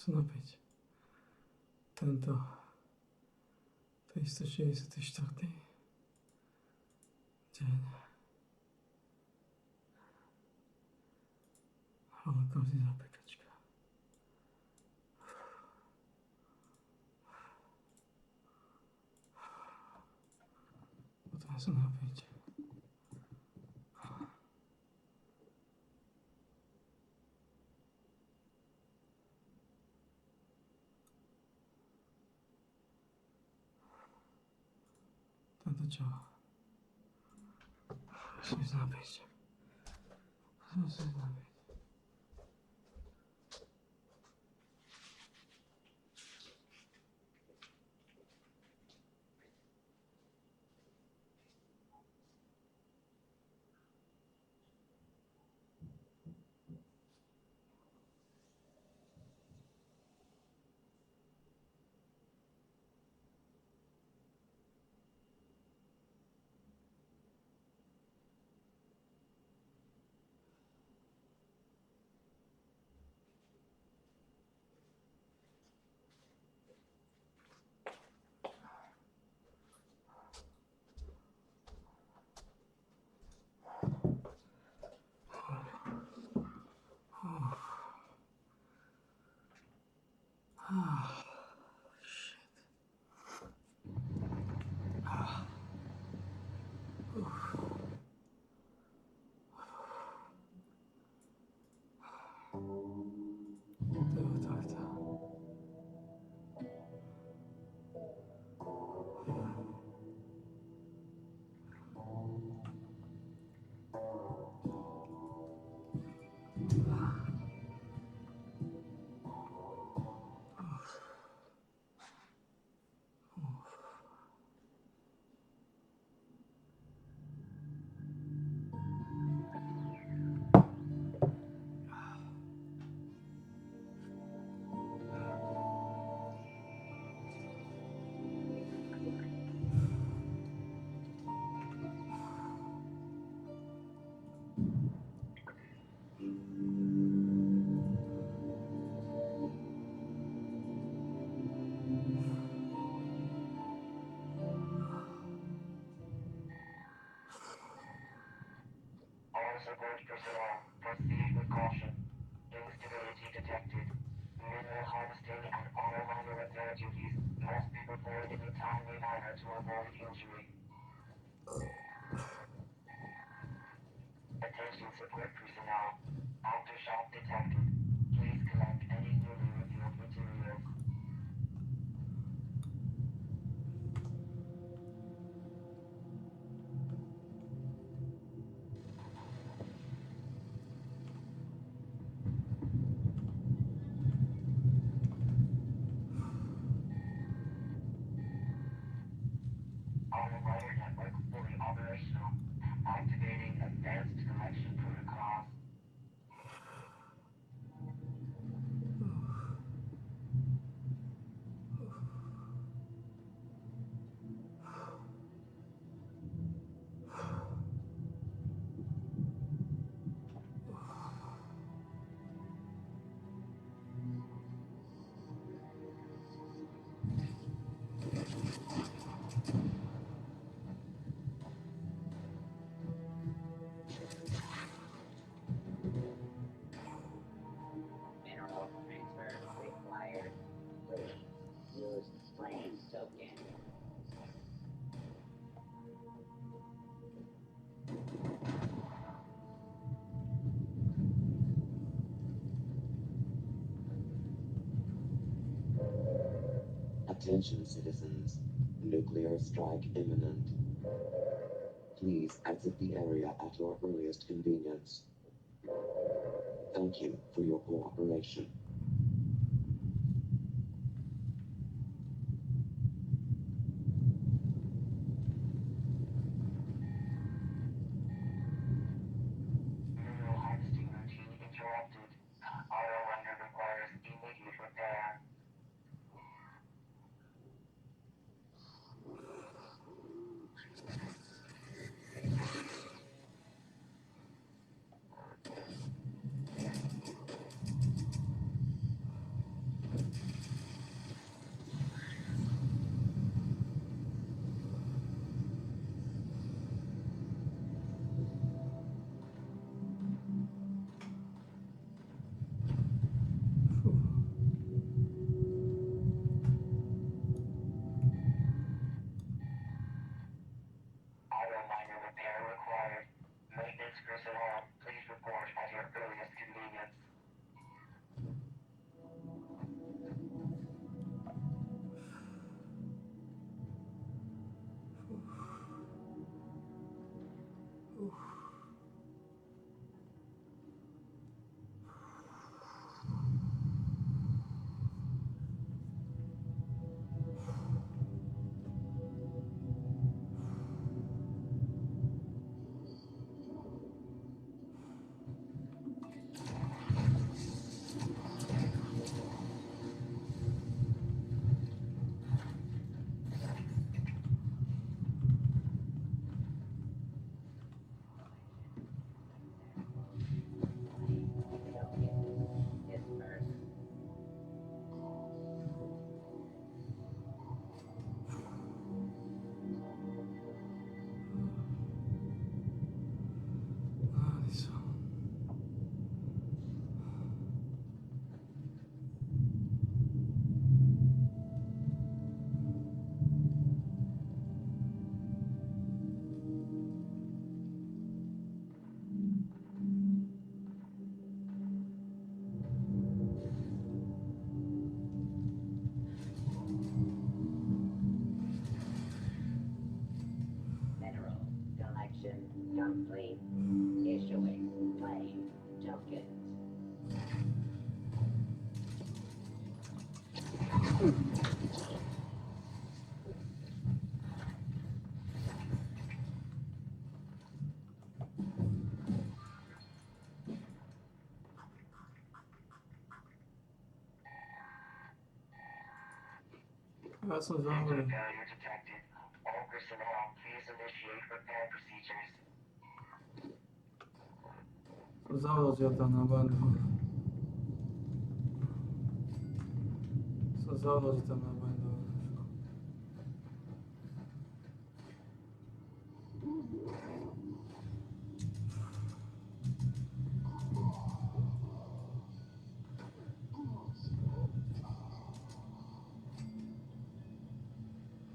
co napięcie. To jest 164 dzień Holokaust i zapekačka. Potom co napięcie. Tento ciało. Musím se napít. Support personnel, proceed with caution. Instability detected. Mineral harvesting and all minor repair duties must be performed in a timely manner to avoid injury. Attention support personnel. Aftershock detected. Please collect any newly revealed materials. All-rider network fully operational. Activating advanced collection protocols. Mineral transfer required. Please use flame token. Attention citizens, nuclear strike imminent. Please exit the area at your earliest convenience. Thank you for your cooperation. Mineral harvesting routine interrupted. Auto liner requires immediate repair. That's a System zombie. failure detected. All personnel, please initiate repair procedures. Завод где-то на банду. Завод где-то на банду.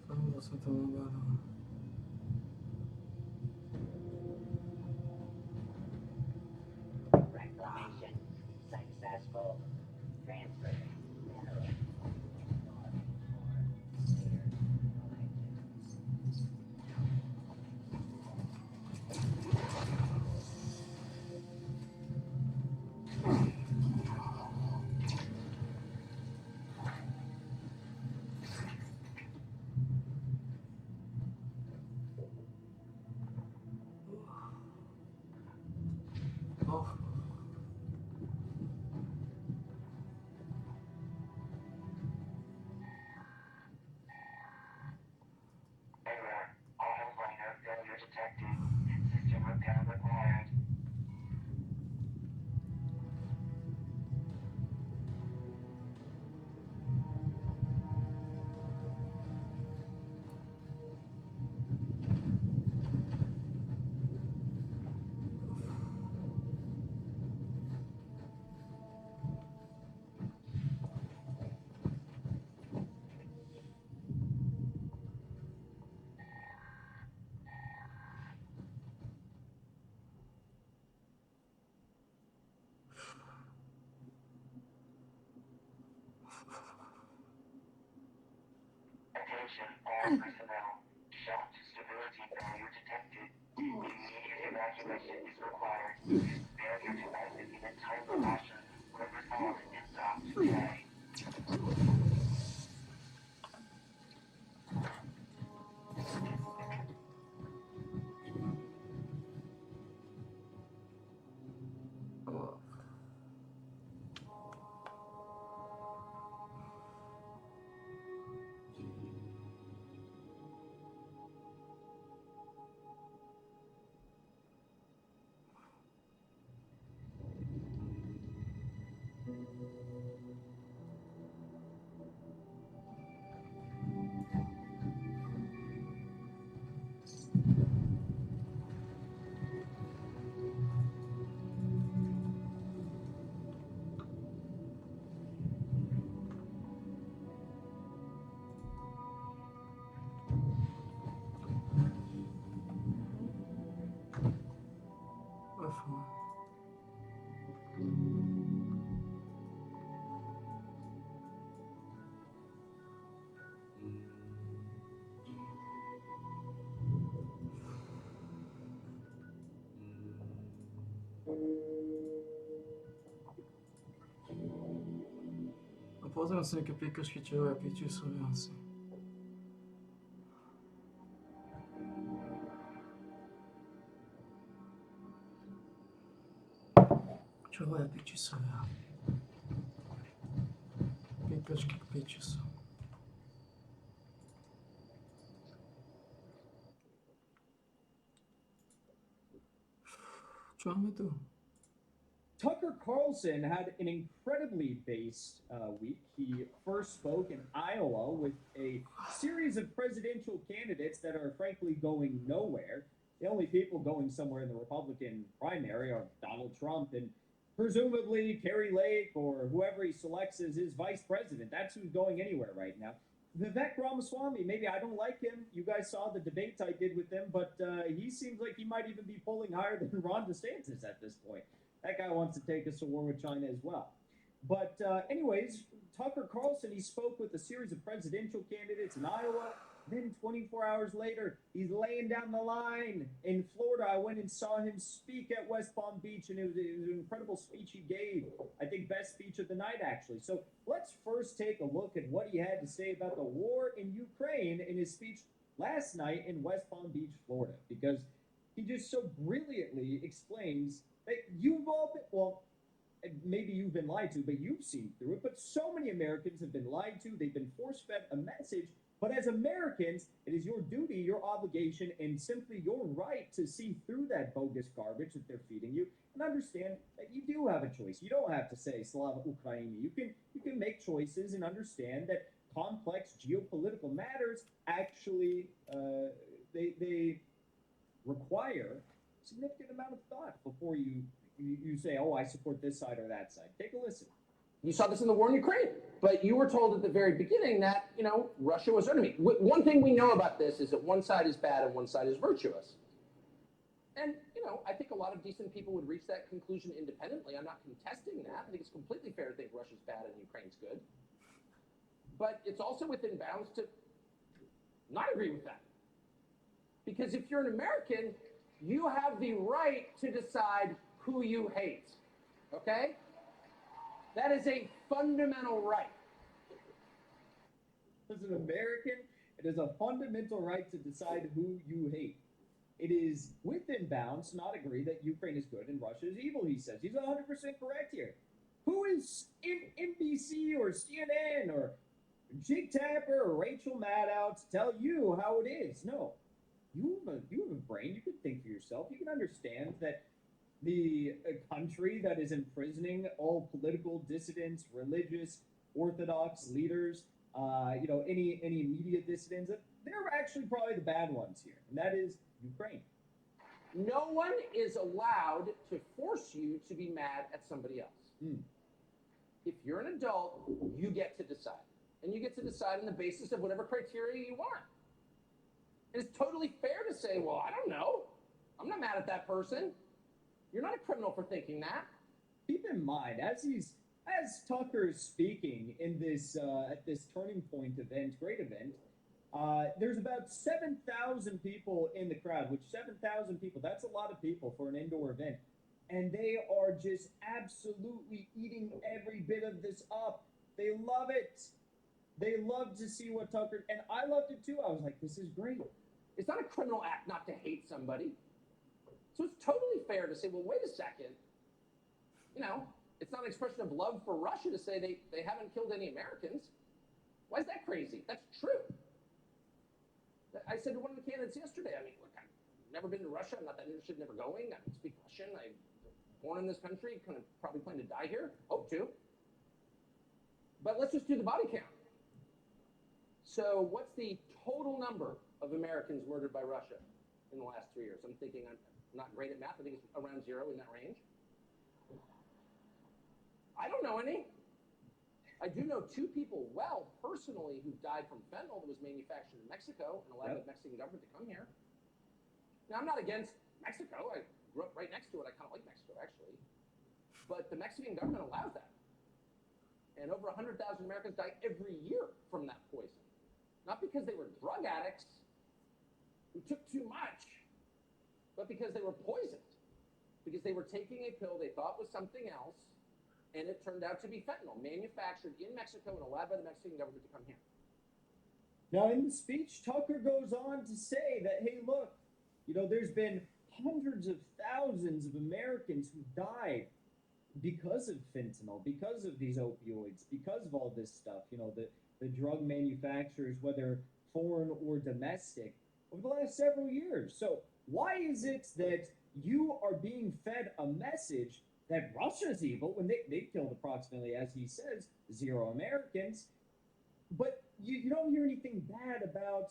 Завод где-то на банду. Reclamation successful. Transfer. Ох. Error. Auto liner failure detected. System repair required. Attention, all personnel. Shock to stability failure detected. Immediate evacuation is required. Failure to exit in a timely fashion will result in stop today. Pozdrav se neke pikaške čeve, piću su jansi. Čove, piću su ja. Pikaške piću su. Čome tu? Tucker Carlson had an incredibly based week. He first spoke in Iowa with a series of presidential candidates that are frankly going nowhere. The only people going somewhere in the Republican primary are Donald Trump and presumably Kerry Lake or whoever he selects as his vice president. That's who's going anywhere right now. Vivek Ramaswamy, maybe I don't like him. You guys saw the debates I did with him, but he seems like he might even be polling higher than Ron DeSantis at this point. That guy wants to take us to war with China as well. But anyways, Tucker Carlson, he spoke with a series of presidential candidates in Iowa. Then 24 hours later, he's laying down the line in Florida. I went and saw him speak at West Palm Beach, and it was an incredible speech he gave. I think best speech of the night, actually. So let's first take a look at what he had to say about the war in Ukraine in his speech last night in West Palm Beach, Florida, because he just so brilliantly explains that you've all been, well, maybe you've been lied to, but you've seen through it. But so many Americans have been lied to. They've been force fed a message. But as Americans, it is your duty, your obligation, and simply your right to see through that bogus garbage that they're feeding you and understand that you do have a choice. You don't have to say Slava Ukraini. You can make choices and understand that complex geopolitical matters actually they require a significant amount of thought before you say, oh, I support this side or that side. Take a listen. You saw this in the war in Ukraine, but you were told at the very beginning that, Russia was enemy. One thing we know about this is that one side is bad and one side is virtuous. And, I think a lot of decent people would reach that conclusion independently. I'm not contesting that. I think it's completely fair to think Russia's bad and Ukraine's good. But it's also within bounds to not agree with that. Because if you're an American, you have the right to decide who you hate. Okay? That is a fundamental right. As an American, it is a fundamental right to decide who you hate. It is within bounds to not agree that Ukraine is good and Russia is evil, he says. He's 100% correct here. Who is in NBC or CNN or Jig Tapper or Rachel Maddow to tell you how it is? No. You have a brain. You can think for yourself. You can understand that the country that is imprisoning all political dissidents, religious, orthodox leaders, any media dissidents, they're actually probably the bad ones here, and that is Ukraine. No one is allowed to force you to be mad at somebody else. If you're an adult, you get to decide. And you get to decide on the basis of whatever criteria you want. And it's totally fair to say, well, I don't know. I'm not mad at that person. You're not a criminal for thinking that. Keep in mind, as Tucker is speaking in this at this Turning Point event, great event, there's about 7,000 people in the crowd, which 7,000 people, that's a lot of people for an indoor event. And they are just absolutely eating every bit of this up. They love it. They love to see what Tucker, and I loved it too. I was like, this is great. It's not a criminal act not to hate somebody. So it's totally fair to say, well, wait a second. It's not an expression of love for Russia to say they haven't killed any Americans. Why is that crazy? That's true. I said to one of the candidates yesterday, look, I've never been to Russia. I'm not that interested in ever going. I don't speak Russian. I'm born in this country, kind of probably plan to die here. Hope to. But let's just do the body count. So what's the total number of Americans murdered by Russia in the last 3 years? I'm thinking I'm not great at math. I think it's around 0 in that range. I don't know any. I do know 2 people well personally who died from fentanyl that was manufactured in Mexico and allowed the Mexican government to come here. Now, I'm not against Mexico. I grew up right next to it. I kind of like Mexico, actually. But the Mexican government allows that. And over 100,000 Americans die every year from that poison. Not because they were drug addicts who took too much, but because they were poisoned. Because they were taking a pill they thought was something else, and it turned out to be fentanyl, manufactured in Mexico and allowed by the Mexican government to come here. Now, in the speech, Tucker goes on to say that, hey, look, there's been hundreds of thousands of Americans who died because of fentanyl, because of these opioids, because of all this stuff, the drug manufacturers, whether foreign or domestic, over the last several years. So why is it that you are being fed a message that Russia's evil when they killed approximately, as he says, 0 Americans, but you don't hear anything bad about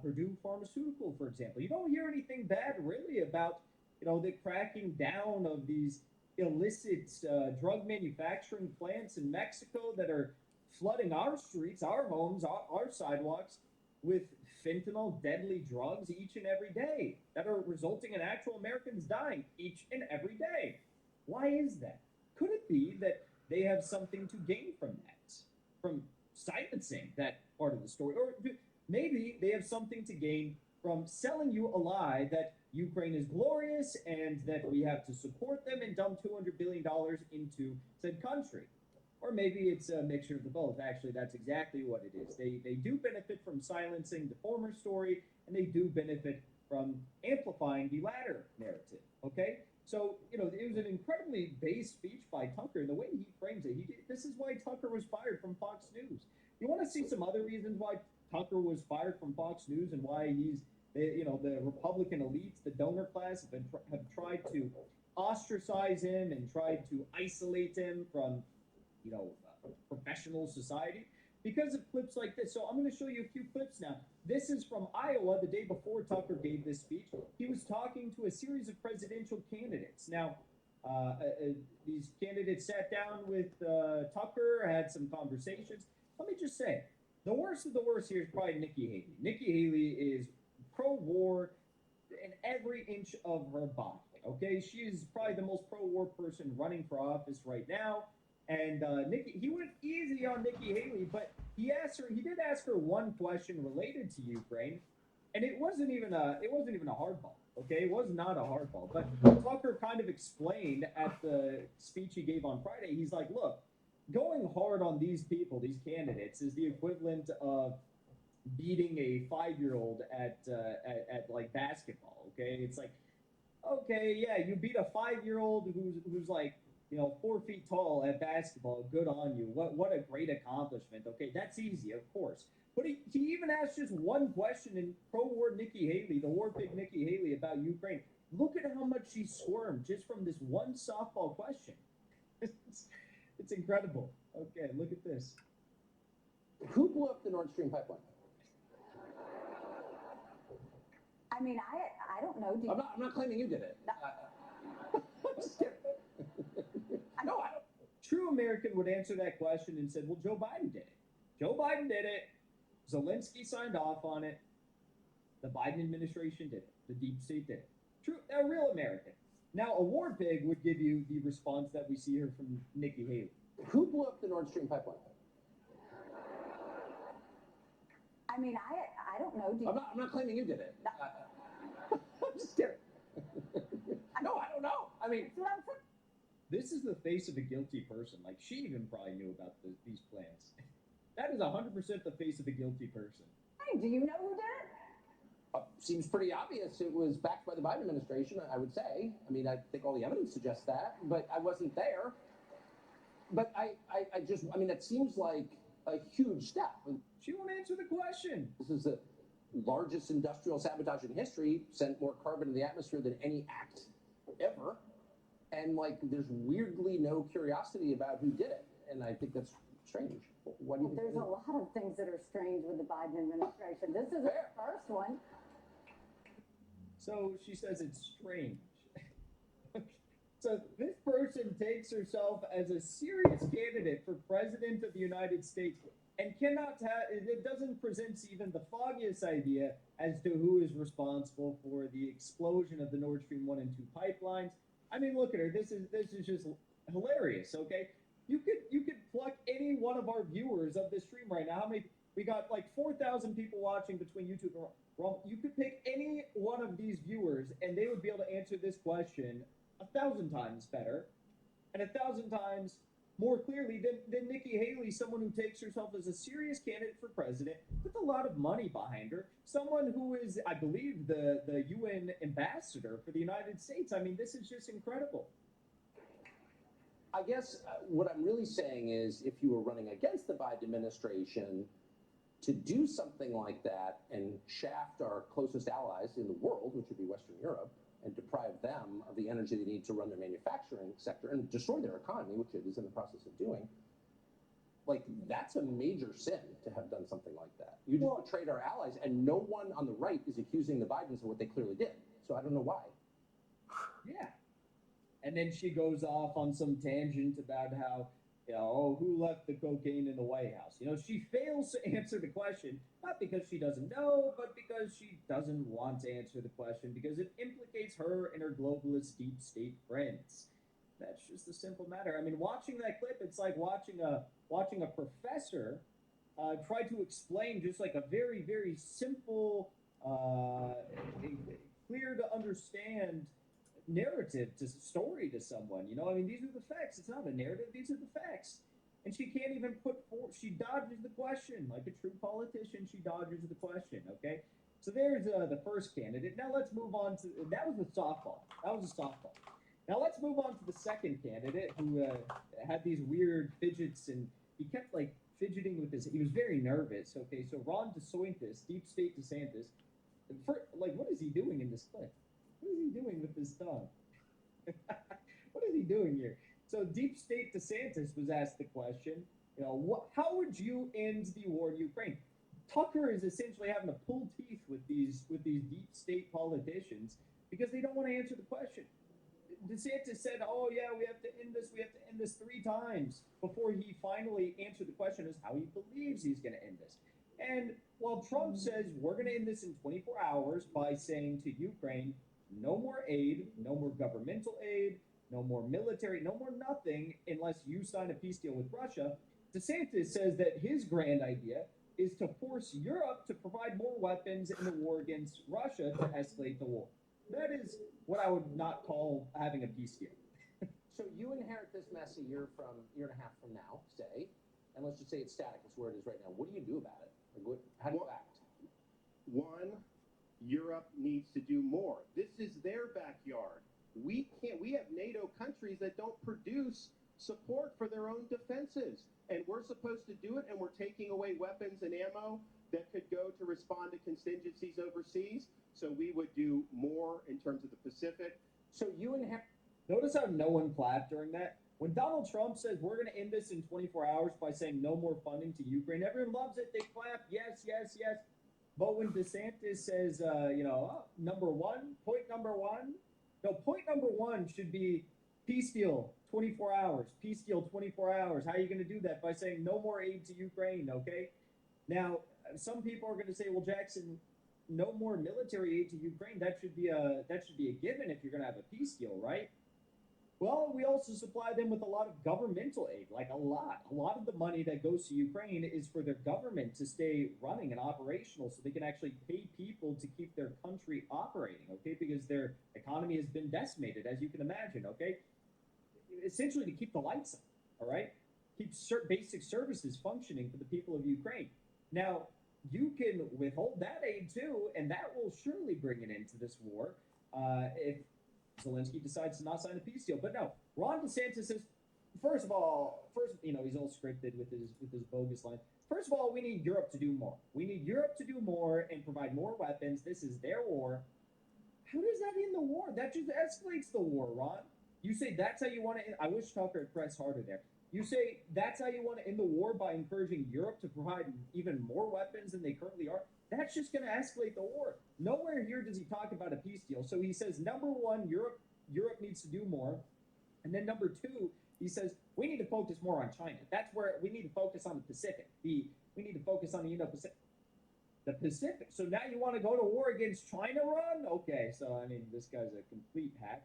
Purdue Pharmaceutical, for example. You don't hear anything bad really about the cracking down of these illicit drug manufacturing plants in Mexico that are flooding our streets, our homes, our sidewalks with fentanyl, deadly drugs each and every day that are resulting in actual Americans dying each and every day. Why is that? Could it be that they have something to gain from that? From silencing that part of the story, or maybe they have something to gain from selling you a lie that Ukraine is glorious and that we have to support them and dump $200 billion into said country. Or maybe it's a mixture of the both. Actually, that's exactly what it is. They do benefit from silencing the former story, and they do benefit from amplifying the latter narrative. Okay? So, it was an incredibly base speech by Tucker, and the way he frames it, this is why Tucker was fired from Fox News. You want to see some other reasons why Tucker was fired from Fox News and why the Republican elites, the donor class, have tried to ostracize him and tried to isolate him from professional society because of clips like this. So I'm going to show you a few clips now. This is from Iowa the day before Tucker gave this speech. He was talking to a series of presidential candidates. Now, these candidates sat down with Tucker, had some conversations. Let me just say, the worst of the worst here is probably Nikki Haley. Nikki Haley is pro-war in every inch of her body, okay? She is probably the most pro-war person running for office right now. And he went easy on Nikki Haley, but he did ask her one question related to Ukraine, and it wasn't even a hardball. Okay, it was not a hardball. But Tucker kind of explained at the speech he gave on Friday. He's like, look, going hard on these people, these candidates, is the equivalent of beating a 5-year-old at like basketball. Okay, it's like, okay, yeah, you beat a 5-year-old who's like 4 feet tall at basketball. Good on you. What a great accomplishment. Okay, that's easy, of course. But he even asked just one question in pro-war Nikki Haley, the war pig Nikki Haley, about Ukraine. Look at how much she squirmed just from this one softball question. It's incredible. Okay, look at this. Who blew up the Nord Stream pipeline? I mean, I don't know. I'm not claiming you did it. I'm just kidding. No, I don't. True American would answer that question and said, well, Joe Biden did it. Joe Biden did it. Zelensky signed off on it. The Biden administration did it. The deep state did it. True, a real American. Now, a war pig would give you the response that we see here from Nikki Haley. Who blew up the Nord Stream pipeline? I mean, I don't know. I'm not claiming you did it. I'm just kidding. No, I don't know. I mean, this is the face of a guilty person. Like, she even probably knew about these plans. That is 100% the face of a guilty person. Hey, do you know who did it? Seems pretty obvious it was backed by the Biden administration, I would say. I mean, I think all the evidence suggests that, but I wasn't there. But I mean, that seems like a huge step. She won't answer the question. This is the largest industrial sabotage in history, sent more carbon to the atmosphere than any act ever. And, like, there's weirdly no curiosity about who did it. And I think that's strange. What do you think? There's a lot of things that are strange with the Biden administration. This is the first one. So she says it's strange. So this person takes herself as a serious candidate for president of the United States and it doesn't present even the foggiest idea as to who is responsible for the explosion of the Nord Stream 1 and 2 pipelines. I mean, look at her. This is just hilarious, okay? You could pluck any one of our viewers of this stream right now. How many? We got like 4,000 people watching between YouTube and Rumble. You could pick any one of these viewers, and they would be able to answer this question 1,000 times better, and 1,000 times more clearly than Nikki Haley, someone who takes herself as a serious candidate for president with a lot of money behind her, someone who is, I believe, the UN ambassador for the United States. I mean, this is just incredible. I guess what I'm really saying is if you were running against the Biden administration, to do something like that and shaft our closest allies in the world, which would be Western Europe, and deprive them of the energy they need to run their manufacturing sector and destroy their economy, which it is in the process of doing, like, that's a major sin to have done something like that. You just betrayed our allies, and no one on the right is accusing the Bidens of what they clearly did. So I don't know why. Yeah. And then she goes off on some tangent about how, who left the cocaine in the White House? She fails to answer the question, not because she doesn't know, but because she doesn't want to answer the question, because it implicates her and her globalist deep state friends. That's just the simple matter. I mean, watching that clip, it's like watching a professor tried to explain just like a very, very simple, clear to understand narrative to story to someone. You know, I mean, these are the facts. It's not a narrative. These are the facts. And she can't even put forth. She dodges the question like a true politician. She dodges the question. Okay. So there's the first candidate. Now let's move on to that was a softball. That was a softball. Now let's move on to the second candidate who had these weird fidgets and he kept like fidgeting with his. He was very nervous. Okay, so Ron DeSantis, Deep State DeSantis, like what is he doing in this clip? What is he doing with his tongue? What is he doing here? So Deep State DeSantis was asked the question, you know, how would you end the war in Ukraine? Tucker is essentially having to pull teeth with these deep state politicians because they don't want to answer the question. DeSantis said, "Oh yeah, we have to end this. We have to end this 3 times before he finally answered the question as how he believes he's going to end this." And while Trump says we're going to end this in 24 hours by saying to Ukraine, no more aid, no more governmental aid, no more military, no more nothing unless you sign a peace deal with Russia, DeSantis says that his grand idea is to force Europe to provide more weapons in the war against Russia to escalate the war. That is what I would not call having a peace deal. So you inherit this mess a year and a half from now, say, and let's just say it's static. It's where it is right now. What do you do about it? Like, how do you act? One, Europe needs to do more. This is their backyard. We have NATO countries that don't produce support for their own defenses. And we're supposed to do it, and we're taking away weapons and ammo that could go to respond to contingencies overseas. So we would do more in terms of the Pacific. So you inherit. Notice how no one clapped during that? When Donald Trump says we're going to end this in 24 hours by saying no more funding to Ukraine, everyone loves it. They clap, yes, yes, yes. But when DeSantis says, point number one should be peace deal, 24 hours. Peace deal, 24 hours. How are you going to do that? By saying no more aid to Ukraine, okay? Now, some people are going to say, well, Jackson, no more military aid to Ukraine. That should be a given if you're going to have a peace deal, right? Well, we also supply them with a lot of governmental aid, like a lot. A lot of the money that goes to Ukraine is for their government to stay running and operational so they can actually pay people to keep their country operating, okay? Because their economy has been decimated, as you can imagine, okay? Essentially to keep the lights on, all right? Keep basic services functioning for the people of Ukraine. Now, you can withhold that aid too, and that will surely bring an end to this war if Zelensky decides to not sign a peace deal. But no, Ron DeSantis says, first, he's all scripted with his bogus line. First of all, we need Europe to do more. We need Europe to do more and provide more weapons. This is their war. How does that end the war? That just escalates the war, Ron. You say that's how you want to end. I wish Tucker had pressed harder there. You say that's how you want to end the war by encouraging Europe to provide even more weapons than they currently are. That's just going to escalate the war. Nowhere here does he talk about a peace deal. So he says, number one, Europe needs to do more. And then number two, he says, we need to focus more on China. That's where we need to focus on the Pacific. We need to focus on the Indo-Pacific. The Pacific. So now you want to go to war against China, Ron? Okay, so, I mean, this guy's a complete hack.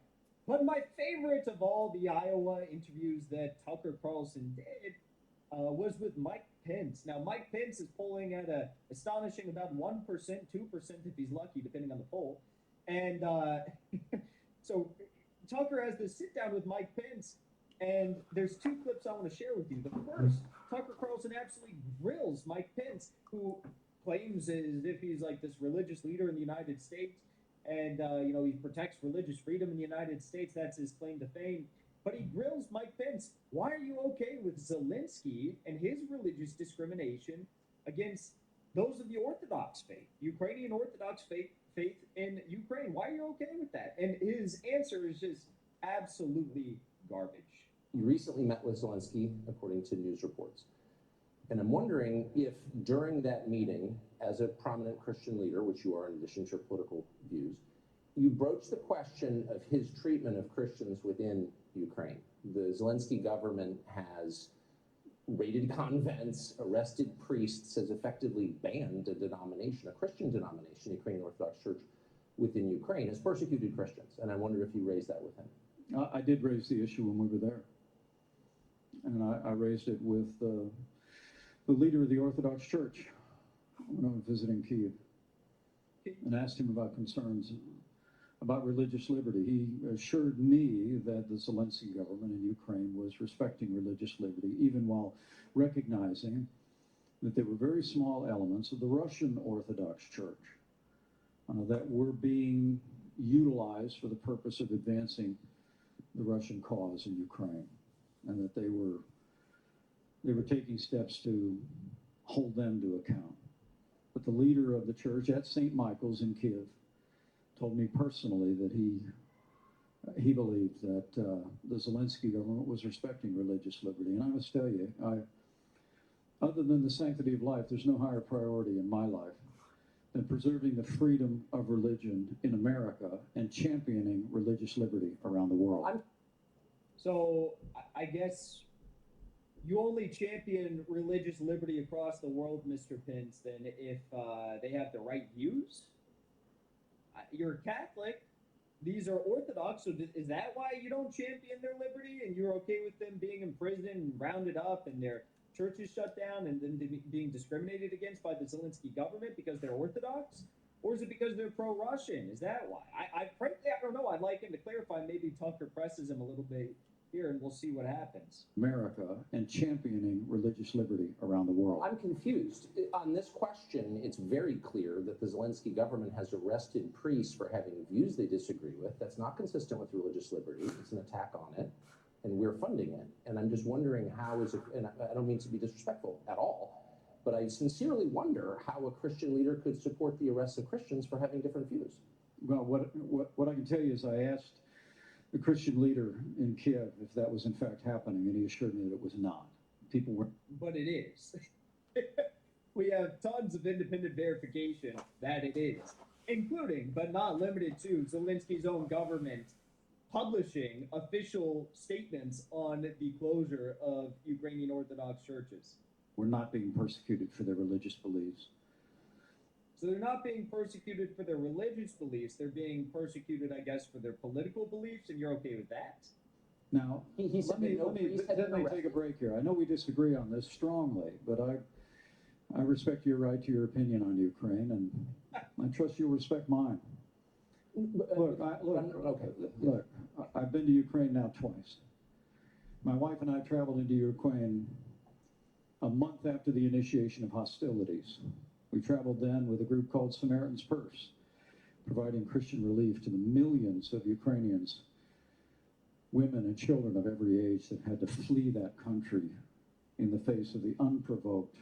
But my favorite of all the Iowa interviews that Tucker Carlson did was with Mike Pence. Now, Mike Pence is polling at a astonishing about 1%, 2% if he's lucky, depending on the poll. And so Tucker has this sit down with Mike Pence, and there's 2 clips I want to share with you. The first, Tucker Carlson absolutely grills Mike Pence, who claims as if he's like this religious leader in the United States. And, he protects religious freedom in the United States. That's his claim to fame. But he grills Mike Pence. Why are you okay with Zelensky and his religious discrimination against those of the Orthodox faith, Ukrainian Orthodox faith in Ukraine? Why are you okay with that? And his answer is just absolutely garbage. You recently met with Zelensky, according to news reports. And I'm wondering if during that meeting, as a prominent Christian leader, which you are in addition to your political views, you broached the question of his treatment of Christians within Ukraine. The Zelensky government has raided convents, arrested priests, has effectively banned a denomination, a Christian denomination, Ukrainian Orthodox Church within Ukraine, has persecuted Christians. And I wonder if you raised that with him. I did raise the issue when we were there. And I raised it with the leader of the Orthodox Church when I was visiting Kiev and asked him about concerns about religious liberty. He assured me that the Zelensky government in Ukraine was respecting religious liberty, even while recognizing that there were very small elements of the Russian Orthodox Church that were being utilized for the purpose of advancing the Russian cause in Ukraine, and that they were taking steps to hold them to account. But the leader of the church at St. Michael's in Kiev told me personally that he believed that the Zelensky government was respecting religious liberty. And I must tell you, other than the sanctity of life, there's no higher priority in my life than preserving the freedom of religion in America and championing religious liberty around the world. So I guess you only champion religious liberty across the world, Mr. Pence, then if they have the right views? You're a Catholic. These are Orthodox, so is that why you don't champion their liberty and you're okay with them being imprisoned and rounded up and their churches shut down and then being discriminated against by the Zelensky government because they're Orthodox? Or is it because they're pro-Russian? Is that why? I frankly, I don't know. I'd like him to clarify. Maybe Tucker presses him a little bit here and we'll see what happens. America and championing religious liberty around the world. I'm confused. On this question, it's very clear that the Zelensky government has arrested priests for having views they disagree with. That's not consistent with religious liberty. It's an attack on it, and we're funding it. And I'm just wondering how is it, and I don't mean to be disrespectful at all, but I sincerely wonder how a Christian leader could support the arrest of Christians for having different views. Well, what I can tell you is I asked the Christian leader in Kiev if that was in fact happening, and he assured me that it was not. People were. But it is. We have tons of independent verification that it is, including, but not limited to, Zelensky's own government publishing official statements on the closure of Ukrainian Orthodox churches. Were not being persecuted for their religious beliefs. So they're not being persecuted for their religious beliefs. They're being persecuted, I guess, for their political beliefs, and you're okay with that? Now, He said let me take a break here. I know we disagree on this strongly, but I respect your right to your opinion on Ukraine, and I trust you'll respect mine. Look, I've been to Ukraine now twice. My wife and I traveled into Ukraine a month after the initiation of hostilities. We traveled then with a group called Samaritan's Purse, providing Christian relief to the millions of Ukrainians, women and children of every age that had to flee that country in the face of the unprovoked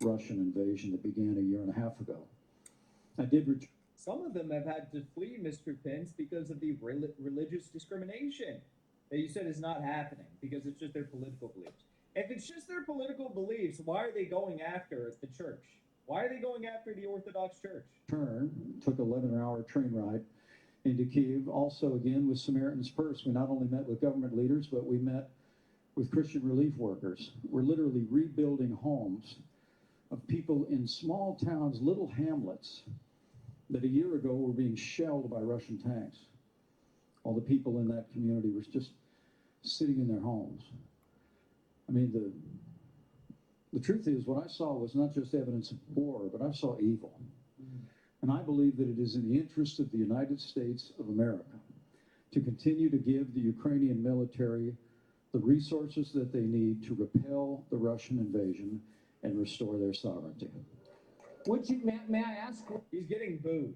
Russian invasion that began a year and a half ago. I did Some of them have had to flee, Mr. Pence, because of the religious discrimination that you said is not happening, because it's just their political beliefs. If it's just their political beliefs, why are they going after the church? Why are they going after the Orthodox Church? Took an 11-hour train ride into Kyiv. Also, again, with Samaritan's Purse, we not only met with government leaders, but we met with Christian relief workers. We're literally rebuilding homes of people in small towns, little hamlets, that a year ago were being shelled by Russian tanks. All the people in that community were just sitting in their homes. I mean, the truth is, what I saw was not just evidence of war, but I saw evil. And I believe that it is in the interest of the United States of America to continue to give the Ukrainian military the resources that they need to repel the Russian invasion and restore their sovereignty. Would you, may I ask? He's getting booed.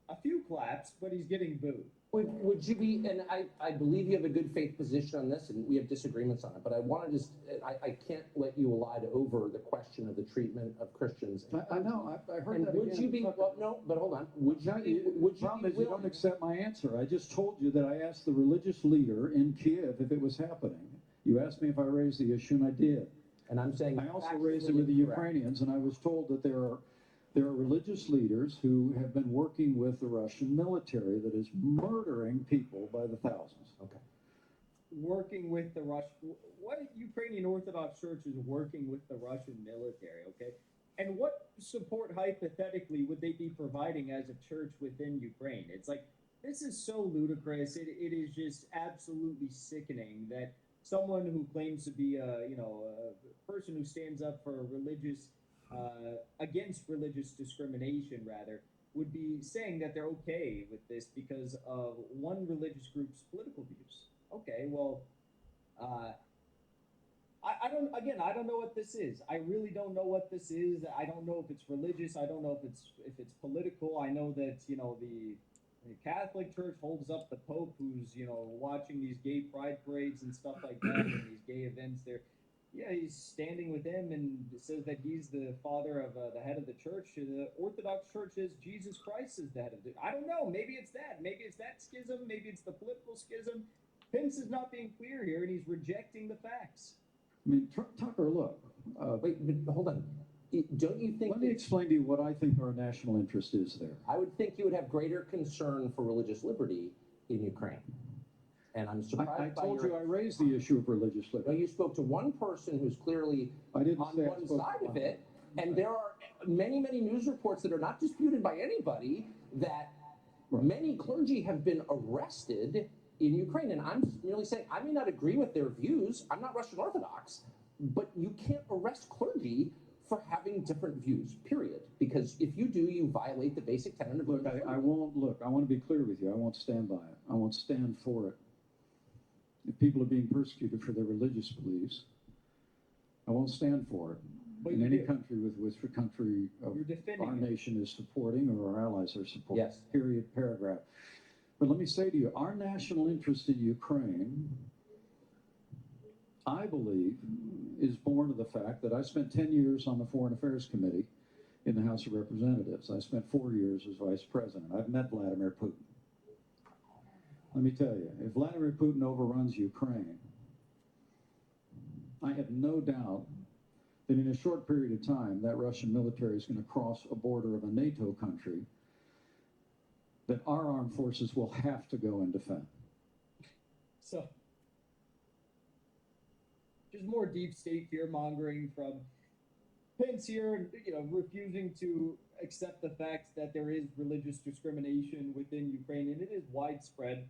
A few claps, but he's getting booed. Would you be, and I believe you have a good faith position on this, and we have disagreements on it, but I want to just, I can't let you elide over the question of the treatment of Christians. I know, I heard and that would again. you be, well, no, but hold on. Would you be you don't accept my answer. I just told you that I asked the religious leader in Kiev if it was happening. You asked me if I raised the issue, and I did. And I'm saying I also raised it with the Ukrainians, and I was told that there are religious leaders who have been working with the Russian military that is murdering people by the thousands. Okay. Working with the Russian, what Ukrainian Orthodox Church is working with the Russian military, okay? And what support, hypothetically, would they be providing as a church within Ukraine? It's like, this is so ludicrous. It is just absolutely sickening that someone who claims to be a person who stands up for religious against religious discrimination rather would be saying that they're okay with this because of one religious group's political views. Okay, well, I don't know what this is. I really don't know what this is. I don't know if it's religious. I don't know if it's political. I know that the Catholic Church holds up the Pope, who's watching these gay pride parades and stuff like that, and these gay events. There, yeah, he's standing with him and says that he's the father of the head of the church. The Orthodox Church is Jesus Christ is the head of the. I don't know. Maybe it's that. Maybe it's that schism. Maybe it's the political schism. Pence is not being clear here, and he's rejecting the facts. I mean, Tucker, look. Wait, but hold on. Don't you think? Let me explain to you what I think our national interest is there. I would think you would have greater concern for religious liberty in Ukraine. And I'm surprised I told you I raised the issue of religious No, liberty. you spoke to one person who's clearly I didn't on say I one spoke side to of it, and there are many, many news reports that are not disputed by anybody that Right. many clergy have been arrested in Ukraine. And I'm merely saying I may not agree with their views. I'm not Russian Orthodox, but you can't arrest clergy for having different views, period. Because if you do, you violate the basic tenet of Look, I won't, look, I want to be clear with you. I won't stand by it. I won't stand for it. If people are being persecuted for their religious beliefs, I won't stand for it. But in you any do. country with which the country of You're defending our it. nation is supporting or our allies are supporting. Yes. Period, paragraph. But let me say to you, our national interest in Ukraine, I believe, is born of the fact that I spent 10 years on the Foreign Affairs Committee in the House of Representatives. I spent 4 years as Vice President. I've met Vladimir Putin. Let me tell you, if Vladimir Putin overruns Ukraine, I have no doubt that in a short period of time, that Russian military is going to cross a border of a NATO country that our armed forces will have to go and defend. So, just more deep state fear mongering from Pence here, refusing to accept the fact that there is religious discrimination within Ukraine, and it is widespread.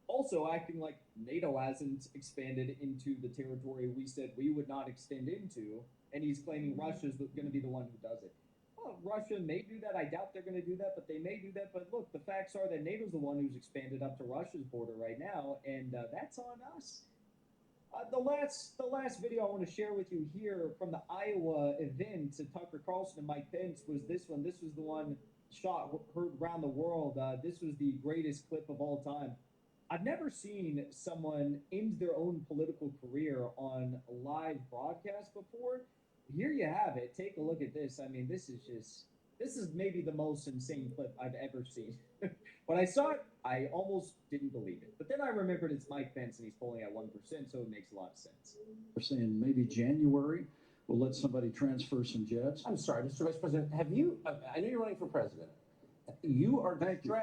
Also acting like NATO hasn't expanded into the territory we said we would not extend into, and he's claiming Russia's going to be the one who does it. Well, Russia may do that. I doubt they're going to do that, but they may do that. But look, the facts are that NATO's the one who's expanded up to Russia's border right now, and that's on us. The last video I want to share with you here from the Iowa event to Tucker Carlson and Mike Pence was this one. This was the one heard around the world. This was the greatest clip of all time. I've never seen someone end their own political career on a live broadcast before. Here you have it. Take a look at this. I mean, this is maybe the most insane clip I've ever seen. When I saw it, I almost didn't believe it. But then I remembered it's Mike Pence and he's polling at 1%, so it makes a lot of sense. We're saying maybe January we'll let somebody transfer some jets. I'm sorry, Mr. Vice President. Have you? I know you're running for president. You are Thank you.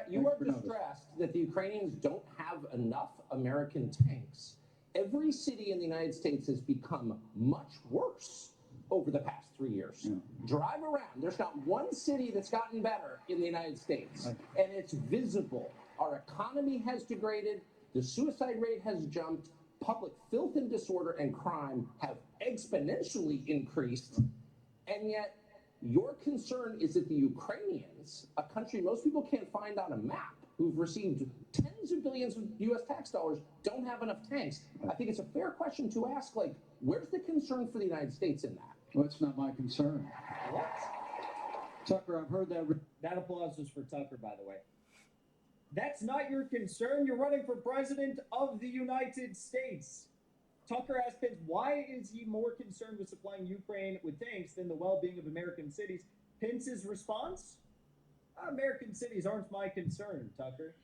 distressed that the Ukrainians don't have enough American tanks. Every city in the United States has become much worse over the past 3 years. Yeah. Drive around. There's not one city that's gotten better in the United States. Right. And it's visible. Our economy has degraded. The suicide rate has jumped. Public filth and disorder and crime have exponentially increased. And yet, your concern is that the Ukrainians, a country most people can't find on a map, who've received tens of billions of U.S. tax dollars, don't have enough tanks. I think it's a fair question to ask, like, where's the concern for the United States in that? Well, it's not my concern. What? Tucker, I've heard that. That applause was for Tucker, by the way. That's not your concern. You're running for president of the United States. Tucker asked Pence, why is he more concerned with supplying Ukraine with tanks than the well-being of American cities? Pence's response? American cities aren't my concern, Tucker.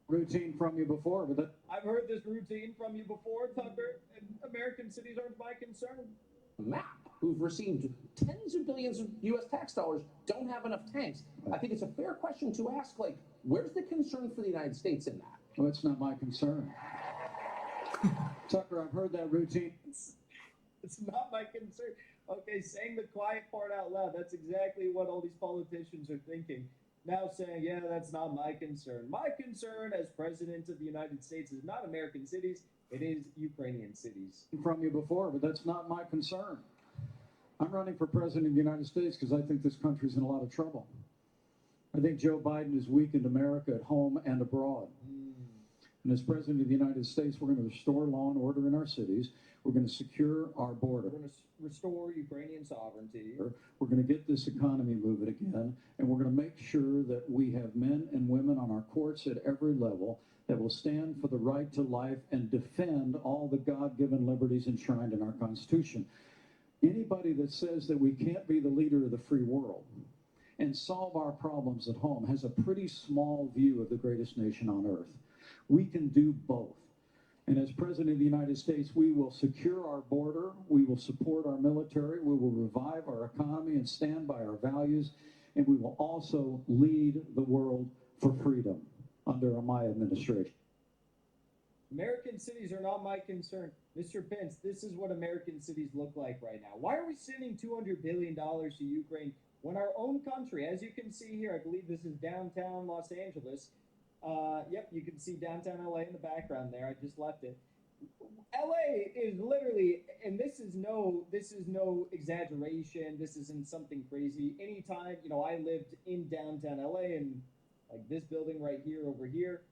Routine from you before, but that. I've heard this routine from you before, Tucker, and American cities aren't my concern. Map, who've received tens of billions of U.S. tax dollars, don't have enough tanks. I think it's a fair question to ask, like, where's the concern for the United States in that? Well, it's not my concern. Tucker, I've heard that routine. It's not my concern. Okay, saying the quiet part out loud, that's exactly what all these politicians are thinking. Now saying, yeah, that's not my concern. My concern as president of the United States is not American cities, It is Ukrainian cities. From you before, but that's not my concern. I'm running for president of the United States because I think this country's in a lot of trouble. I think Joe Biden has weakened America at home and abroad. And as president of the United States, we're going to restore law and order in our cities. We're going to secure our border. We're going to restore Ukrainian sovereignty. We're going to get this economy moving again. And we're going to make sure that we have men and women on our courts at every level that will stand for the right to life and defend all the God-given liberties enshrined in our Constitution. Anybody that says that we can't be the leader of the free world and solve our problems at home has a pretty small view of the greatest nation on earth. We can do both. And as President of the United States, we will secure our border, we will support our military, we will revive our economy and stand by our values, and we will also lead the world for freedom under my administration. American cities are not my concern. Mr. Pence, this is what American cities look like right now. Why are we sending $200 billion to Ukraine when our own country, as you can see here, I believe this is downtown Los Angeles. Yep, you can see downtown LA in the background there. I just left it. LA is literally, and this is no exaggeration. This isn't something crazy. Anytime, I lived in downtown LA and like this building right here over here.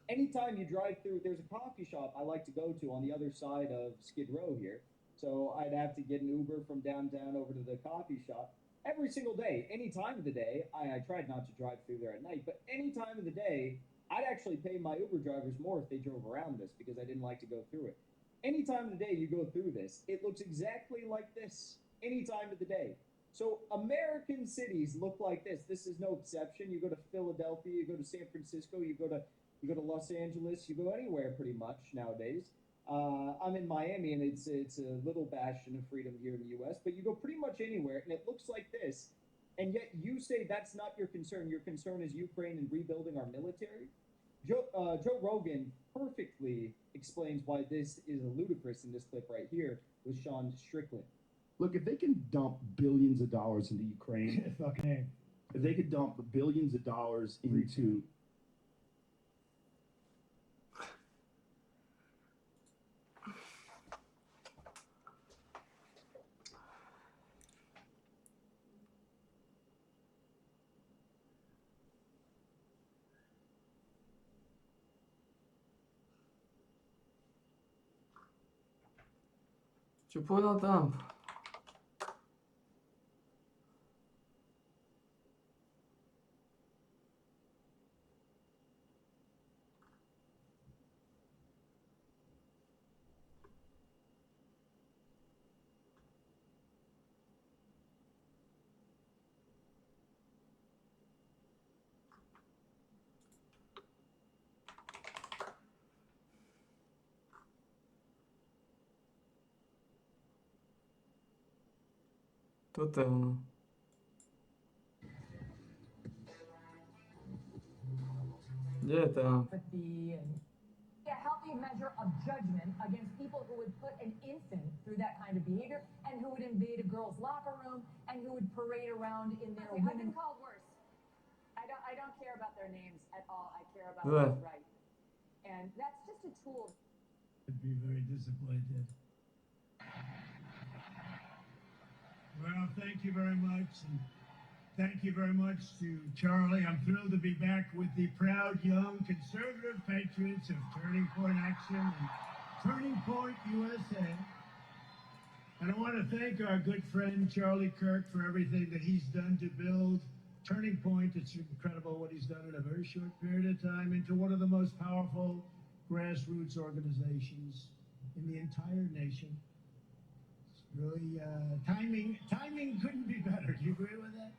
Anytime you drive through, there's a coffee shop I like to go to on the other side of Skid Row here. So I'd have to get an Uber from downtown over to the coffee shop every single day, any time of the day. I tried not to drive through there at night, but any time of the day, I'd actually pay my Uber drivers more if they drove around this because I didn't like to go through it. Any time of the day you go through this, it looks exactly like this. Any time of the day. So American cities look like this. This is no exception. You go to Philadelphia, you go to San Francisco, you go to Los Angeles, you go anywhere pretty much nowadays. I'm in Miami, and it's a little bastion of freedom here in the U.S., but you go pretty much anywhere, and it looks like this. And yet you say that's not your concern. Your concern is Ukraine and rebuilding our military. Joe Rogan perfectly explains why this is ludicrous in this clip right here with Sean Strickland. Look, if they can dump billions of dollars into Ukraine, if they could dump billions of dollars into... Tu put that dump. Tutte uno. Dieta. Empathy and a healthy measure of judgment against people who would put an infant through that kind of behavior and who would invade a girl's locker room and who would parade around in their I've women. been called worse. I don't care about their names at all. I care about Right. what's right. And that's just a tool. I'd be very disappointed. Well, thank you very much, and thank you very much to Charlie. I'm thrilled to be back with the proud young conservative patriots of Turning Point Action and Turning Point USA. And I want to thank our good friend Charlie Kirk for everything that he's done to build Turning Point. It's incredible what he's done in a very short period of time into one of the most powerful grassroots organizations in the entire nation. Really, timing couldn't be better. Do you agree with that?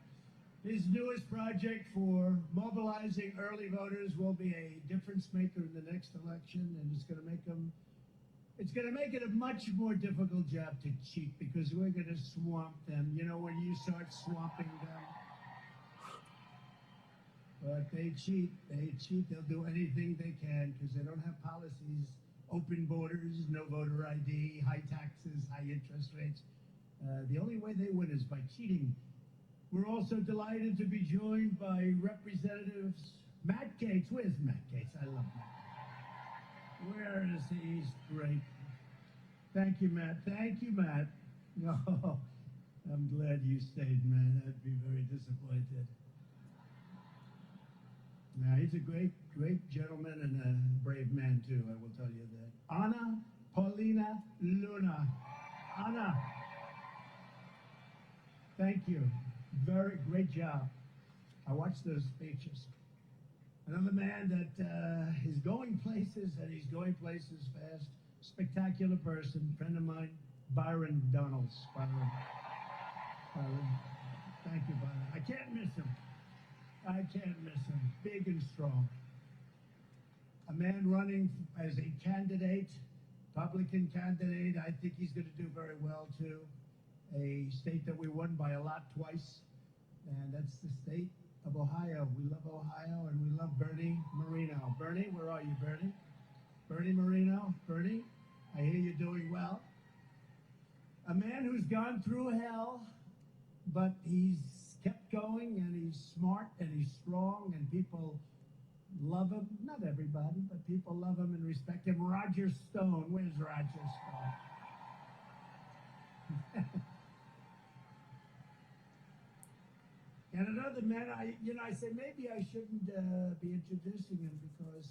His newest project for mobilizing early voters will be a difference maker in the next election, and it's going to make it a much more difficult job to cheat because we're going to swamp them. You know, when you start swamping them. But they cheat. They'll do anything they can because they don't have policies. Open borders, no voter ID, high taxes, high interest rates. The only way they win is by cheating. We're also delighted to be joined by Representatives Matt Gaetz. Where's Matt Gaetz? I love Matt. Where is he? He's great. Thank you, Matt. Thank you, Matt. No, I'm glad you stayed, man. I'd be very disappointed. Now, he's a great, great gentleman and a brave man, too, I will tell you that. Anna Paulina Luna. Anna, thank you. Very great job. I watched those speeches. Another man that is going places, and he's going places fast. Spectacular person, friend of mine, Byron Donalds. Byron. Thank you, Byron. I can't miss him. I can't miss him. Big and strong. A man running as a candidate, Republican candidate. I think he's going to do very well, too. A state that we won by a lot twice, and that's the state of Ohio. We love Ohio, and we love Bernie Moreno. Bernie, where are you, Bernie? Bernie Moreno. Bernie, I hear you're doing well. A man who's gone through hell, but he's kept going, and he's smart, and he's strong, and people love him. Not everybody, but people love him and respect him. Roger Stone. Where's Roger Stone? And another man, I say maybe I shouldn't be introducing him because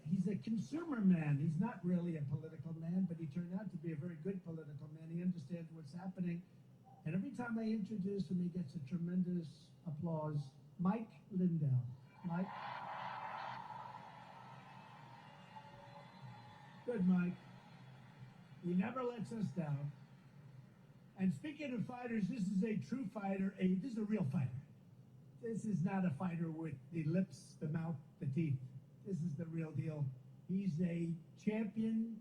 he's a consumer man. He's not really a political man, but he turned out to be a very good political man. He understands what's happening. And every time I introduce him, he gets a tremendous applause. Mike Lindell. Mike? Good, Mike. He never lets us down. And speaking of fighters, this is a true fighter. This is a real fighter. This is not a fighter with the lips, the mouth, the teeth. This is the real deal. He's a champion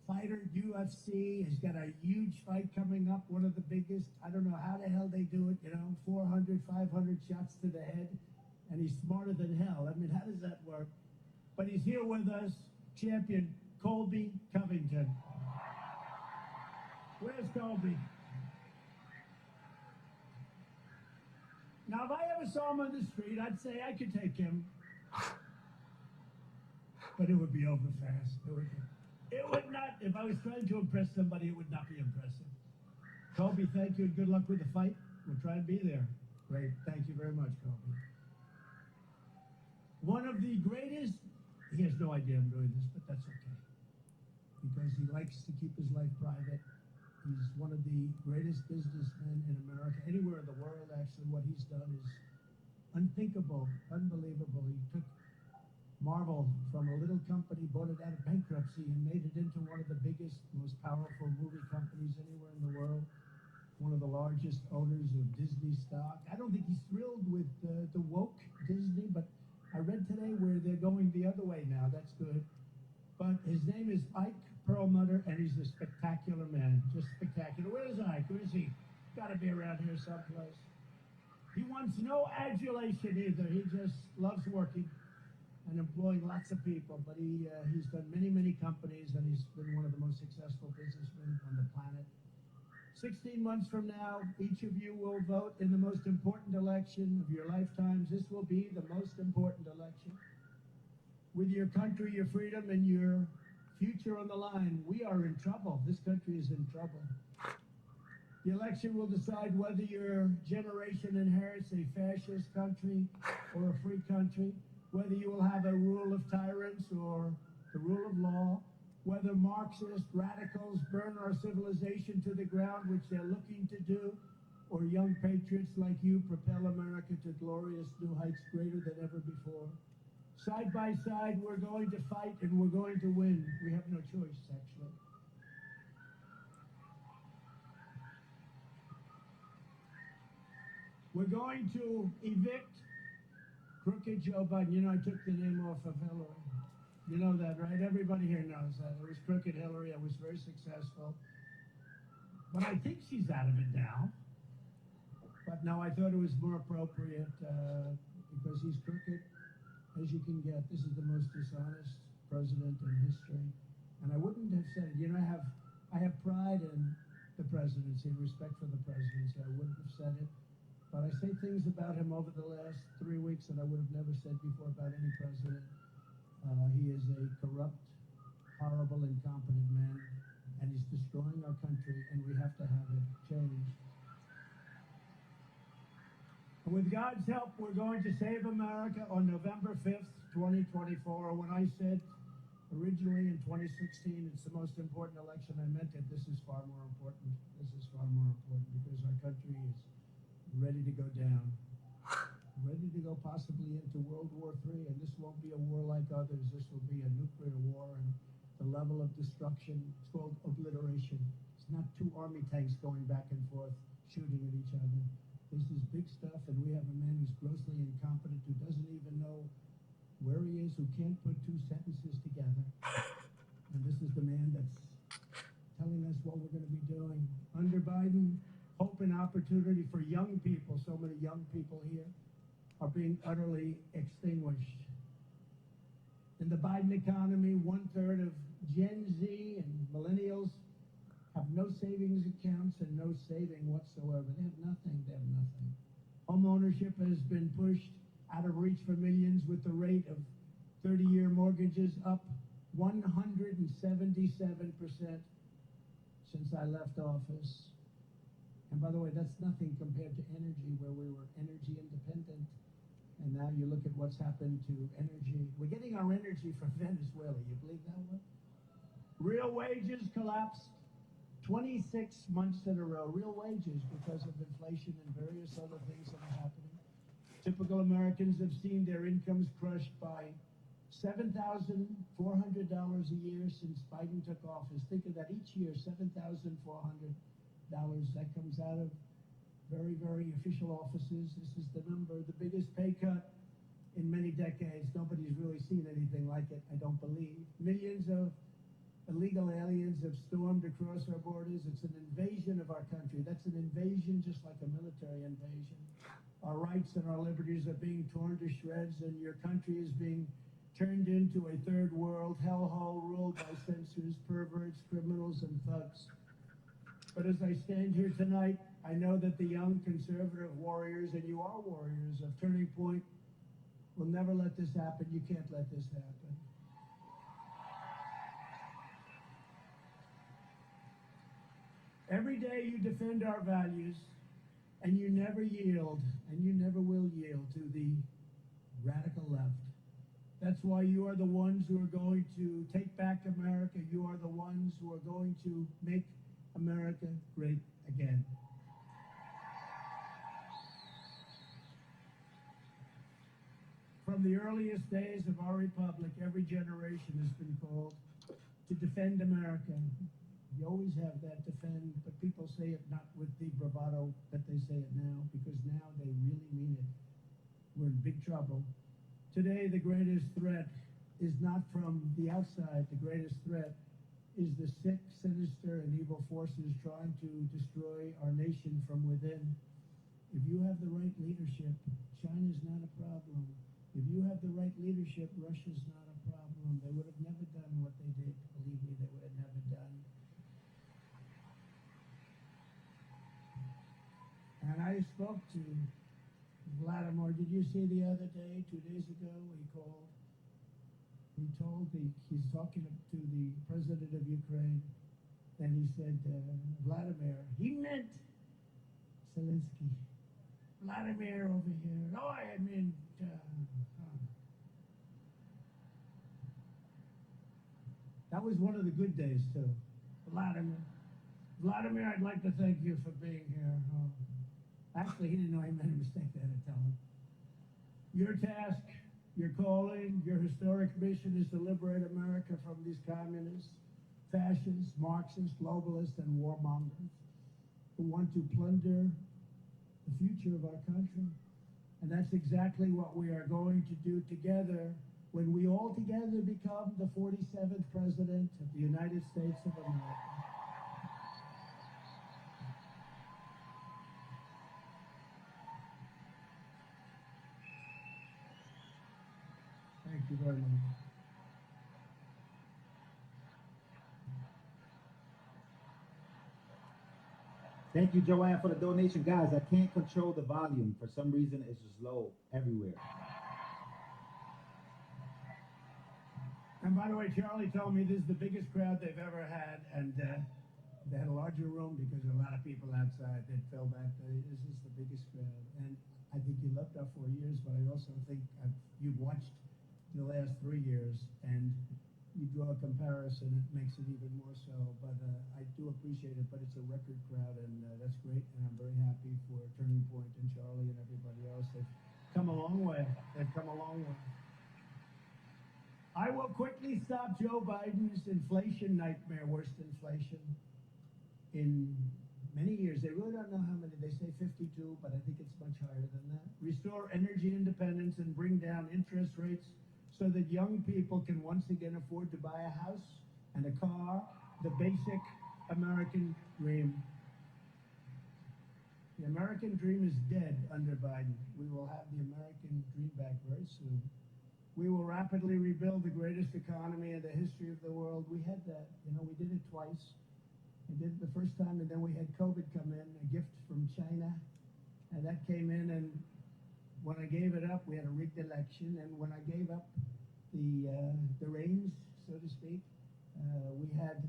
fighter, UFC. He's got a huge fight coming up, one of the biggest. I don't know how the hell they do it, 400, 500 shots to the head. And he's smarter than hell. I mean, how does that work? But he's here with us, champion Colby Covington. Where's Colby? Now, if I ever saw him on the street, I'd say I could take him. But it would be over fast. It would not, if I was trying to impress somebody, it would not be impressive. Colby, thank you and good luck with the fight. We'll try and be there. Great. Thank you very much, Colby. One of the greatest, he has no idea I'm doing this, but that's okay. Because he likes to keep his life private. He's one of the greatest businessmen in America, anywhere in the world, actually. What he's done is unthinkable, unbelievable. He took Marvel from a little company, bought it out of bankruptcy, and made it into one of the biggest, most powerful movie companies anywhere in the world. One of the largest owners of Disney stock. I don't think he's thrilled with the woke Disney, but I read today where they're going the other way now. That's good. But his name is Ike Perlmutter, and he's a spectacular man. Just spectacular. Where's Ike? Where is he? Got to be around here someplace. He wants no adulation either. He just loves working and employing lots of people. But he's done many, many companies, and he's been one of the most successful businessmen on the planet. 16 months from now, each of you will vote in the most important election of your lifetimes. This will be the most important election. With your country, your freedom, and your future on the line, we are in trouble. This country is in trouble. The election will decide whether your generation inherits a fascist country or a free country, whether you will have a rule of tyrants or the rule of law, whether Marxist radicals burn our civilization to the ground, which they're looking to do, or young patriots like you propel America to glorious new heights greater than ever before. Side by side, we're going to fight, and we're going to win. We have no choice, actually. We're going to evict crooked Joe Biden. I took the name off of Hillary. You know that, right? Everybody here knows that. It was crooked Hillary. I was very successful. But I think she's out of it now. But no, I thought it was more appropriate because he's crooked as you can get. This is the most dishonest president in history. And I wouldn't have said it. I have pride in the presidency and respect for the presidency. I wouldn't have said it. But I say things about him over the last 3 weeks that I would have never said before about any president. He is a corrupt horrible, incompetent man, and he's destroying our country, and we have to have it changed. And with God's help, we're going to save America on November 5th, 2024. When I said originally in 2016, it's the most important election, I meant it. This is far more important. This is far more important because our country is ready to go down, ready to go possibly into World War III. And this won't be a war like others. This will be a nuclear war, and the level of destruction, it's called obliteration. It's not two army tanks going back and forth shooting at each other. This is big stuff, and we have a man who's grossly incompetent, who doesn't even know where he is, who can't put two sentences together. And this is the man that's telling us what we're going to be doing. Under Biden, hope and opportunity for young people, so many young people here, are being utterly extinguished. In the Biden economy, 1/3 of Gen Z and millennials have no savings accounts and no saving whatsoever. They have nothing. They have nothing. Home ownership has been pushed out of reach for millions, with the rate of 30-year mortgages up 177% since I left office. And by the way, that's nothing compared to energy, where we were energy independent. And now you look at what's happened to energy. We're getting our energy from Venezuela. You believe that one? Real wages collapsed 26 months in a row. Real wages, because of inflation and various other things that are happening. Typical Americans have seen their incomes crushed by $7,400 a year since Biden took office. Think of that, each year, $7,400. That comes out of very, very official offices. This is the number, the biggest pay cut in many decades. Nobody's really seen anything like it, I don't believe. Millions of illegal aliens have stormed across our borders. It's an invasion of our country. That's an invasion just like a military invasion. Our rights and our liberties are being torn to shreds, and your country is being turned into a third world hellhole ruled by censors, perverts, criminals, and thugs. But as I stand here tonight, I know that the young conservative warriors, and you are warriors of Turning Point, will never let this happen. You can't let this happen. Every day you defend our values, and you never yield, and you never will yield to the radical left. That's why you are the ones who are going to take back America. You are the ones who are going to make America great again. From the earliest days of our republic, every generation has been called to defend America. You always have that defend, but people say it not with the bravado that they say it now, because now they really mean it. We're in big trouble. Today, the greatest threat is not from the outside. The greatest threat is the sick, sinister, and evil forces trying to destroy our nation from within. If you have the right leadership, China's not a problem. If you have the right leadership, Russia's not a problem. They would have never done what they did. Believe me, they would have never done. And I spoke to Vladimir. Did you see the other day, 2 days ago, he called? He's talking to the president of Ukraine, and he said, Vladimir, he meant Zelensky. Vladimir over here. Oh, I meant, that was one of the good days, too. Vladimir, I'd like to thank you for being here. Actually, he didn't know he made a mistake. They had to tell him. Your task, your calling, your historic mission is to liberate America from these communists, fascists, Marxists, globalists, and warmongers who want to plunder the future of our country. And that's exactly what we are going to do together when we all together become the 47th President of the United States of America. Thank you very much. Thank you, Joanne, for the donation. Guys, I can't control the volume. For some reason, it's just low everywhere. And by the way, Charlie told me this is the biggest crowd they've ever had, and they had a larger room because there were a lot of people outside that fell back. This is the biggest crowd, and I think you loved our 4 years, but I also think you've watched the last 3 years, and you draw a comparison, it makes it even more so. But I do appreciate it, but it's a record crowd, and that's great, and I'm very happy for Turning Point and Charlie and everybody else. They've come a long way. They've come a long way. I will quickly stop Joe Biden's inflation nightmare, worst inflation in many years. They really don't know how many. They say 52, but I think it's much higher than that. Restore energy independence and bring down interest rates so that young people can once again afford to buy a house and a car, the basic American dream. The American dream is dead under Biden. We will have the American dream back very soon. We will rapidly rebuild the greatest economy in the history of the world. We had that. You know, we did it twice. We did it the first time, and then we had COVID come in, a gift from China. And that came in, and when I gave it up, we had a rigged election. And when I gave up the reins, so to speak, we had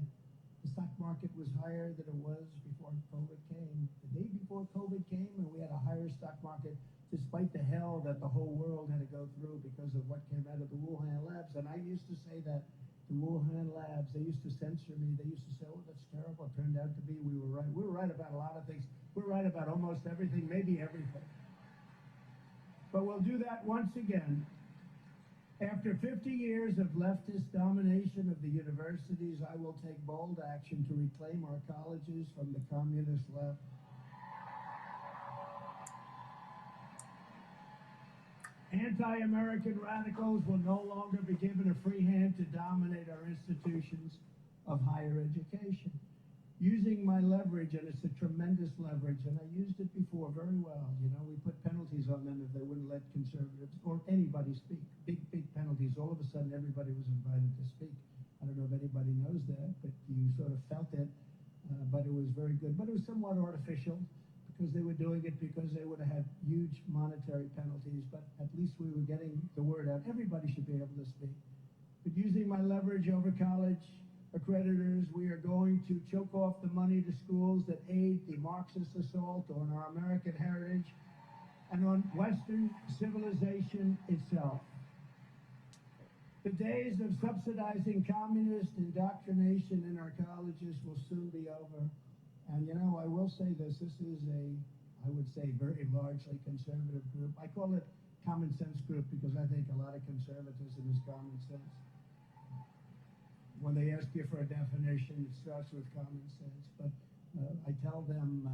the stock market was higher than it was before COVID came. The day before COVID came, and we had a higher stock market, despite the hell that the whole world had to go through because of what came out of the Wuhan labs. And I used to say that the Wuhan labs, they used to censor me. They used to say, oh, that's terrible. It turned out to be we were right. We were right about a lot of things. We're right about almost everything, maybe everything. But we'll do that once again. After 50 years of leftist domination of the universities, I will take bold action to reclaim our colleges from the communist left. Anti-American radicals will no longer be given a free hand to dominate our institutions of higher education. Using my leverage, and it's a tremendous leverage, and I used it before very well. You know, we put penalties on them if they wouldn't let conservatives or anybody speak. Big penalties. All of a sudden, everybody was invited to speak. I don't know if anybody knows that, but you sort of felt it. But it was very good. But it was somewhat artificial, because they were doing it because they would have had huge monetary penalties, but at least we were getting the word out. Everybody should be able to speak. But using my leverage over college accreditors, we are going to choke off the money to schools that aid the Marxist assault on our American heritage and on Western civilization itself. The days of subsidizing communist indoctrination in our colleges will soon be over. And, you know, I will say this is I would say, very largely conservative group. I call it common sense group because I think a lot of conservatism is common sense. When they ask you for a definition, it starts with common sense. But I tell them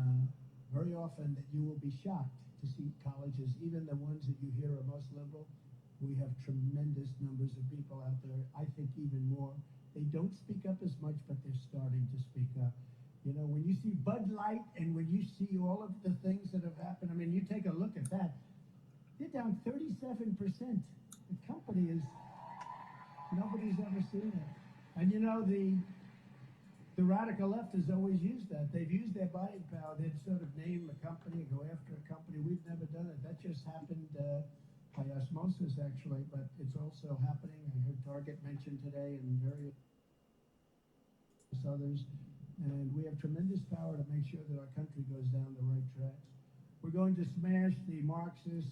very often that you will be shocked to see colleges, even the ones that you hear are most liberal. We have tremendous numbers of people out there. I think even more. They don't speak up as much, but they're starting to speak up. You know, when you see Bud Light and when you see all of the things that have happened, I mean, you take a look at that. They're down 37%. The company is, nobody's ever seen it. And you know, the radical left has always used that. They've used their buying power. They'd sort of name a company, go after a company. We've never done it. That just happened by osmosis, actually, but it's also happening. I heard Target mentioned today and various others. And we have tremendous power to make sure that our country goes down the right tracks. We're going to smash the Marxist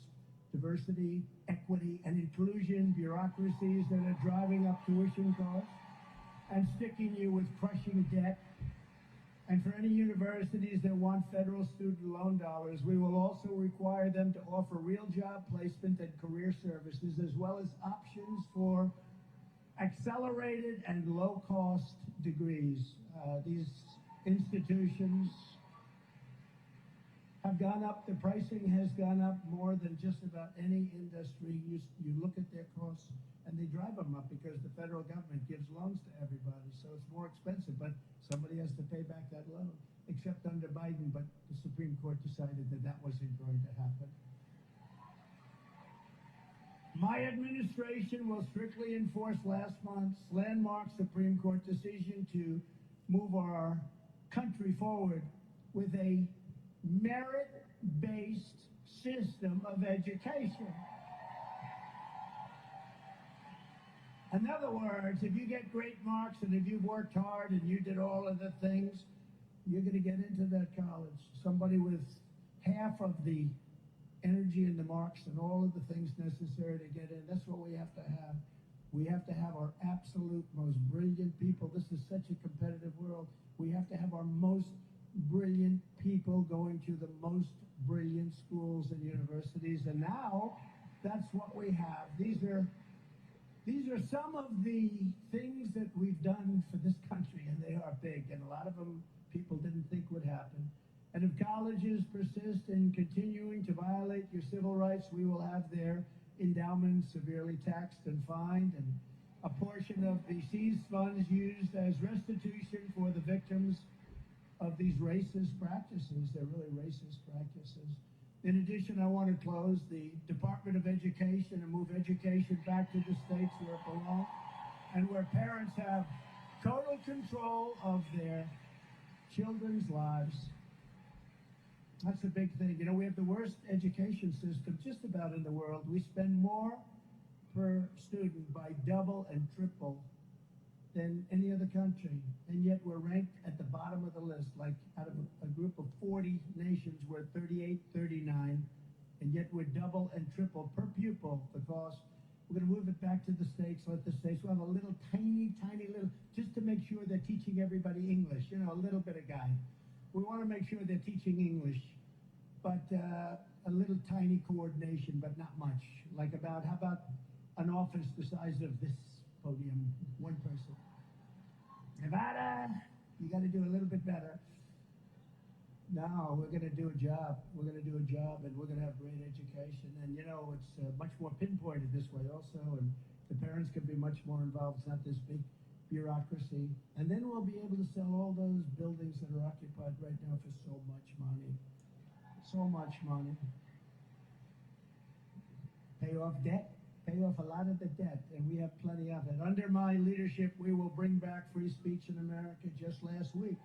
diversity, equity, and inclusion bureaucracies that are driving up tuition costs and sticking you with crushing debt. And for any universities that want federal student loan dollars, we will also require them to offer real job placement and career services, as well as options for accelerated and low-cost degrees. These institutions have gone up. The pricing has gone up more than just about any industry. You look at their costs, and they drive them up because the federal government gives loans to everybody, so it's more expensive. But somebody has to pay back that loan, except under Biden. But the Supreme Court decided that that wasn't going to happen. My administration will strictly enforce last month's landmark Supreme Court decision to move our country forward with a merit-based system of education. In other words, if you get great marks and if you've worked hard and you did all of the things, you're going to get into that college. Somebody with half of the energy and the marks and all of the things necessary to get in, that's what we have to have. We have to have our absolute most brilliant people. This is such a competitive world. We have to have our most brilliant people going to the most brilliant schools and universities. And now, that's what we have. These are some of the things that we've done for this country, and they are big, and a lot of them people didn't think would happen. And if colleges persist in continuing to violate your civil rights, we will have their endowments severely taxed and fined, and a portion of the seized funds used as restitution for the victims of these racist practices. They're really racist practices. In addition, I want to close the Department of Education and move education back to the states where it belongs, and where parents have total control of their children's lives. That's a big thing. You know, we have the worst education system just about in the world. We spend more per student by double and triple than any other country. And yet we're ranked at the bottom of the list. Like out of a group of 40 nations, we're 38, 39. And yet we're double and triple per pupil the cost. We're going to move it back to the states, let the states, we'll have a little tiny little, just to make sure they're teaching everybody English, you know, a little bit of guide. We want to make sure they're teaching English, but a little tiny coordination, but not much. Like how about an office the size of this podium, one person. Nevada, you got to do a little bit better. No, we're going to do a job. We're going to do a job, and we're going to have great education. And, you know, it's much more pinpointed this way also, and the parents can be much more involved. It's not this big bureaucracy. And then we'll be able to sell all those buildings that are occupied right now for so much money. So much money. Pay off debt. Pay off a lot of the debt, and we have plenty of it. Under my leadership, we will bring back free speech in America. Just last week,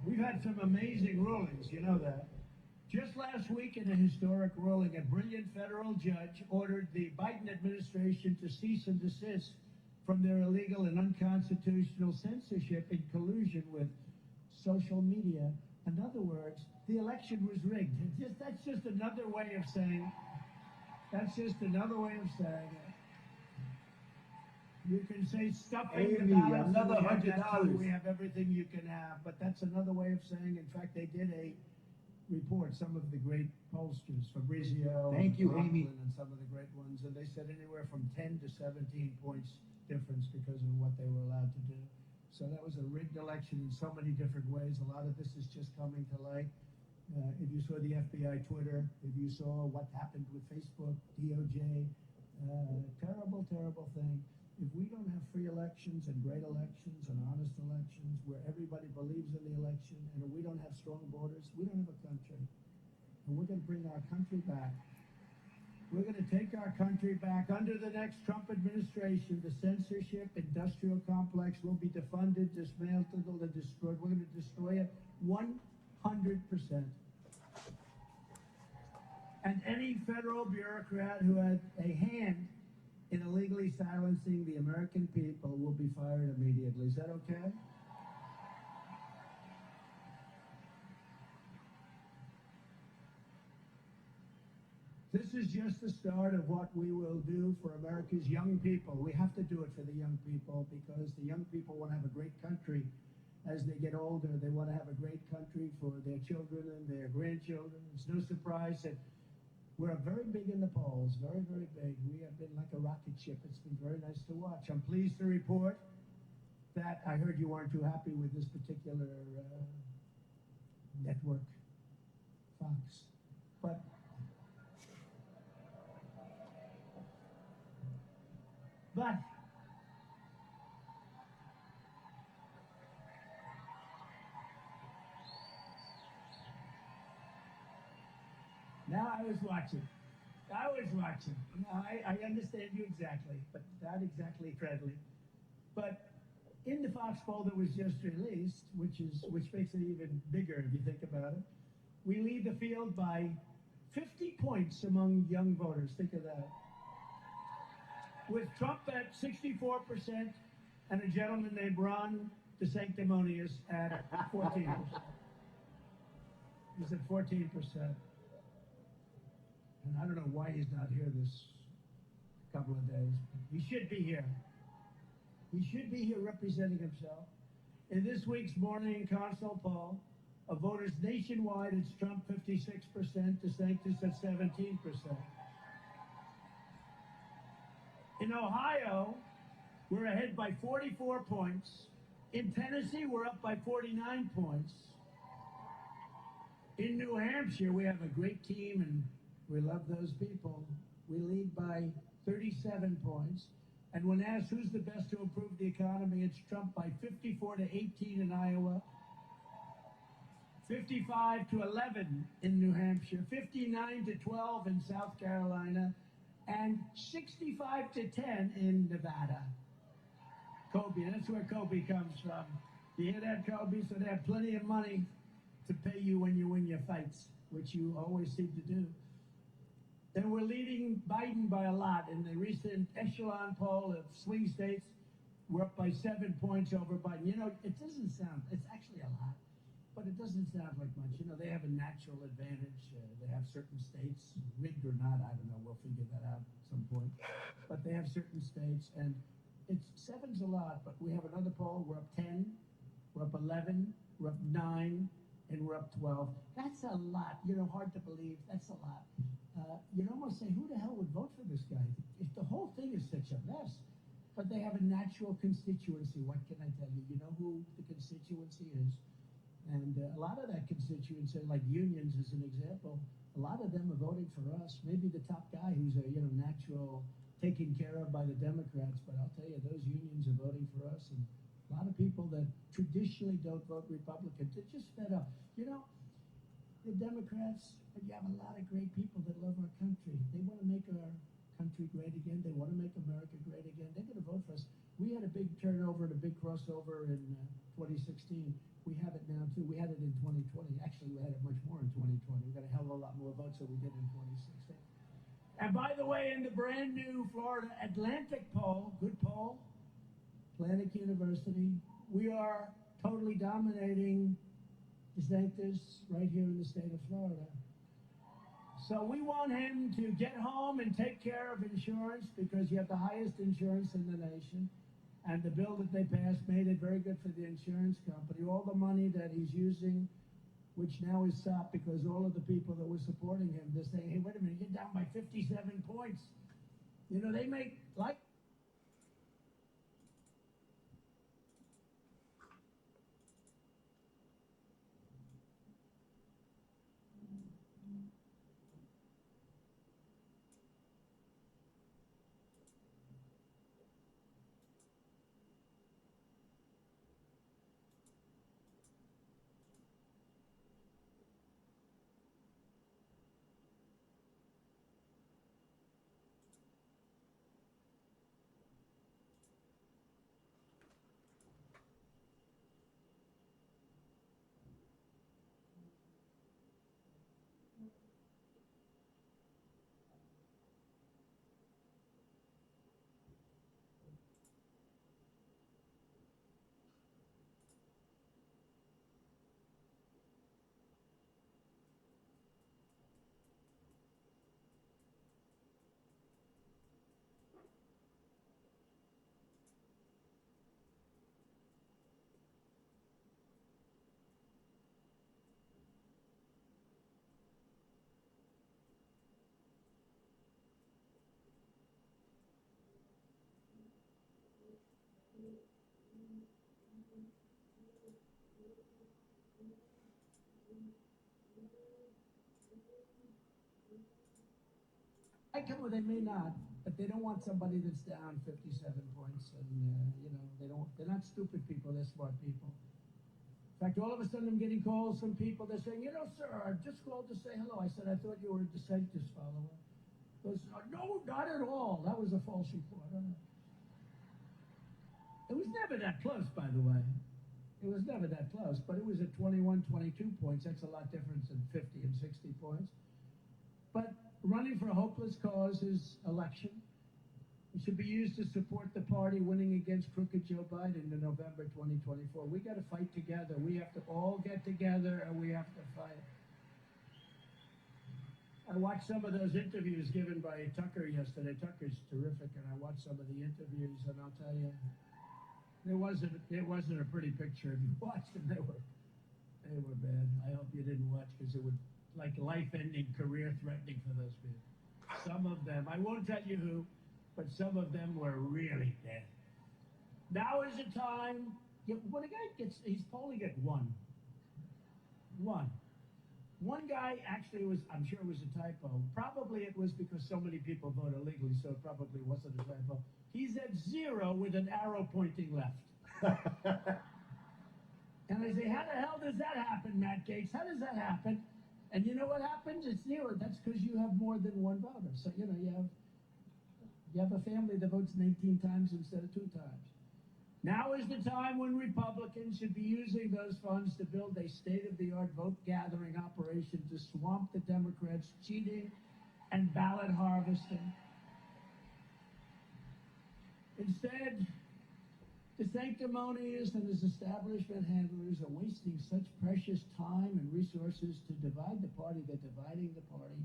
we've had some amazing rulings, you know that. Just last week in a historic ruling, a brilliant federal judge ordered the Biden administration to cease and desist from their illegal and unconstitutional censorship in collusion with social media. In other words, the election was rigged. That's just another way of saying it. You can say stuffing the Amy, ballots. another We have that $100. too. We have everything you can have, but that's another way of saying. In fact, they did a report. Some of the great pollsters, Fabrizio, Thank you, Amy. and some of the great ones, and they said anywhere from 10 to 17 points difference because of what they were allowed to do. So that was a rigged election in so many different ways. A lot of this is just coming to light. If you saw the FBI Twitter, if you saw what happened with Facebook, DOJ, terrible, terrible thing. If we don't have free elections and great elections and honest elections where everybody believes in the election, and if we don't have strong borders, we don't have a country. And we're going to bring our country back. We're going to take our country back. Under the next Trump administration, the censorship industrial complex will be defunded, dismantled, and destroyed. We're going to destroy it 100%. And any federal bureaucrat who had a hand in illegally silencing the American people will be fired immediately. Is that okay? This is just the start of what we will do for America's young people. We have to do it for the young people because the young people want to have a great country. As they get older, they want to have a great country for their children and their grandchildren. It's no surprise that we're very big in the polls, very, very big. We have been like a rocket ship. It's been very nice to watch. I'm pleased to report that I heard you weren't too happy with this particular network, Fox. But now I was watching. Now, I understand you exactly, but not exactly friendly. But in the Fox poll that was just released, which makes it even bigger if you think about it, we lead the field by 50 points among young voters. Think of that. with Trump at 64% and a gentleman named Ron DeSanctimonious at 14%. He's at 14%. And I don't know why he's not here this couple of days. He should be here. He should be here representing himself. In this week's morning consult poll of voters nationwide, it's Trump 56%, DeSantis at 17%. In Ohio, we're ahead by 44 points. In Tennessee, we're up by 49 points. In New Hampshire, we have a great team, and we love those people. We lead by 37 points. And when asked who's the best to improve the economy, it's Trump by 54 to 18 in Iowa, 55 to 11 in New Hampshire, 59 to 12 in South Carolina, and 65 to 10 in Nevada. Kobe, that's where Kobe comes from. You hear that, Kobe? So they have plenty of money to pay you when you win your fights, which you always seem to do. Then we're leading Biden by a lot. In the recent echelon poll of swing states, we're up by 7 points over Biden. You know, it doesn't sound, it's actually a lot, but it doesn't sound like much. You know, they have a natural advantage. They have certain states, rigged or not, I don't know, we'll figure that out at some point. But they have certain states, and it's 7's a lot, but we have another poll, we're up 10, we're up 11, we're up 9, and we're up 12. That's a lot. You know, hard to believe. That's a lot. You'd almost say, who the hell would vote for this guy? If the whole thing is such a mess. But they have a natural constituency. What can I tell you? You know who the constituency is. And a lot of that constituency, like unions as an example, a lot of them are voting for us. Maybe the top guy who's a natural taken care of by the Democrats. But I'll tell you, those unions are voting for us. And a lot of people that traditionally don't vote Republican, they're just fed up. You know, the Democrats, you have a lot of great people that love our country. They want to make our country great again. They want to make America great again. They're going to vote for us. We had a big turnover and a big crossover in 2016. We have it now, too. We had it in 2020. Actually, we had it much more in 2020. We got a hell of a lot more votes than we did in 2016. And by the way, in the brand new Florida Atlantic poll, good poll, Atlantic University, we are totally dominating DeSantis right here in the state of Florida. So we want him to get home and take care of insurance because you have the highest insurance in the nation. And the bill that they passed made it very good for the insurance company. All the money that he's using, which now is stopped because all of the people that were supporting him, they're saying, hey, wait a minute, you're down by 57 points. You know, they make, like, I come with, they may not, but they don't want somebody that's down 57 points. And, you know, they're not stupid people, they're smart people. In fact, all of a sudden I'm getting calls from people, they're saying, you know, sir, I just called to say hello. I said, I thought you were a DeSantis follower. Goes, no, not at all. That was a false report. It was never that close, by the way. It was never that close, but it was at 21, 22 points. That's a lot different than 50 and 60 points. But running for a hopeless cause is election. It should be used to support the party winning against crooked Joe Biden in November 2024. We got to fight together. We have to all get together and we have to fight. I watched some of those interviews given by Tucker yesterday. Tucker's terrific, and I watched some of the interviews, and I'll tell you, it wasn't a pretty picture. If you watched them, they were bad. I hope you didn't watch because it would like life-ending, career-threatening for those people. Some of them, I won't tell you who, but some of them were really bad. Now is the time. When a guy gets, he's polling at one. One guy actually was, I'm sure it was a typo. Probably it was because so many people vote illegally, so it probably wasn't a typo. He's at 0 with an arrow pointing left. And I say, how the hell does that happen, Matt Gaetz? How does that happen? And you know what happens? It's 0. That's because you have more than one voter. So, you have a family that votes 19 times instead of 2 times. Now is the time when Republicans should be using those funds to build a state-of-the-art vote-gathering operation to swamp the Democrats' cheating and ballot harvesting. Instead, the sanctimonious and his establishment handlers are wasting such precious time and resources to divide the party. They're dividing the party.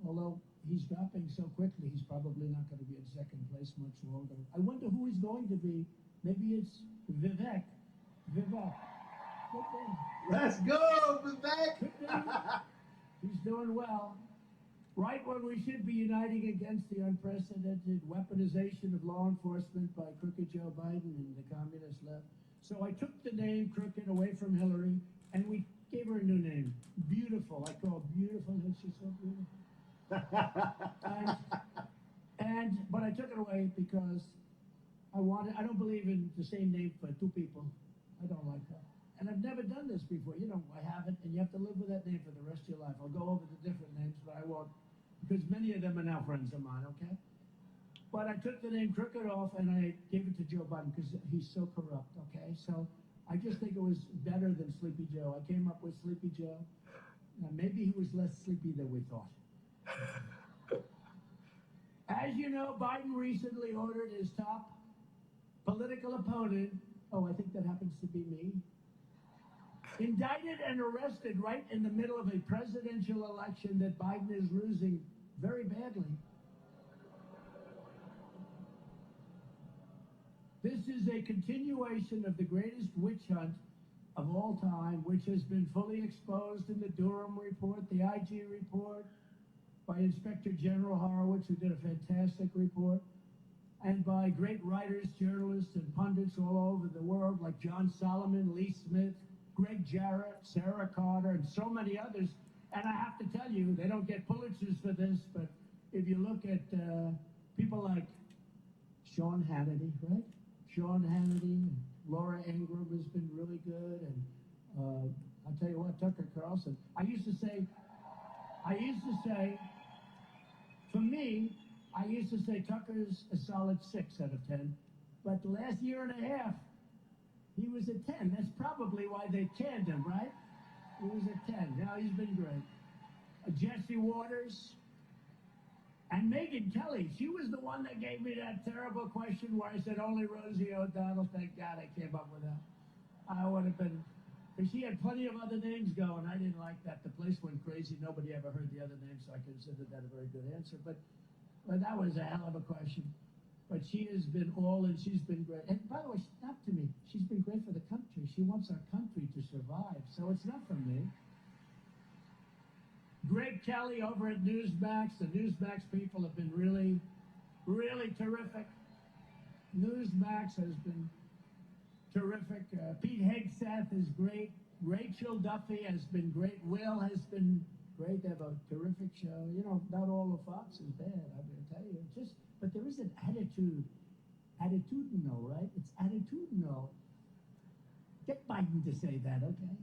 Although he's dropping so quickly, he's probably not going to be in second place much longer. I wonder who he's going to be. Maybe it's Vivek. Good thing. Let's go, Vivek! Good thing. He's doing well. Right when we should be uniting against the unprecedented weaponization of law enforcement by crooked Joe Biden and the communist left. So I took the name Crooked away from Hillary, and we gave her a new name. Beautiful. I call her Beautiful, and she's so beautiful. But I took it away because I don't believe in the same name for 2 people. I don't like that. And I've never done this before. I haven't, and you have to live with that name for the rest of your life. I'll go over the different names, but I won't, because many of them are now friends of mine, okay? But I took the name Crooked off, and I gave it to Joe Biden, because he's so corrupt, okay? So I just think it was better than Sleepy Joe. I came up with Sleepy Joe. Now, maybe he was less sleepy than we thought. As you know, Biden recently ordered his top political opponent, I think that happens to be me, indicted and arrested right in the middle of a presidential election that Biden is losing very badly. This is a continuation of the greatest witch hunt of all time, which has been fully exposed in the Durham report, the IG report, by Inspector General Horowitz, who did a fantastic report, and by great writers, journalists, and pundits all over the world, like John Solomon, Lee Smith, Greg Jarrett, Sarah Carter, and so many others. And I have to tell you, they don't get Pulitzers for this, but if you look at people like Sean Hannity, right? Sean Hannity, and Laura Ingraham has been really good, and I'll tell you what, Tucker Carlson. I used to say, for me, I used to say Tucker's a solid 6 out of 10, but the last year and a half, he was a 10. That's probably why they canned him, right? He was a 10. Now he's been great. Jesse Waters and Megyn Kelly. She was the one that gave me that terrible question where I said only Rosie O'Donnell. Thank God I came up with that. I would have been, because she had plenty of other names going. I didn't like that. The place went crazy. Nobody ever heard the other names, so I considered that a very good answer. But that was a hell of a question. But she has been all in. She's been great. And by the way, not to me. She's been great for the country. She wants our country to survive. So it's not from me. Greg Kelly over at Newsmax. The Newsmax people have been really, really terrific. Newsmax has been terrific. Pete Hegseth is great. Rachel Duffy has been great. Will has been great. They have a terrific show. Not all of Fox is bad, I'm going to tell you. But there is an attitude. Attitudinal, right? It's attitudinal. Get Biden to say that, okay?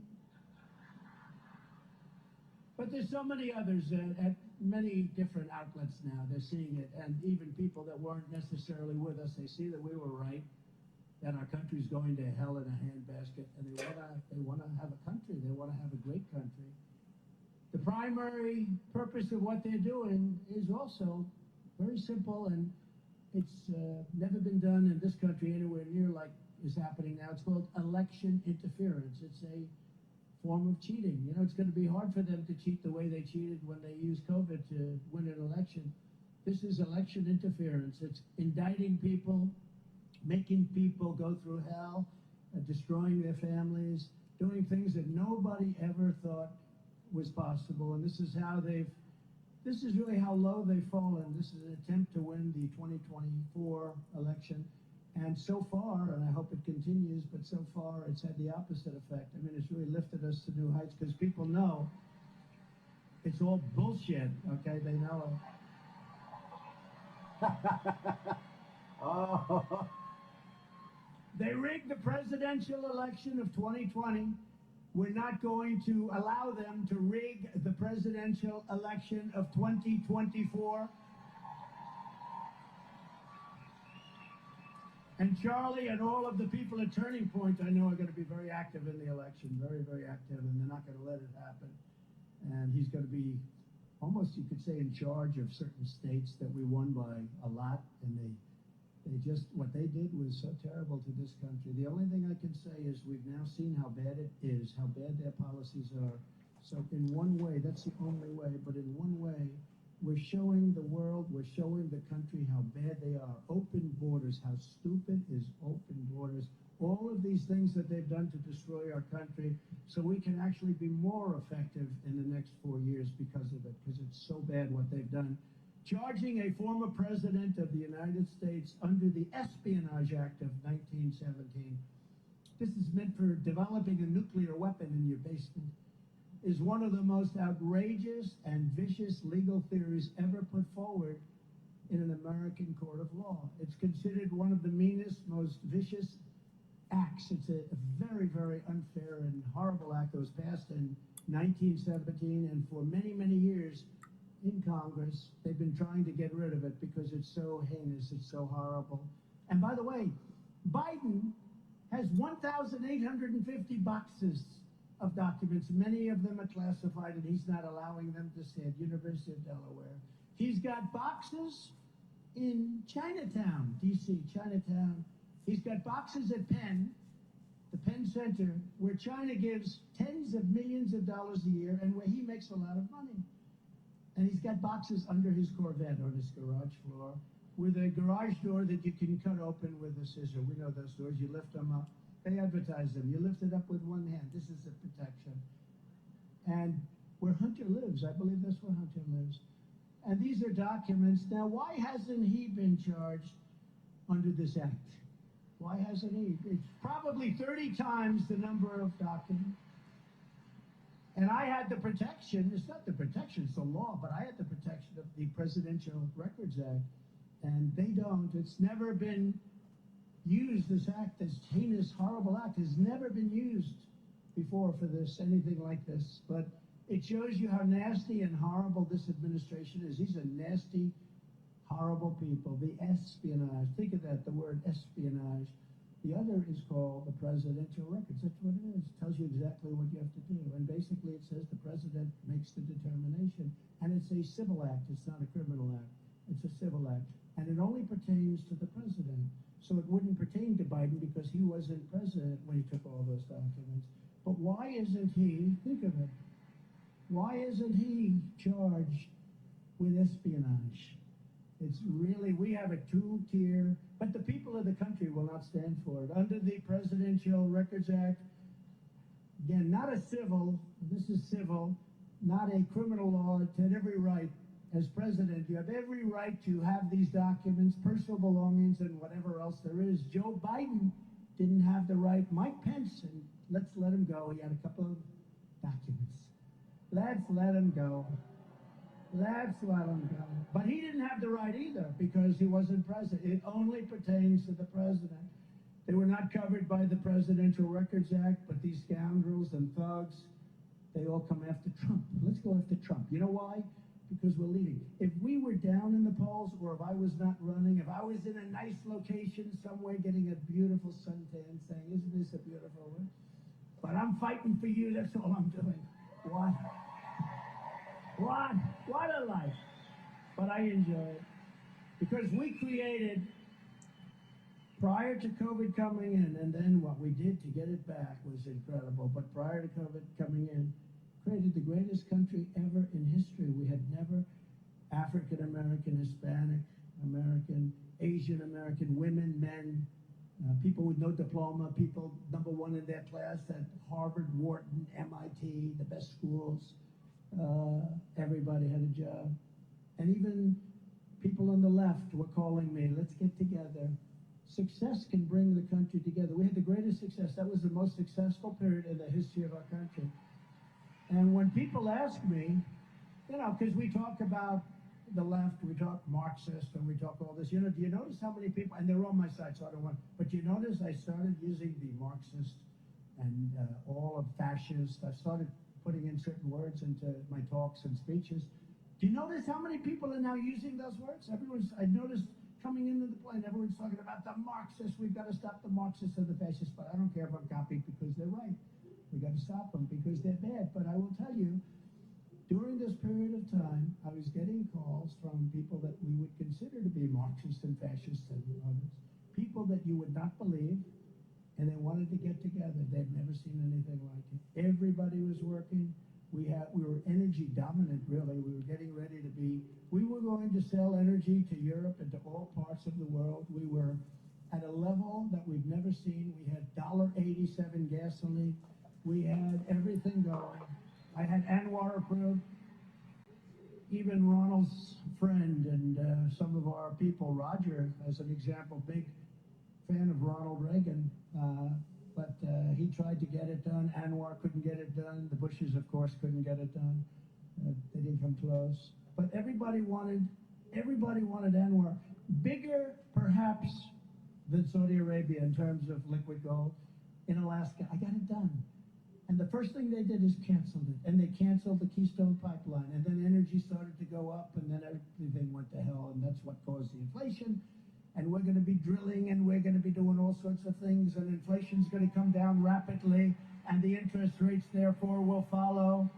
But there's so many others at many different outlets now. They're seeing it. And even people that weren't necessarily with us, they see that we were right, that our country's going to hell in a handbasket. And they want to have a country. They want to have a great country. The primary purpose of what they're doing is also very simple, and It's never been done in this country anywhere near like is happening now. It's called election interference. It's a form of cheating. You know, it's going to be hard for them to cheat the way they cheated when they used COVID to win an election. This is election interference. It's indicting people, making people go through hell, destroying their families, doing things that nobody ever thought was possible. And this is really how low they've fallen. This is an attempt to win the 2024 election. And so far, and I hope it continues, but so far it's had the opposite effect. I mean, it's really lifted us to new heights because people know it's all bullshit, okay? They know it. Oh. They rigged the presidential election of 2020. We're not going to allow them to rig the presidential election of 2024. And Charlie and all of the people at Turning Point, I know, are going to be very active in the election, very, very active, and they're not going to let it happen. And he's going to be almost, you could say, in charge of certain states that we won by a lot, and they just, what they did was so terrible to this country. The only thing I can say is we've now seen how bad it is, how bad their policies are. So in one way, that's the only way, but in one way, we're showing the world, we're showing the country how bad they are. Open borders, how stupid is open borders. All of these things that they've done to destroy our country, so we can actually be more effective in the next 4 years because of it, because it's so bad what they've done. Charging a former president of the United States under the Espionage Act of 1917. This is meant for developing a nuclear weapon in your basement. Is one of the most outrageous and vicious legal theories ever put forward in an American court of law. It's considered one of the meanest, most vicious acts. It's a very, very unfair and horrible act that was passed in 1917, and for many, many years in Congress, they've been trying to get rid of it because it's so heinous, it's so horrible. And by the way, Biden has 1,850 boxes of documents. Many of them are classified, and he's not allowing them to see at University of Delaware. He's got boxes in Chinatown, D.C., Chinatown. He's got boxes at Penn, the Penn Center, where China gives tens of millions of dollars a year and where he makes a lot of money. And he's got boxes under his Corvette on his garage floor with a garage door that you can cut open with a scissor. We know those doors. You lift them up. They advertise them. You lift it up with one hand. This is a protection. And where Hunter lives, I believe that's where Hunter lives. And these are documents. Now, why hasn't he been charged under this act? Why hasn't he? It's probably 30 times the number of documents. And I had the protection. It's not the protection, it's the law, but I had the protection of the Presidential Records Act. And they don't. It's never been used. This act, this heinous, horrible act, has never been used before for this, anything like this. But it shows you how nasty and horrible this administration is. These are nasty, horrible people. The espionage. Think of that, the word espionage. The other is called the Presidential Records. That's what it is. It tells you exactly what you have to do. And basically it says the president makes the determination. And it's a civil act. It's not a criminal act. It's a civil act. And it only pertains to the president. So it wouldn't pertain to Biden because he wasn't president when he took all those documents. But why isn't he, think of it, why isn't he charged with espionage? It's really, we have a two-tier, but the people of the country will not stand for it. Under the Presidential Records Act, again, not a civil, this is civil, not a criminal law. It had every right. As president, you have every right to have these documents, personal belongings, and whatever else there is. Joe Biden didn't have the right. Mike Pence, and let's let him go. He had a couple of documents. Let's let him go. Let's let him go. But he didn't have the right either because he wasn't president. It only pertains to the president. They were not covered by the Presidential Records Act, but these scoundrels and thugs, they all come after Trump. Let's go after Trump. You know why? Because we're leading. If we were down in the polls, or if I was not running, if I was in a nice location somewhere getting a beautiful suntan saying, isn't this a beautiful one? But I'm fighting for you, that's all I'm doing. What? What a life. But I enjoy it. Because we created, prior to COVID coming in, and then what we did to get it back was incredible. But prior to COVID coming in, created the greatest country ever in history. We had never African American, Hispanic American, Asian American, women, men, people with no diploma, people #1 in their class at Harvard, Wharton, MIT, the best schools. Everybody had a job. And even people on the left were calling me, let's get together. Success can bring the country together. We had the greatest success. That was the most successful period in the history of our country. And when people ask me, you know, because we talk about the left, we talk Marxist, and we talk all this, you know, do you notice how many people, and they're on my side, so I don't want, but you notice I started using the Marxist and all of fascist. I started putting in certain words into my talks and speeches. Do you notice how many people are now using those words? I noticed coming into the plane, everyone's talking about the Marxists. We've got to stop the Marxists and the fascists, but I don't care if I'm copied because they're right. We got to stop them because they're bad. But I will tell you, during this period of time, I was getting calls from people that we would consider to be Marxists and fascists and others, people that you would not believe, and they wanted to get together. They'd never seen anything like it. Everybody was working. We were energy dominant, really. We were getting ready to be, we were going to sell energy to Europe and to all parts of the world. We were at a level that we've never seen. We had $1.87 gasoline. We had everything going. I had Anwar approved. Even Ronald's friend and some of our people, Roger, as an example, big fan of Ronald Reagan, but he tried to get it done. Anwar couldn't get it done. The Bushes, of course, couldn't get it done. They didn't come close. But everybody wanted Anwar. Bigger, perhaps, than Saudi Arabia in terms of liquid gold in Alaska. I got it done. And the first thing they did is canceled it. And they canceled the Keystone Pipeline. And then energy started to go up, and then everything went to hell. And that's what caused the inflation. And we're going to be drilling, and we're going to be doing all sorts of things. And inflation's going to come down rapidly. And the interest rates, therefore, will follow.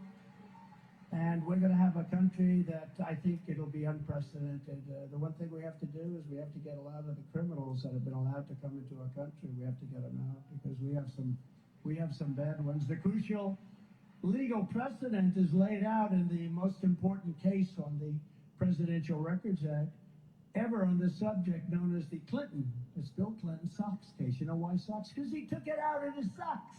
And we're going to have a country that I think it'll be unprecedented. The one thing we have to do is we have to get a lot of the criminals that have been allowed to come into our country. We have to get them out because we have some bad ones. The crucial legal precedent is laid out in the most important case on the Presidential Records Act ever on this subject, known as the it's Bill Clinton socks case. You know why socks? Because he took it out of his socks.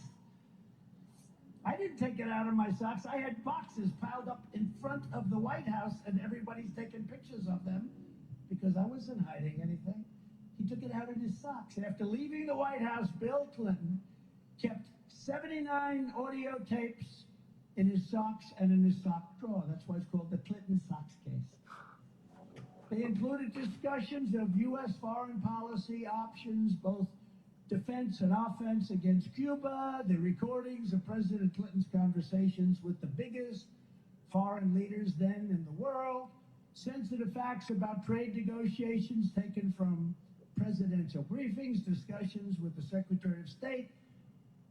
I didn't take it out of my socks. I had boxes piled up in front of the White House, and everybody's taking pictures of them because I wasn't hiding anything. He took it out of his socks. After leaving the White House, Bill Clinton kept 79 audio tapes in his socks and in his sock drawer. That's why it's called the Clinton socks case. They included discussions of U.S. foreign policy options, both defense and offense against Cuba, the recordings of President Clinton's conversations with the biggest foreign leaders then in the world, sensitive facts about trade negotiations taken from presidential briefings, discussions with the Secretary of State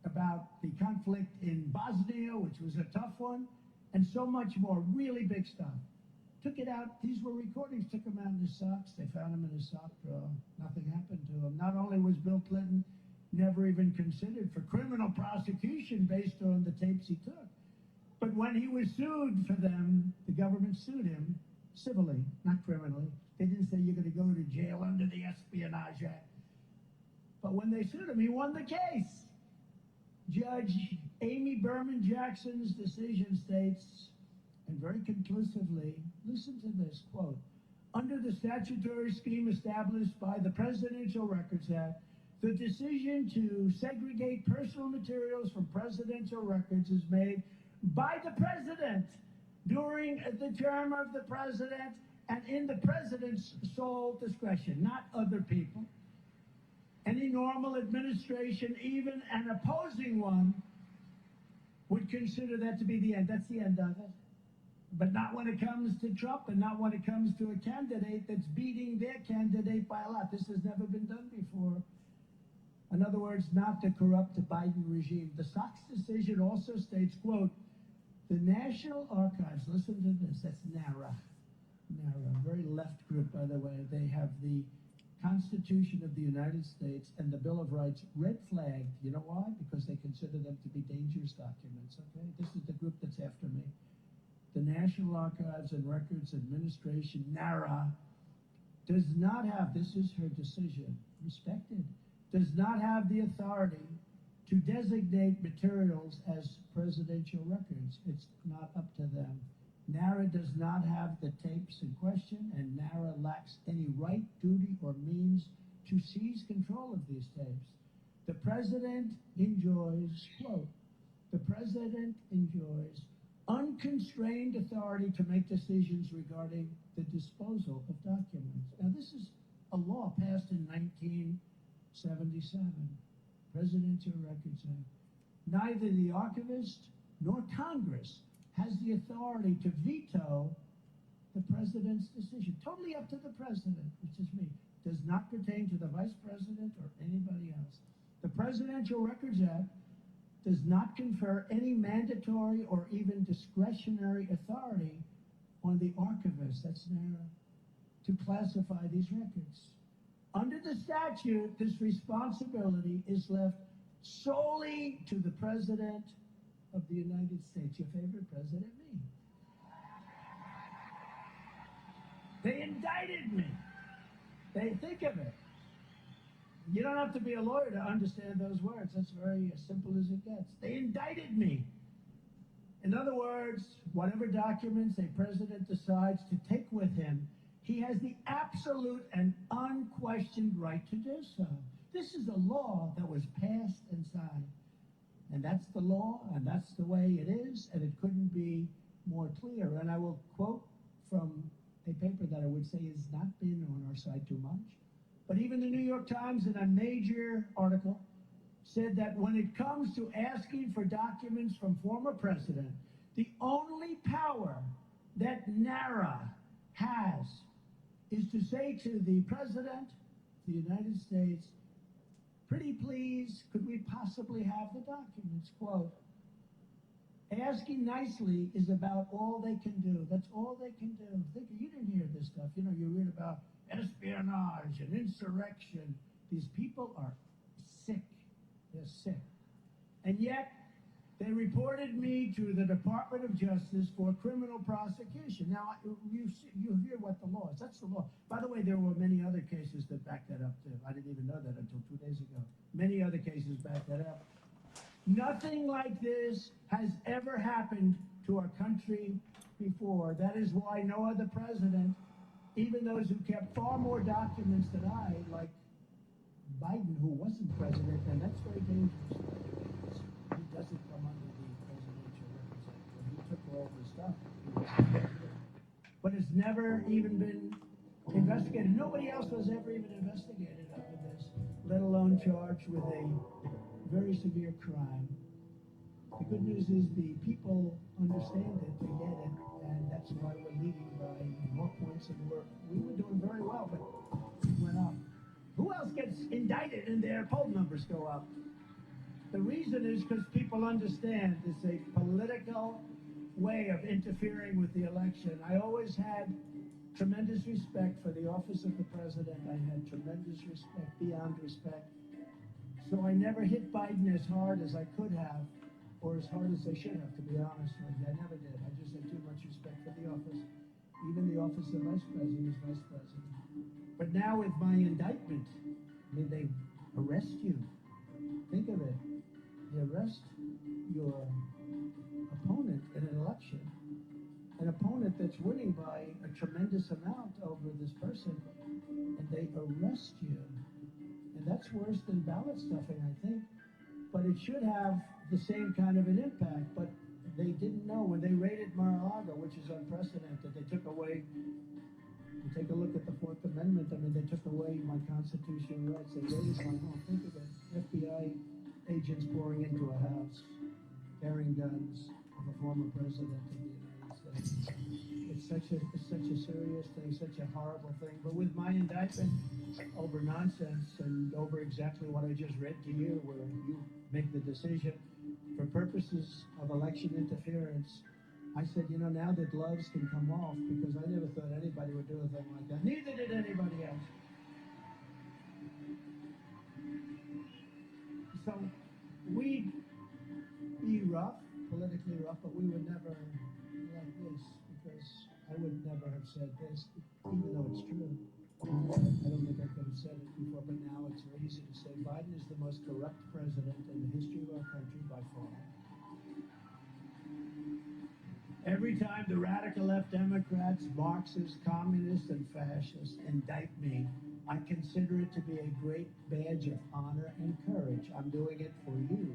about the conflict in Bosnia, which was a tough one, and so much more, really big stuff. Took it out, these were recordings, took them out in his socks, they found him in his sock drawer. Nothing happened to him. Not only was Bill Clinton never even considered for criminal prosecution based on the tapes he took, but when he was sued for them, the government sued him civilly, not criminally. They didn't say you're going to go to jail under the Espionage Act. But when they sued him, he won the case. Judge Amy Berman Jackson's decision states, and very conclusively, listen to this, quote, under the statutory scheme established by the Presidential Records Act, the decision to segregate personal materials from presidential records is made by the president during the term of the president and in the president's sole discretion, not other people. Any normal administration, even an opposing one, would consider that to be the end. That's the end of it. But not when it comes to Trump and not when it comes to a candidate that's beating their candidate by a lot. This has never been done before. In other words, not the corrupt Biden regime. The Sox decision also states, quote, the National Archives, listen to this, that's NARA, NARA, a very left group, by the way. They have the Constitution of the United States and the Bill of Rights red flagged. You know why? Because they consider them to be dangerous documents, okay? This is the group that's after me. The National Archives and Records Administration, NARA, does not have, this is her decision, respected, does not have the authority to designate materials as presidential records. It's not up to them. NARA does not have the tapes in question, and NARA lacks any right, duty, or means to seize control of these tapes. The president enjoys, quote, the president enjoys unconstrained authority to make decisions regarding the disposal of documents. Now, this is a law passed in 1977, Presidential Records Act. Neither the archivist nor Congress has the authority to veto the president's decision. Totally up to the president, which is me. Does not pertain to the vice president or anybody else. The Presidential Records Act does not confer any mandatory or even discretionary authority on the archivist, that's NARA, to classify these records. Under the statute, this responsibility is left solely to the President of the United States, your favorite president, me. They indicted me. They think of it. You don't have to be a lawyer to understand those words. That's very as simple as it gets. They indicted me. In other words, whatever documents a president decides to take with him, he has the absolute and unquestioned right to do so. This is a law that was passed and signed. And that's the law, and that's the way it is, and it couldn't be more clear. And I will quote from a paper that I would say has not been on our site too much. But even the New York Times, in a major article, said that when it comes to asking for documents from former president, the only power that NARA has is to say to the president of the United States, pretty please, could we possibly have the documents? Quote, asking nicely is about all they can do. That's all they can do. You didn't hear this stuff. You know, you read about espionage and insurrection. These people are sick. They're sick. And yet, they reported me to the Department of Justice for criminal prosecution. Now, you hear what the law is. That's the law. By the way, there were many other cases that back that up, too. I didn't even know that until 2 days ago. Many other cases back that up. Nothing like this has ever happened to our country before. That is why no other president, even those who kept far more documents than I, like Biden, who wasn't president, and that's very dangerous. He doesn't come under the Presidential Records Act. When he took all the stuff, he was president. But it's never even been investigated. Nobody else was ever even investigated over this, let alone charged with a very severe crime. The good news is the people understand it, they get it, and that's why we're leading by more points than we were doing very well, but it went up. Who else gets indicted and their poll numbers go up? The reason is because people understand it's a political way of interfering with the election. I always had tremendous respect for the office of the president. I had tremendous respect, beyond respect. So I never hit Biden as hard as I could have, or as hard as I should have, to be honest with you. I never did. I just had too much respect for the office. Even the office of vice president is vice president. But now with my indictment, I mean, they arrest you. Think of it. They arrest your opponent in an election. An opponent that's winning by a tremendous amount over this person, and they arrest you. And that's worse than ballot stuffing, I think. But it should have the same kind of an impact. But they didn't know when they raided Mar-a-Lago, which is unprecedented. They took away, you take a look at the Fourth Amendment, I mean, they took away my constitutional rights. They raided my home. Think of it. FBI agents pouring into a house, carrying guns of a former president of the United States. It's such a serious thing, such a horrible thing. But with my indictment over nonsense and over exactly what I just read to you, where you make the decision for purposes of election interference, I said, you know, now the gloves can come off because I never thought anybody would do a thing like that. Neither did anybody else. So we'd be rough, politically rough, but we would never like this because I would never have said this, even though it's true. I don't think I could have said it before, but now it's very easy to say Biden is the most corrupt president in the history of our country by far. Every time the radical left Democrats, Marxists, communists, and fascists indict me, I consider it to be a great badge of honor and courage. I'm doing it for you.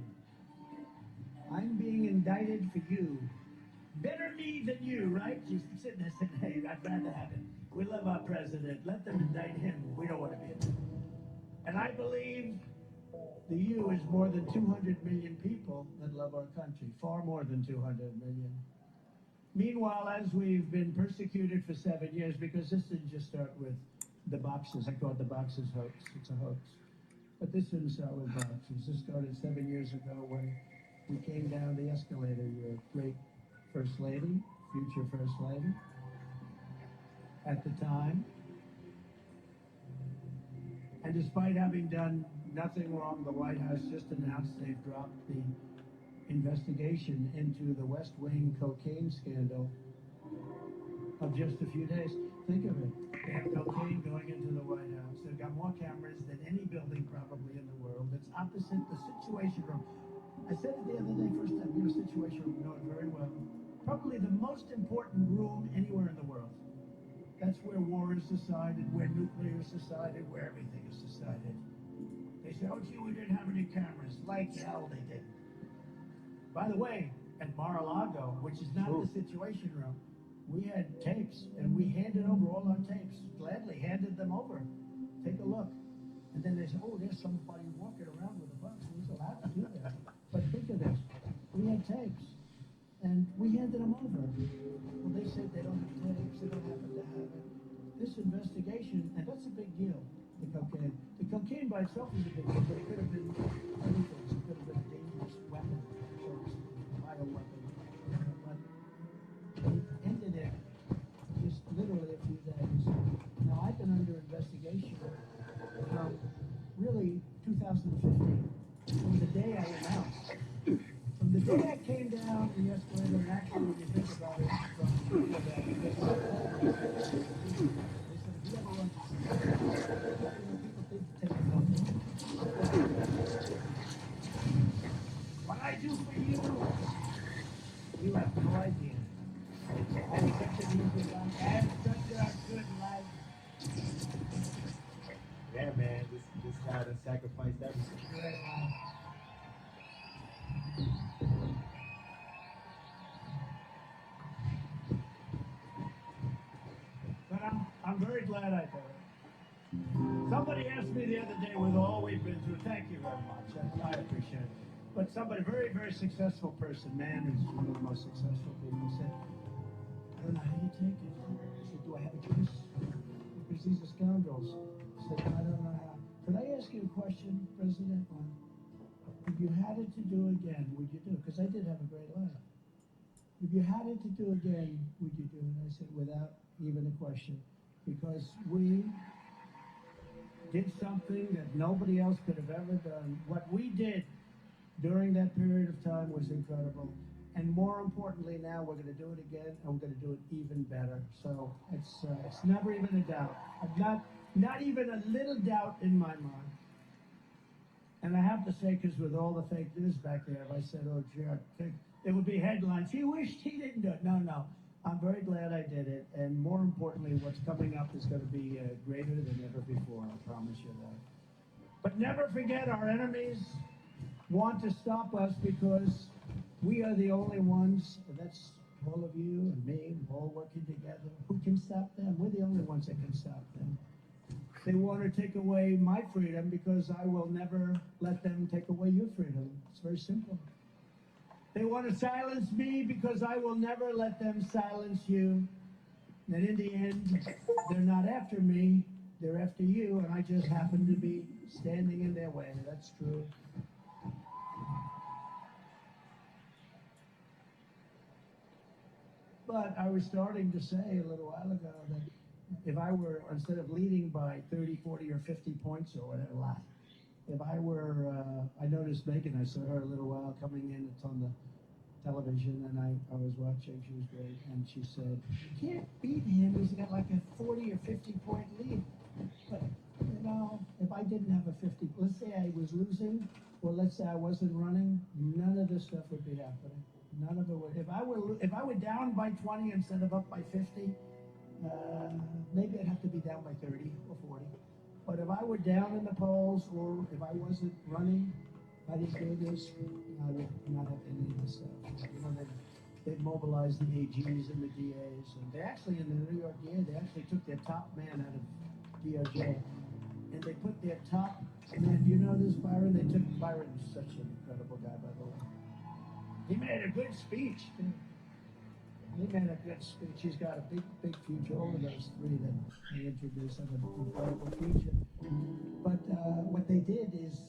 I'm being indicted for you. Better me than you, right? You're sitting there saying, hey, I'd rather have it. We love our president. Let them indict him. We don't want to be indicted. And I believe the U is more than 200 million people that love our country. Far more than 200 million. Meanwhile, as we've been persecuted for 7 years, because this didn't just start with the boxes. I call it the boxes hoax. It's a hoax. But this didn't start with boxes. This started 7 years ago when we came down the escalator. Your great First Lady, future First Lady, at the time. And despite having done nothing wrong, the White House just announced they've dropped the investigation into the West Wing cocaine scandal of just a few days. Think of it. They have cocaine going into the White House. They've got more cameras than any building probably in the world. It's opposite the Situation Room. I said it the other day, first time, you know, Situation Room, you know it very well. Probably the most important room anywhere in the world. That's where war is decided, where nuclear is decided, where everything is decided. They say, oh, gee, we didn't have any cameras. Like hell they did. By the way, at Mar-a-Lago, which is not the Situation Room, we had tapes, and we handed over all our tapes, gladly handed them over. Take a look. And then they said, oh, there's somebody walking around with a box. Who's allowed to do that? But think of this. We had tapes, and we handed them over. Well, they said they don't have tapes, they don't happen to have it. This investigation, and that's a big deal, the cocaine. The cocaine by itself is a big deal, but it could have been other things. It could have been a dangerous weapon. Bioweapon. But they ended it just literally a few days. Now, I've been under investigation from really 2015, from the day I announced. From the day I came down the escalator, and actually, when you think about it, from before that, because they said, if you ever run people think take a number. What I do for you, you have no idea. And such an easy life, and such a good life. Yeah, man, this guy done sacrificed everything. But I'm very glad I did it. Somebody asked me the other day, with all we've been through, thank you very much. I appreciate it. But somebody, very, very successful person, man who's one of the most successful people, said, I don't know how you take it. I said, do I have a choice? Because these are scoundrels. I said, I don't know how. Could I ask you a question, President? If you had it to do again, would you do it? Because I did have a great life. If you had it to do again, would you do it? I said, without even a question. Because we did something that nobody else could have ever done. What we did during that period of time was incredible. And more importantly, now we're going to do it again, and we're going to do it even better. So it's never even a doubt. Not even a little doubt in my mind. And I have to say, because with all the fake news back there, if I said, oh, jerk, it would be headlines. He wished he didn't do it. No. I'm very glad I did it. And more importantly, what's coming up is going to be greater than ever before. I promise you that. But never forget, our enemies want to stop us because we are the only ones, and that's all of you and me, all working together, who can stop them. We're the only ones that can stop them. They want to take away my freedom because I will never let them take away your freedom. It's very simple. They want to silence me because I will never let them silence you. And in the end, they're not after me, they're after you, and I just happen to be standing in their way. That's true. But I was starting to say a little while ago that if I were, instead of leading by 30, 40, or 50 points or whatever, if I were, I noticed Megan, I saw her a little while coming in, it's on the television, and I was watching, she was great, and she said, you can't beat him, he's got like a 40 or 50 point lead. But, you know, if I didn't have a 50, let's say I was losing, or let's say I wasn't running, none of this stuff would be happening. None of it would. If I were down by 20 instead of up by 50, maybe I'd have to be down by 30 or 40. But if I were down in the polls, or if I wasn't running, I didn't do this, I would not have any of this stuff. You know, they've mobilized the AGs and the DAs, and they actually, in the New York DA, they actually took their top man out of DOJ, and they put their top man. Do you know this, Byron? They took Byron's such an incredible guy, by the way. He made a good speech, too. He made a good speech. He's got a big, big future. All of those three that he introduced have an incredible future. But what they did is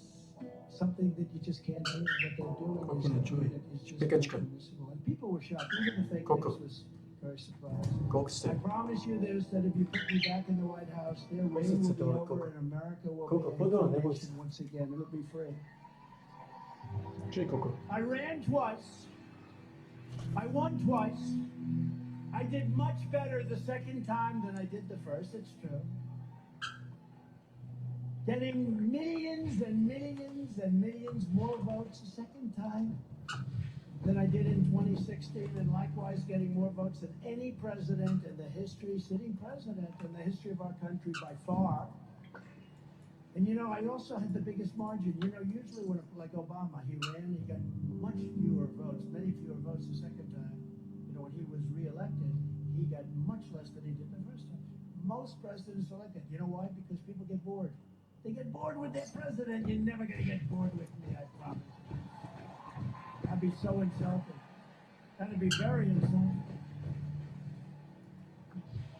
something that you just can't do. What they're doing is just unpermissible. And people were shocked. Even the fake news was very surprised. I promise you this, that if you put me back in the White House, their reign will be over and America will be a nation once again. It'll be free. I ran twice. I won twice. I did much better the second time than I did the first, it's true. Getting millions and millions and millions more votes the second time than I did in 2016, and likewise getting more votes than any president in the history, sitting president in the history of our country by far. And you know, I also had the biggest margin. You know, usually when, like Obama, he ran, he got much fewer votes, many fewer votes the second time. You know, when he was reelected, he got much less than he did the first time. Most presidents are like that. You know why? Because people get bored. They get bored with their president. You're never going to get bored with me, I promise. I'd be so insulted. That'd be very insulting.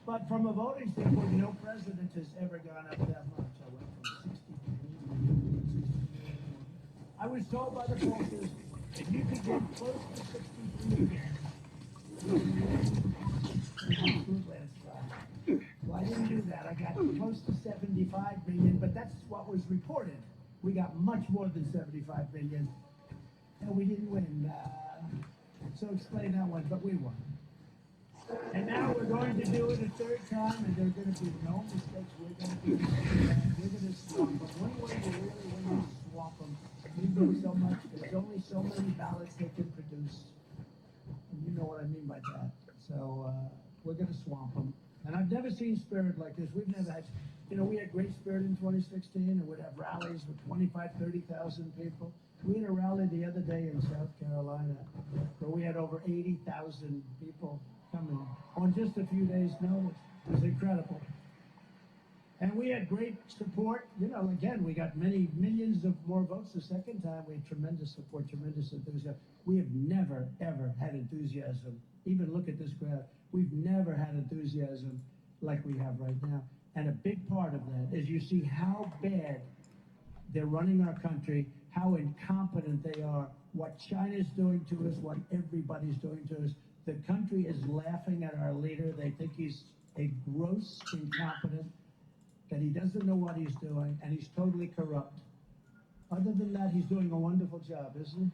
But from a voting standpoint, no president has ever gone up that much. I went from 63 to 61. I was told by the pollsters that you could get close to 63 again. Well, I didn't do that. I got close to 75 million, but that's what was reported. We got much more than 75 million, and we didn't win. So explain that one, but we won. And now we're going to do it a third time, and there are going to be no mistakes. We're going to swamp them. One way to really win is swamp them. We do so much. There's only so many ballots they can produce. And you know what I mean by that. So we're going to swamp them. And I've never seen spirit like this. We've never had, you know, we had great spirit in 2016, and we'd have rallies with 25,000, 30,000 people. We had a rally the other day in South Carolina where we had over 80,000 people coming on just a few days' notice. It was incredible. And we had great support. You know, again, we got many millions of more votes the second time. We had tremendous support, tremendous enthusiasm. We have never, ever had enthusiasm. Even look at this crowd. We've never had enthusiasm like we have right now. And a big part of that is you see how bad they're running our country, how incompetent they are, what China's doing to us, what everybody's doing to us. The country is laughing at our leader. They think he's a gross incompetent, that he doesn't know what he's doing, and he's totally corrupt. Other than that, he's doing a wonderful job, isn't he?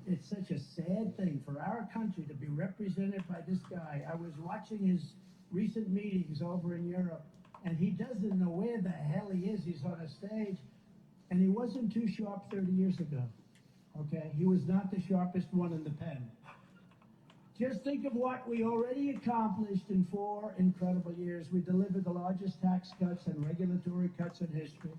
It's such a sad thing for our country to be represented by this guy. I was watching his recent meetings over in Europe, and he doesn't know where the hell he is. He's on a stage, and he wasn't too sharp 30 years ago. Okay, he was not the sharpest one in the pen. Just think of what we already accomplished in 4 incredible years. We delivered the largest tax cuts and regulatory cuts in history.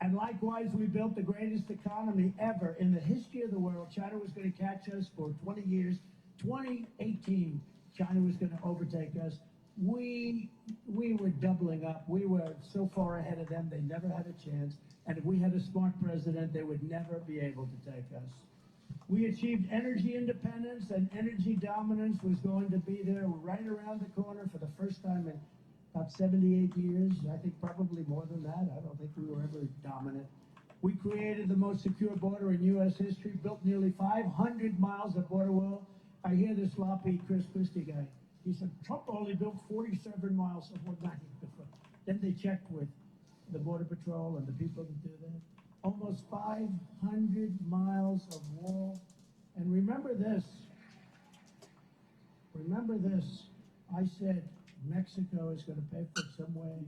And likewise, we built the greatest economy ever in the history of the world. China was going to catch us for 20 years. 2018, China was going to overtake us. We were doubling up. We were so far ahead of them, they never had a chance. And if we had a smart president, they would never be able to take us. We achieved energy independence, and energy dominance was going to be there right around the corner for the first time in about 78 years. I think probably more than that. I don't think we were ever dominant. We created the most secure border in U.S. history, built nearly 500 miles of border wall. I hear this sloppy Chris Christie guy. He said, Trump only built 47 miles of what not before. Then they checked with the Border Patrol and the people that do that. Almost 500 miles of wall. And remember this. Remember this. I said Mexico is going to pay for it some way.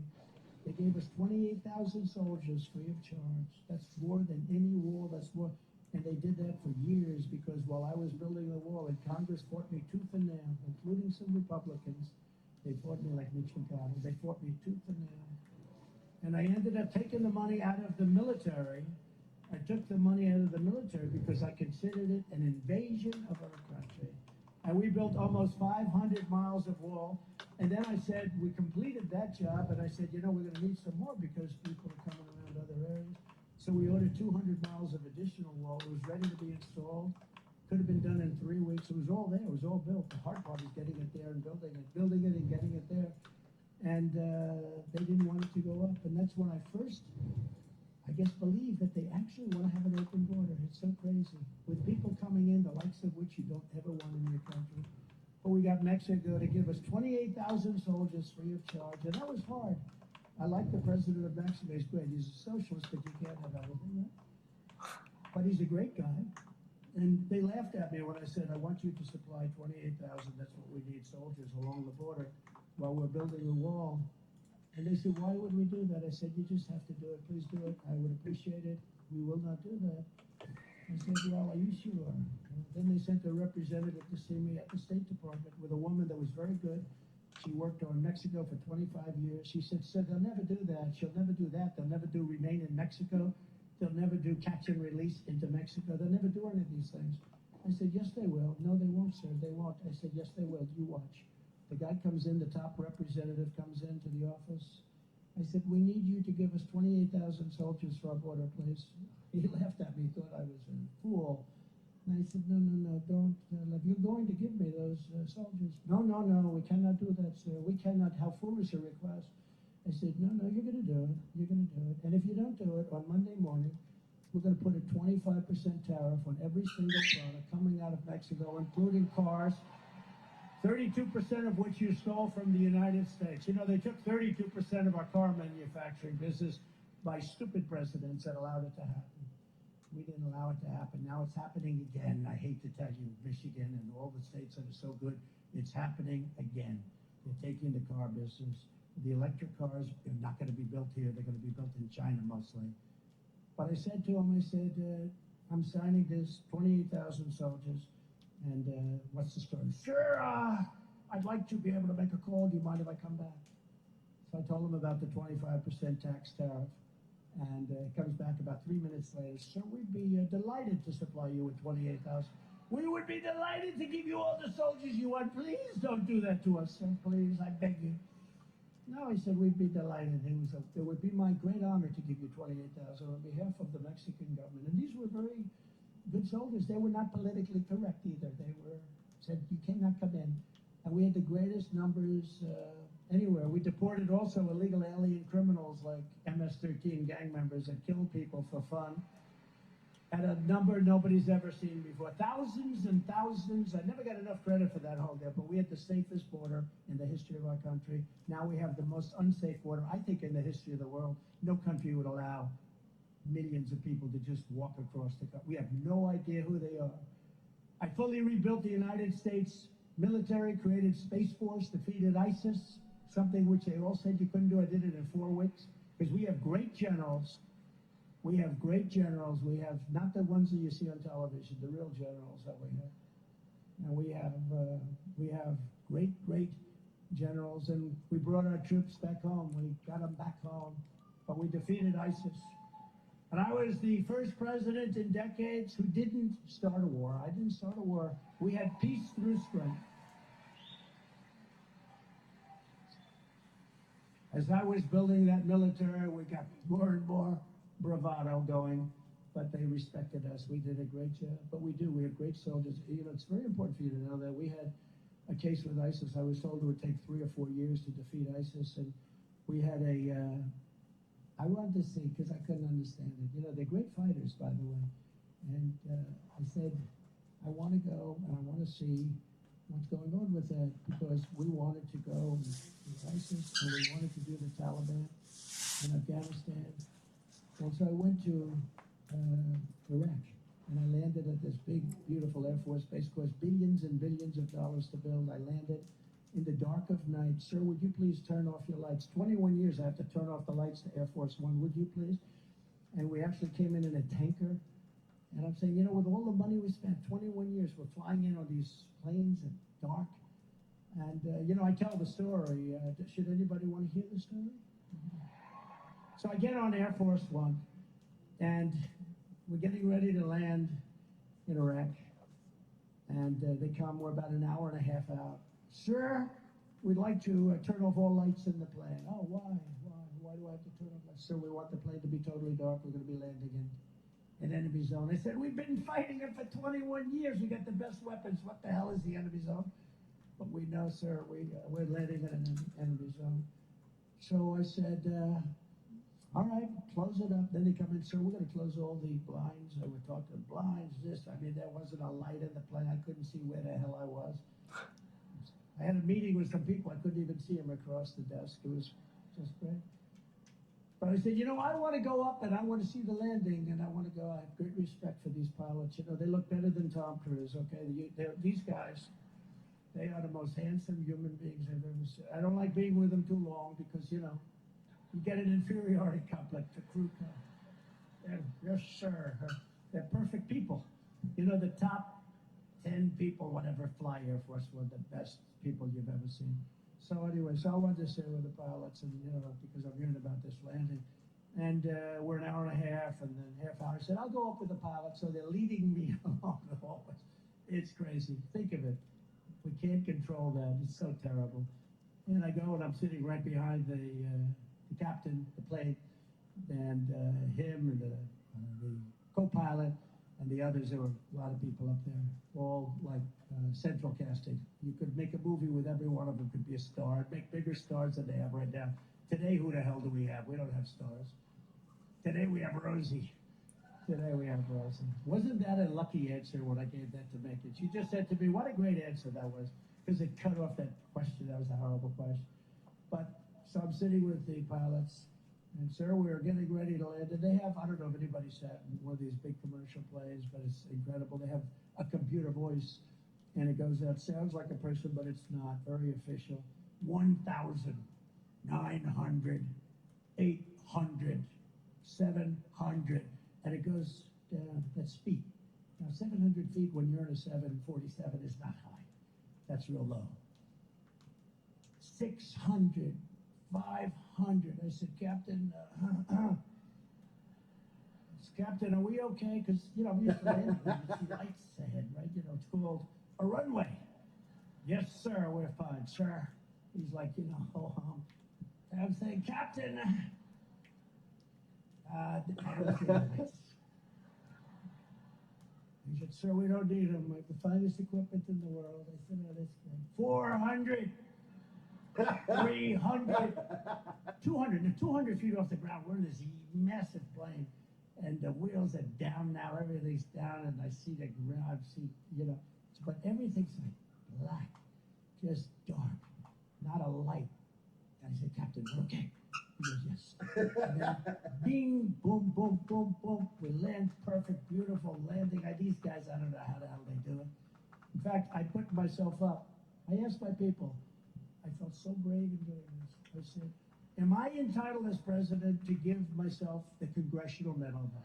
They gave us 28,000 soldiers free of charge. That's more than any wall. That's more. And they did that for years because while I was building the wall, and Congress fought me tooth and nail, including some Republicans. They fought me like Mitch McConnell. They fought me tooth and nail. And I ended up taking the money out of the military. I took the money out of the military because I considered it an invasion of our country. And we built almost 500 miles of wall. And then I said, we completed that job. And I said, you know, we're going to need some more because people are coming around other areas. So we ordered 200 miles of additional wall. It was ready to be installed. Could have been done in 3 weeks. It was all there. It was all built. The hard part is getting it there and building it and getting it there. And they didn't want it to go up. And that's when I first, I guess, believed that they actually want to have an open border. It's so crazy. With people coming in, the likes of which you don't ever want in your country. But we got Mexico to give us 28,000 soldiers free of charge. And that was hard. I like the president of Mexico. He's great. He's a socialist, but you can't have everything, right? But he's a great guy. And they laughed at me when I said, I want you to supply 28,000. That's what we need, soldiers along the border while we're building the wall. And they said, why would we do that? I said, you just have to do it. Please do it. I would appreciate it. We will not do that. I said, well, are you sure? Then they sent a representative to see me at the State Department with a woman that was very good. She worked on Mexico for 25 years. She said, sir, they'll never do that. She'll never do that. They'll never do remain in Mexico. They'll never do catch and release into Mexico. They'll never do any of these things. I said, yes, they will. No, they won't, sir. They won't. I said, yes, they will. You watch. The guy comes in, the top representative comes into the office. I said, we need you to give us 28,000 soldiers for our border, please. He laughed at me, thought I was a fool. And I said, no, don't. If you're going to give me those soldiers. No, we cannot do that, sir. We cannot. How foolish a request. I said, no, you're going to do it. You're going to do it. And if you don't do it, on Monday morning, we're going to put a 25% tariff on every single product coming out of Mexico, including cars, 32% of which you stole from the United States. You know, they took 32% of our car manufacturing business by stupid presidents that allowed it to happen. We didn't allow it to happen. Now it's happening again. I hate to tell you, Michigan and all the states that are so good, it's happening again. They're taking the car business. The electric cars are not going to be built here. They're going to be built in China mostly. But I said to him, I'm signing this 28,000 soldiers. And what's the story? Sure, I'd like to be able to make a call. Do you mind if I come back? So I told him about the 25% tax tariff. And it comes back about 3 minutes later. Sir, we'd be delighted to supply you with 28,000. We would be delighted to give you all the soldiers you want. Please don't do that to us, sir. Please, I beg you. No, he said, we'd be delighted. It would be my great honor to give you 28,000 on behalf of the Mexican government. And these were very good soldiers. They were not politically correct either. They said, you cannot come in. And we had the greatest numbers anywhere. We deported also illegal alien criminals like MS-13 gang members that killed people for fun. At a number nobody's ever seen before. Thousands and thousands. I never got enough credit for that whole there, but we had the safest border in the history of our country. Now we have the most unsafe border, I think, in the history of the world. No country would allow millions of people to just walk across the country. We have no idea who they are. I fully rebuilt the United States military, created Space Force, defeated ISIS, something which they all said you couldn't do. I did it in 4 weeks because we have great generals. We have great generals. We have not the ones that you see on television, the real generals that we have. And we have great generals. And we brought our troops back home. We got them back home. But we defeated ISIS. And I was the first president in decades who didn't start a war. I didn't start a war. We had peace through strength. As I was building that military, we got more and more bravado going, but they respected us. We did a great job, but we do. We have great soldiers. You know, it's very important for you to know that we had a case with ISIS. I was told it would take 3 or 4 years to defeat ISIS, and we had I wanted to see, because I couldn't understand it. You know, they're great fighters, by the way. And I said, I want to go, and I want to see what's going on with that, because we wanted to go with ISIS and we wanted to do the Taliban in Afghanistan. And so I went to Iraq and I landed at this big, beautiful Air Force base, cost billions and billions of dollars to build. I landed in the dark of night. Sir, would you please turn off your lights? 21 years I have to turn off the lights to Air Force One, would you please? And we actually came in a tanker. And I'm saying, you know, with all the money we spent, 21 years, we're flying in on these planes at dark. And, you know, I tell the story. Should anybody want to hear the story? So I get on Air Force One, and we're getting ready to land in Iraq. And they come, we're about an hour and a half out. Sir, we'd like to turn off all lights in the plane. Oh, why? Why do I have to turn off lights? Sir, we want the plane to be totally dark. We're going to be landing in an enemy zone. They said, we've been fighting it for 21 years. We got the best weapons. What the hell is the enemy zone? But we know, sir, we're landing in an enemy zone. So I said, all right, close it up. Then they come in, sir, we're going to close all the blinds. I would talk to blinds, this. I mean, there wasn't a light in the plane. I couldn't see where the hell I was. I had a meeting with some people. I couldn't even see them across the desk. It was just great. But I said, you know, I want to go up and I want to see the landing and I want to go. I have great respect for these pilots. You know, they look better than Tom Cruise, okay? These guys, they are the most handsome human beings I've ever seen. I don't like being with them too long because, you know, you get an inferiority complex, a crew car. Yes, sir. They're perfect people. You know, the top 10 people, whatever, fly Air Force One, the best people you've ever seen. So anyway, so I wanted to stay with the pilots, and you know, because I'm hearing about this landing, and we're an hour and a half, and then half hour. I said I'll go up with the pilots, so they're leading me along the hallways. It's crazy. Think of it. We can't control that. It's so terrible. And I go, and I'm sitting right behind the captain, the plane, and him, and the co-pilot, and the others. There were a lot of people up there, all like central casting. You could make a movie with every one of them could be a star. Make bigger stars than they have right now. Today, who the hell do we have? We don't have stars. Today we have Rosie. Today we have Rosie. Wasn't that a lucky answer when I gave that to Megan? She just said to me, what a great answer that was, because it cut off that question. That was a horrible question. But, so I'm sitting with the pilots, and sir, we're getting ready to land. And they have, I don't know if anybody sat in one of these big commercial planes, but it's incredible. They have a computer voice, and it goes out, sounds like a person, but it's not, very official. 1,900, 800, 700, and it goes down, that's feet. Now, 700 feet when you're in a 747 is not high. That's real low. 600, 500. I said, Captain, Captain, are we okay? Because, you know, I'm used to landing. You see lights ahead, right? You know, it's called a runway. Yes, sir, we're fine, sir. He's like, you know, I'm saying, Captain, I don't see the lights. He said, sir, we don't need them. We have the finest equipment in the world. I said, oh, that's great. 400, 300, 200. Now, 200 feet off the ground, we're in this massive plane. And the wheels are down now, everything's down, and I see the ground, you know, but everything's like black, just dark, not a light. And I said, Captain, we're okay. He goes, yes. And then, bing, boom, boom, boom, boom. We land perfect, beautiful landing. These guys, I don't know how the hell they do it. In fact, I put myself up. I asked my people, I felt so brave in doing this. I said, am I entitled as president to give myself the Congressional Medal of Honor?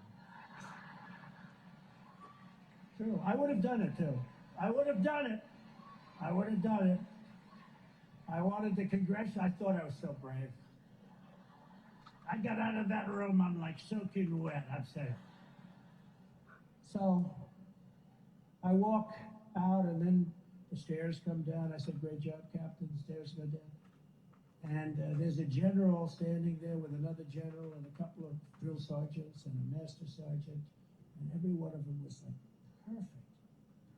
True. I would have done it, too. I would have done it. I would have done it. I wanted the Congressional. I thought I was so brave. I got out of that room, I'm like soaking wet, I'm saying. So I walk out, and then the stairs come down. I said, great job, Captain. The stairs go down. And there's a general standing there with another general and a couple of drill sergeants and a master sergeant. And every one of them was like, perfect,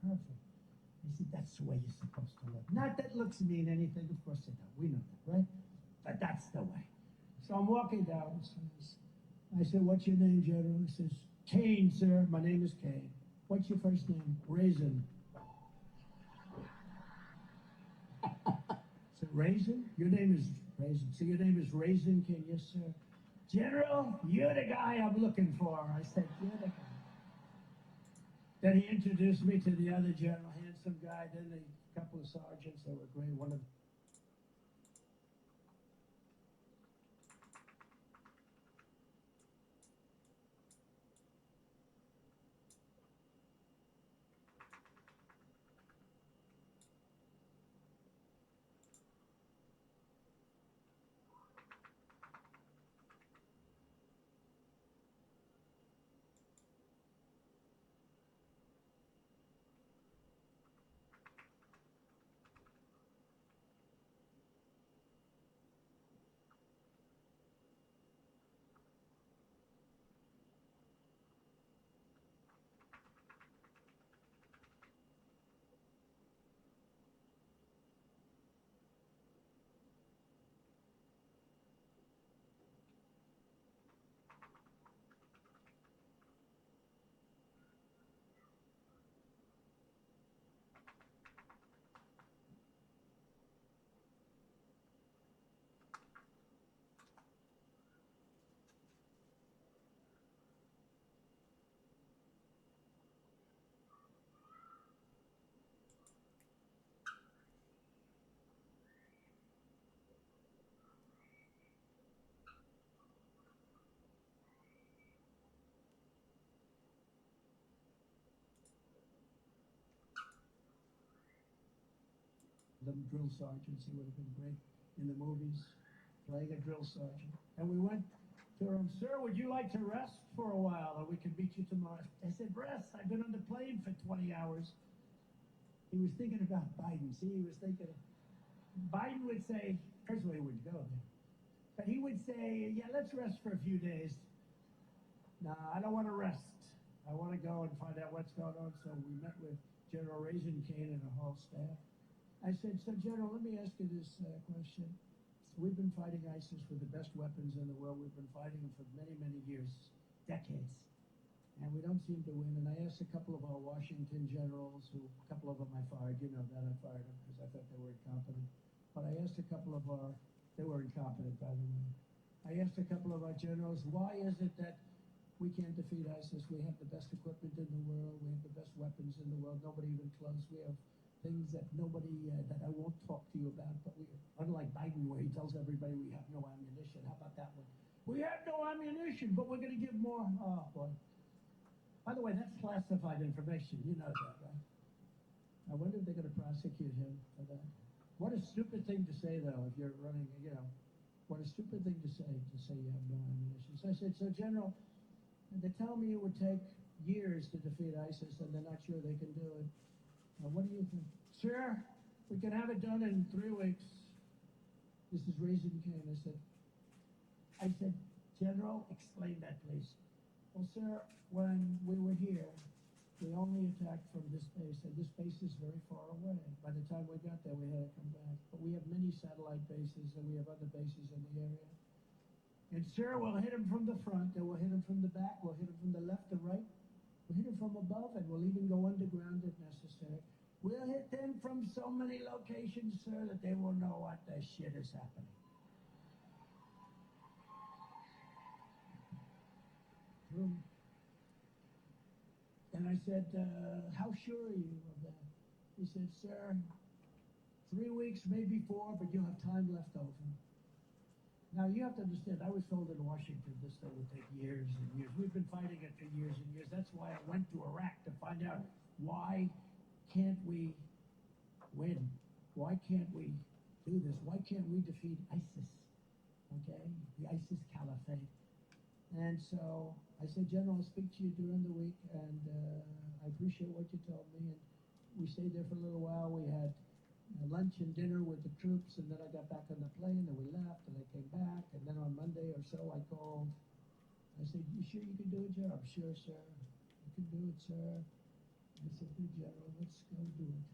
perfect. I said, that's the way you're supposed to look. Not that looks mean anything, of course they don't. We know that, right? But that's the way. So I'm walking down. I said, what's your name, General? He says, Kane, sir. My name is Kane. What's your first name? Raisin. Raisin? Your name is Raisin. So your name is Raisin King, yes, sir. General, you're the guy I'm looking for. I said, you're the guy. Then he introduced me to the other general, handsome guy, then a couple of sergeants that were great. One of them drill sergeants, he would have been great in the movies, playing a drill sergeant. And we went to him, sir, would you like to rest for a while, or we can meet you tomorrow? I said, rest? I've been on the plane for 20 hours. He was thinking about Biden. See, he was thinking, Biden would say, first of all, he wouldn't go there. But he would say, yeah, let's rest for a few days. No, I don't want to rest. I want to go and find out what's going on. So we met with General Raisin Kane and the whole staff. I said, so General, let me ask you this question. We've been fighting ISIS with the best weapons in the world. We've been fighting them for many, many years, decades. And we don't seem to win. And I asked a couple of our Washington generals, who a couple of them I fired, you know that I fired them because I thought they were incompetent. But I asked a couple of they were incompetent, by the way. I asked a couple of our generals, why is it that we can't defeat ISIS? We have the best equipment in the world. We have the best weapons in the world. Nobody even close. We have things that nobody, that I won't talk to you about, but we, unlike Biden, where he tells everybody we have no ammunition. How about that one? We have no ammunition, but we're going to give more. Oh, boy. By the way, that's classified information. You know that, right? I wonder if they're going to prosecute him for that. What a stupid thing to say, though, if you're running, you know. What a stupid thing to say you have no ammunition. So I said, so General, they tell me it would take years to defeat ISIS, and they're not sure they can do it. What do you think? Sir, we can have it done in 3 weeks. This is Raisin Kane. I said, General, explain that, please. Well, sir, when we were here, we only attacked from this base, and this base is very far away. By the time we got there, we had to come back. But we have many satellite bases, and we have other bases in the area. And, sir, we'll hit them from the front, and we'll hit them from the back, we'll hit them from the left or right. We'll hit them from above, and we'll even go underground if necessary. We'll hit them from so many locations, sir, that they will know what the shit is happening. And I said, how sure are you of that? He said, sir, 3 weeks, maybe 4, but you'll have time left over. Now, you have to understand, I was told in Washington this thing would take years and years. We've been fighting it for years and years. That's why I went to Iraq, to find out why can't we win? Why can't we do this? Why can't we defeat ISIS? Okay? The ISIS caliphate. And so I said, General, I'll speak to you during the week, and I appreciate what you told me. And we stayed there for a little while. We had lunch and dinner with the troops, and then I got back on the plane, and we left, and I came back, and then on Monday or so I called. I said, you sure you can do it, General? I'm sure, sir. You can do it, sir. I said, good, General, let's go do it.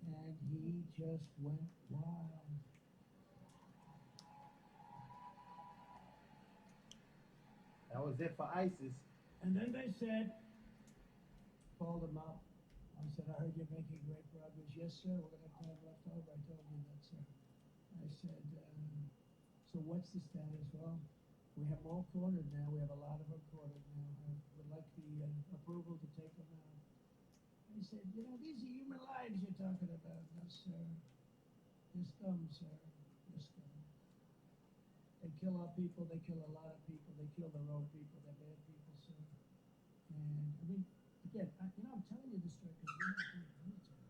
And he just went wild. That was it for ISIS. And then they said, called him up. I said, I heard you're making great progress. Yes, sir, we're going to have time left over. I told you that, sir. what's the status? Well, we have them all quartered now. We have a lot of them quartered now. I would like the approval to take them out. I said, you know, these are human lives you're talking about. No, sir. You're scum, sir. You're scum. They kill our people. They kill a lot of people. They kill their own people. They're bad people, sir. And, I mean, again, I'm telling you this story because we're not doing the military.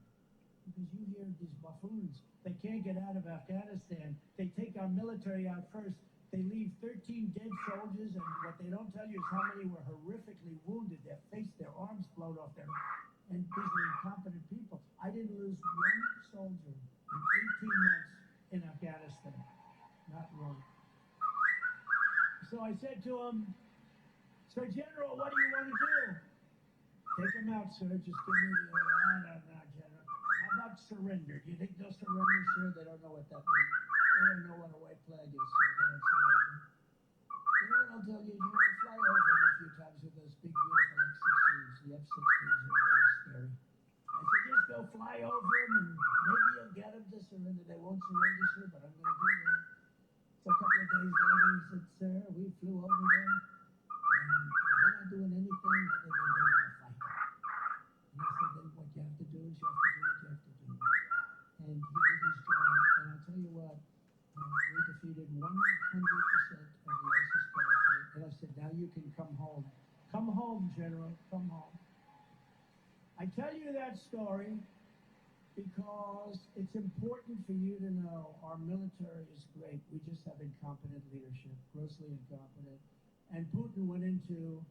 Because you hear these buffoons. They can't get out of Afghanistan. They take our military out first. They leave 13 dead soldiers, and what they don't tell you is how many were horrifically wounded. Their face, their arms blown off their... And these are incompetent people. I didn't lose one soldier in 18 months in Afghanistan. Not one. So I said to him, Sir General, what do you want to do? Take them out, sir. Just give me the order. No, General. How about surrender? Do you think they'll surrender, sir? They don't know what that means. They don't know what a white flag is, sir. They don't surrender. You know what I'll tell you? You know, fly over them a few times with those big, beautiful X-16s. The F-16s are very scary. I said, just go fly over them, and maybe you'll get them to surrender. They won't surrender, sir, but I'm going to do that. So a couple of days later, he said, sir, we flew over them, and they're not doing anything other than they want to fight. And I said, then what you have to do is you have to do what you have to do. And he did his job, and I'll tell you what, we defeated 100% of the ISIS caliphate. And I said, now you can come home. Come home, General, come home. I tell you that story because it's important for you to know our military is great. We just have incompetent leadership, grossly incompetent. And when Putin went into,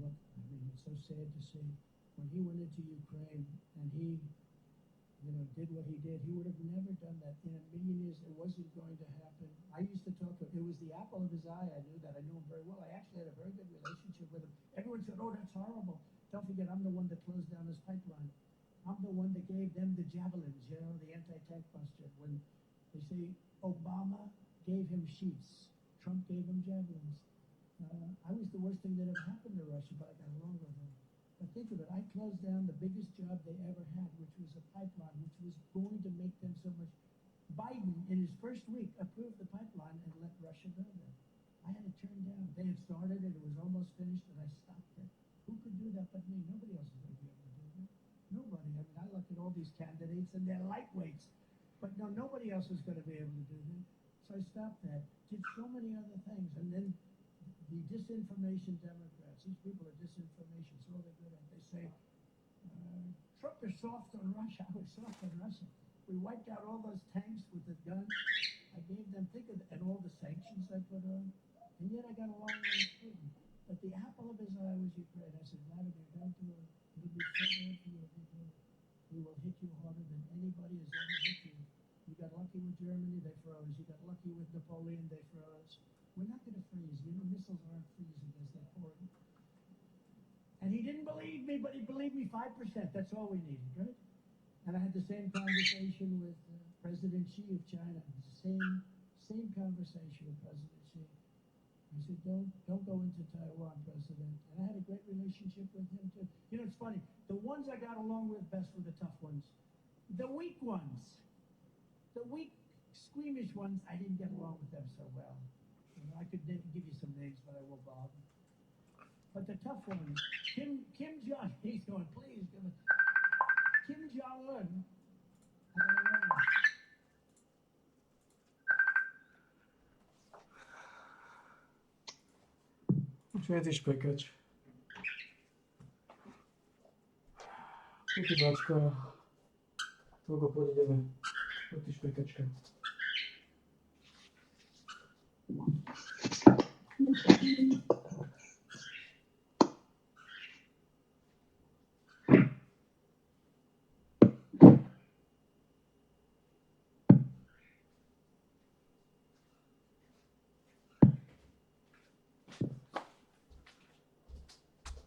look, I mean, it's so sad to see, when he went into Ukraine and he, did what he did, he would have never done that. In a million years, it wasn't going to happen. I used to talk to him. It was the apple of his eye. I knew that. I knew him very well. I actually had a very good relationship with him. Everyone said, oh, that's horrible. Don't forget, I'm the one that closed down his pipeline. I'm the one that gave them the javelins, the anti-tank buster. When they say Obama gave him sheets, Trump gave him javelins. I was the worst thing that ever happened to Russia, but I got along with him. But think of it, I closed down the biggest job they ever had, which was a pipeline, which was going to make them so much. Biden, in his first week, approved the pipeline and let Russia go there. I had it turned down. They had started it, it was almost finished, and I stopped it. Who could do that but me? Nobody else is going to be able to do that. Nobody. I mean, I look at all these candidates, and they're lightweights. But no, nobody else is going to be able to do that. So I stopped that. Did so many other things. And then the disinformation Democrats, these people are disinformation. It's all they're good at. They say, Trump is soft on Russia. I was soft on Russia. We wiped out all those tanks with the guns. I gave them, and all the sanctions I put on. And yet I got along with Putin. But the apple of his eye was Ukraine. I said, Vladimir, don't do it. It'll be so bad for you if you do it. We will hit you harder than anybody has ever hit you. You got lucky with Germany, they froze. You got lucky with Napoleon, they froze. We're not going to freeze. Missiles aren't freezing as they're pouring. And he didn't believe me, but he believed me 5%. That's all we needed, right? And I had the same conversation with President Xi of China. Same conversation with President Xi. I said, don't go into Taiwan, President. And I had a great relationship with him, too. It's funny. The ones I got along with best were the tough ones. The weak ones, the weak, squeamish ones, I didn't get along with them so well. I could give you some names, but I won't bother. But the tough ones, Kim Jong, he's going, please, give it. Kim Jong-un, I got along with. Úgyhogy ez is pekecs. Kuti backa, togo podjdeme, ott is pekečka.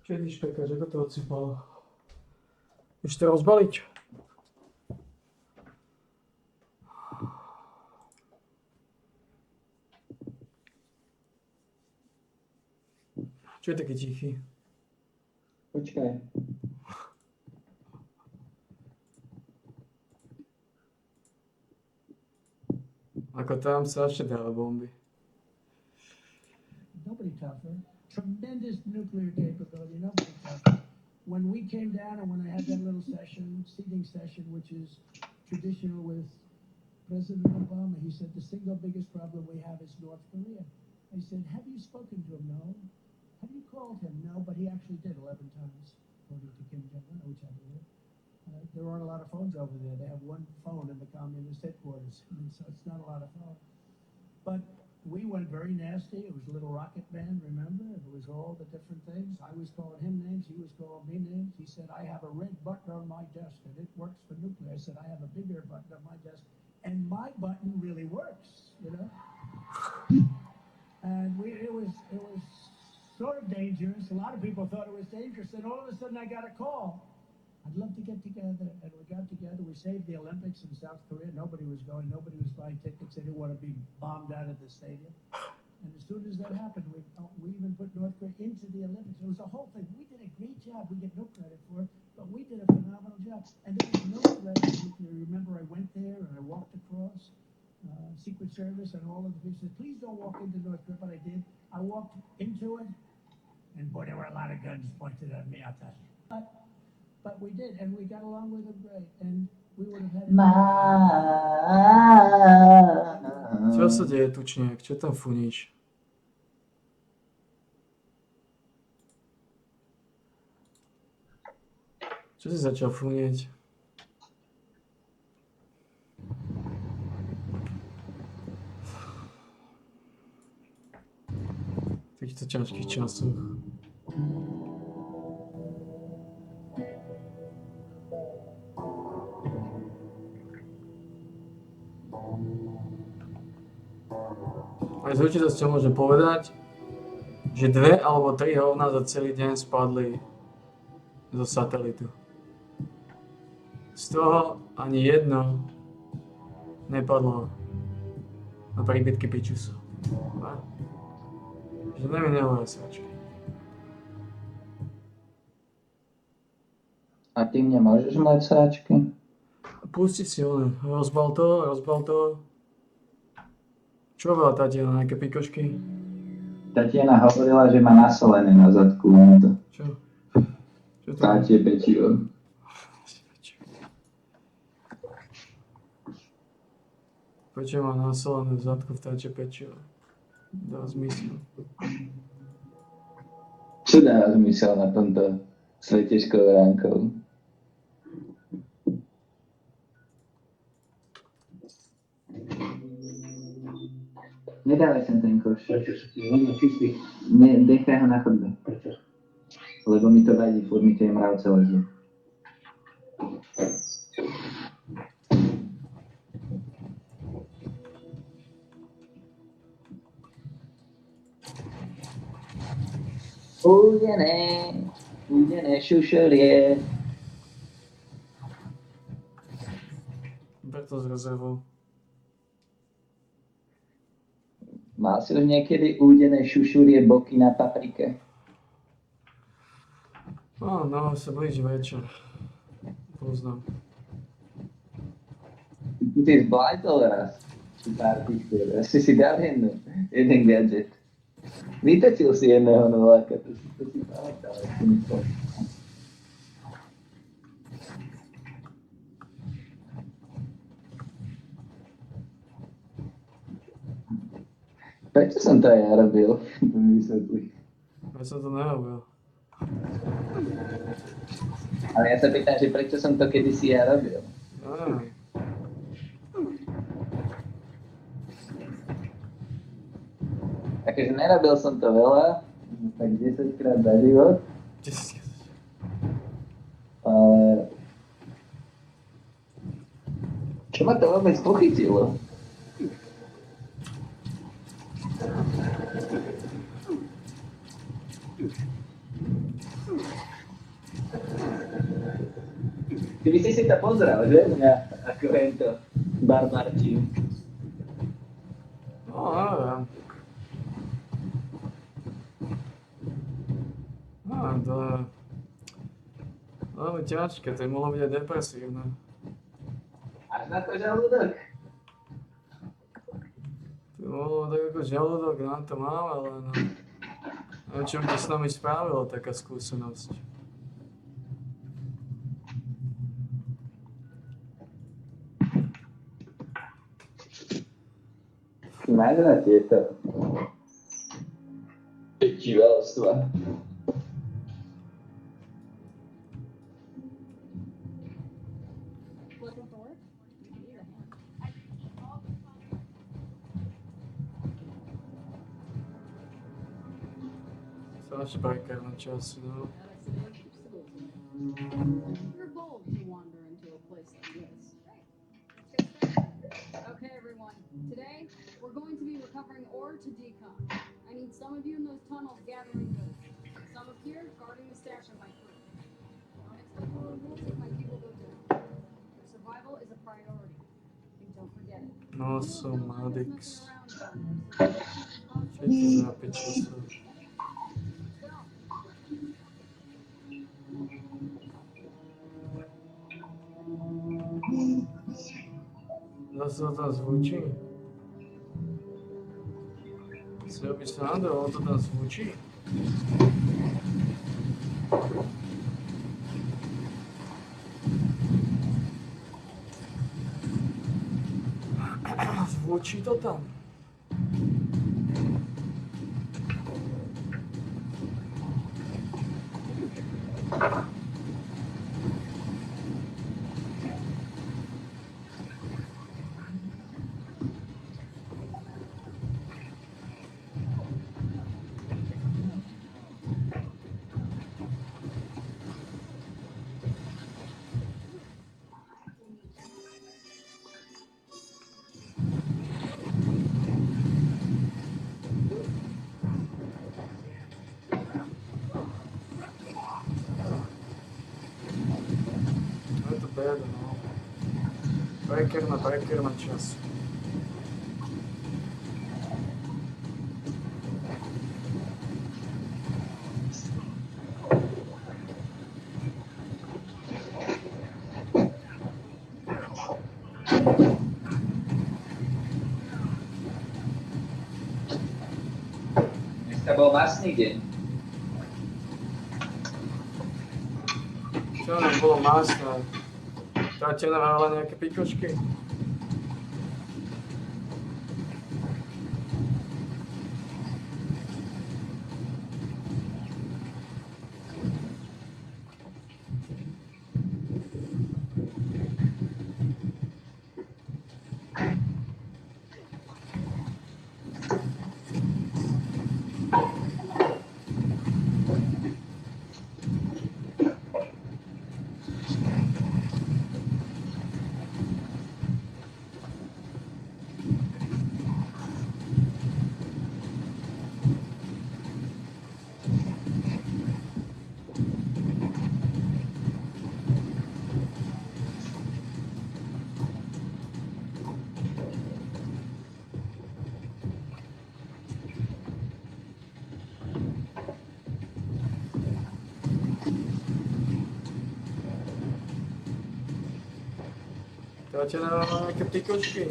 Kiedyś pekač, ako to odsypalo. Ešte rozbaliť? Čo je taký tichý? Počkaj. Ako tam strašne dáva bomby. Nobody tougher. Tremendous nuclear capability. Nobody tougher. When we came down and when I had that little seating session, which is traditional with President Obama, he said the single biggest problem we have is North Korea. I said, have you spoken to him? No. Have you called him? No, but he actually did 11 times, according to Kim Jong-un, which I believe. There aren't a lot of phones over there. They have one phone in the communist headquarters, so it's not a lot of phones. But we went very nasty. It was Little Rocket Band, remember? It was all the different things. I was calling him names. He was calling me names. He said, I have a red button on my desk, and it works for nuclear. I said, I have a bigger button on my desk, and my button really works, you know? And it was sort of dangerous. A lot of people thought it was dangerous. And all of a sudden, I got a call. I'd love to get together. And we got together. We saved the Olympics in South Korea. Nobody was going. Nobody was buying tickets. They didn't want to be bombed out of the stadium. And as soon as that happened, we even put North Korea into the Olympics. It was a whole thing. We did a great job. We get no credit for it, but we did a phenomenal job. And there was no threat to nuclear. Remember, I went there and I walked across. Secret Service and all of the people said, please don't walk into North Korea, but I did. I walked into it, and boy, there were a lot of guns pointed at me, I'll tell you. But we did, and we got along with them great, and we would have had... Čo sa deje, tučniak? Čo tam funíš? Čo si začal funieť? V týchto ťažkých časoch. Aj z určitosti môžem povedať, že 2 alebo 3 hovná za celý deň spadli zo satelitu. Z toho ani jedno nepadlo na príbytky Pičusu. Že neviem, nehovoria sračky. A ty mne môžeš mať sračky? Pusti si one, rozbal to. Čo bola Tatiana, nejaké pikošky? Tatiana hovorila, že má nasolené na zadku. Čo? Čo to Tátie pečivo. Prečo má nasolené v zadku vtáčie pečivo? Dá zmysel. Čo dáva zmysel na tomto svete školánkov? Nedávaj sem ten koš. Prečo sa ti len čistý? Nechaj ho na chodbe. Prečo? Lebo mi to vadí, furt mi tie mravce lezú. Údené šušelie. Ber to z rezervou. Mal si už niekedy údené šušulie boky na paprike? No, sa blíži večer. Poznám. Ty zblátil raz. Pár týchto. Asi si dal jeden gadget. Vytočil si jedného nováka, to si pamätal. Prečo som to aj ja robil? To mi vysvetlí. Ja som to nerobil. Ale ja sa pýtam, že prečo som to kedysi ja robil? Takže nerobil som to veľa, tak 10 krát za život. 10 krát. Ale... Čo ma to vôbec pochytilo? Ty by si to pozrel, že? Mňa, ako je to barbarčím. No, neviem. To je veľmi ťažké, to je mohlo byť aj depresívne. Až na to žalúdok? No, tak ako žalúdok nám to mám, ale no. Neviem, čo by s nami spravilo taká skúsenosť. Máš na tieto divadelstva. Flashbacker na čas, no. You're bold to wander into a place like this. Okay, everyone. Today, we're going to be recovering ore to decon. I need some of you in those tunnels gathering goods. Some up here guarding the stash of my crew. Don't expect the rules if my people go down. Your survival is a priority. And don't forget it. No, som Madix. Všetci zápičia sa. Zase to tam zvučí. Si robíš srandu, ale to tam zvučí. Zvučí to tam. Beda, no. Breaker na čas. Dneska bol masný deň. Čo nám bolo masné? Dáte navrhovať nejaké pikočky? Dáte navrhovať nejaké pikočky?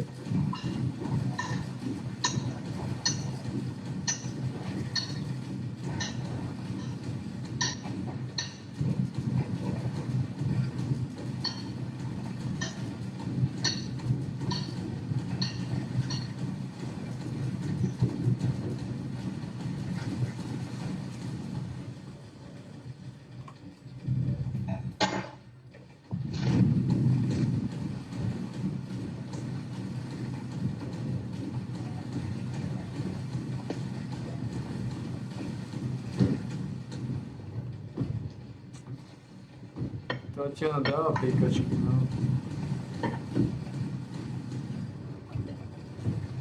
Tatiana dáva pikočky, no.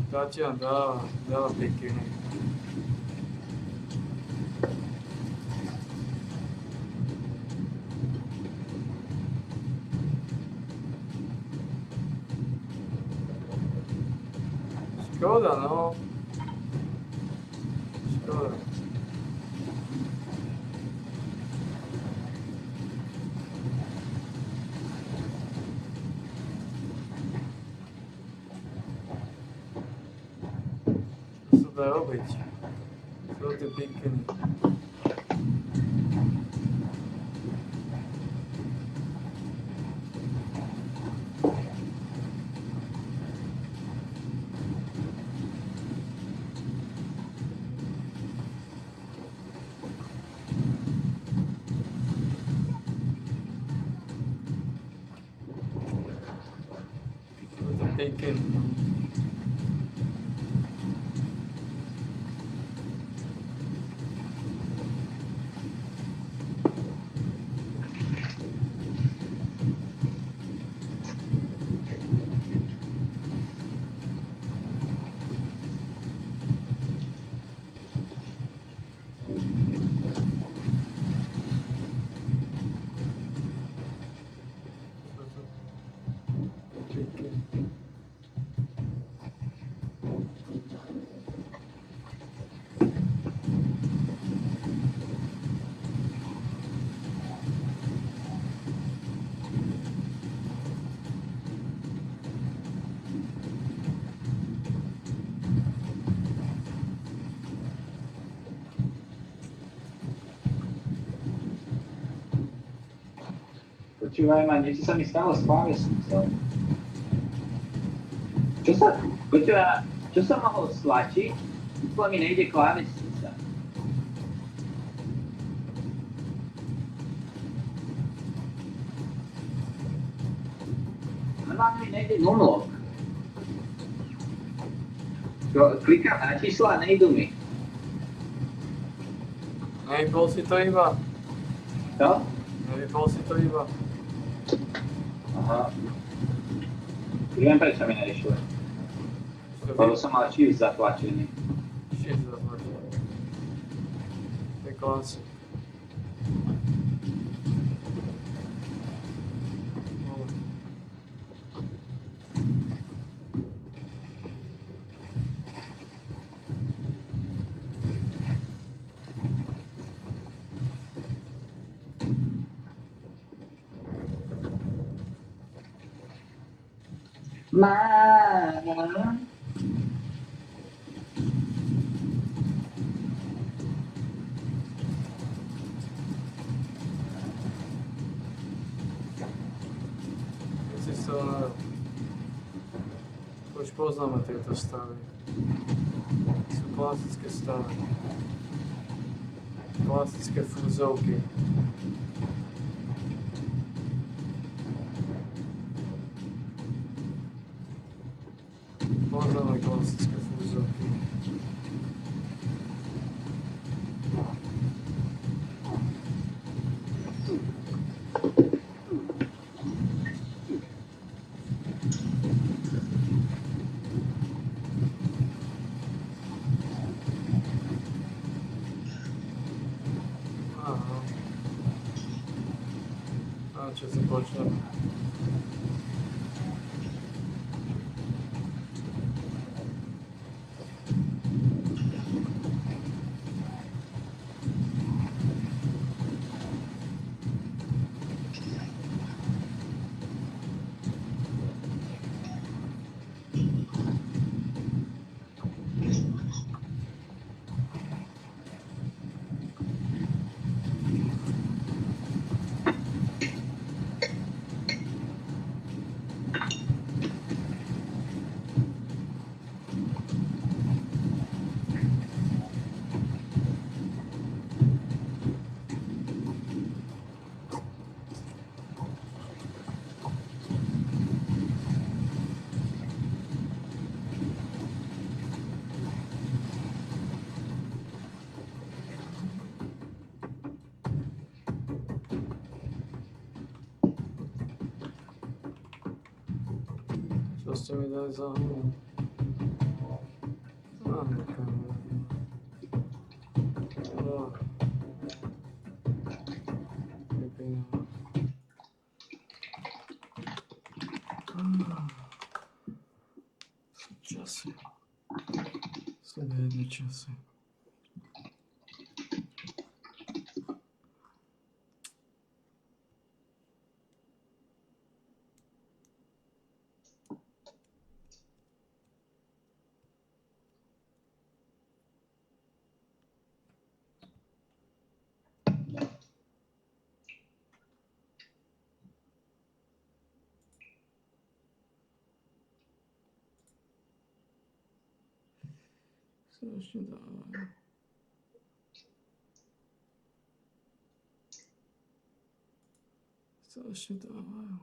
Tatiana dáva piky. Škoda, no. Škoda. bude robiť? Čo tie pikiny? Pikiny, no. Počúvaj ma, niečo sa mi stalo s klávesnicou. Počúvaj, čo som mohol stlačiť? Úplne mi nejde klávesnica. Normálne mi nejde unlock. Klikám na čísla a nejdu mi. Nevypol si to iba? Čo? Nevypol si to iba? Aha. Neviem, prečo mi nešlo. Lebo som mal shift zatlačený. Shift zatlačený. To je klasik. Máma. Si z toho narob. Už poznáme tieto stavy. Sú klasické stavy. Klasické fúzovky. Poznáme klasické fúzovky. Aha. A čo si počneme? Čo ste mi dali za hru? Časy. Sledujeme časy. Strašně dávajú. Strašně dávajú.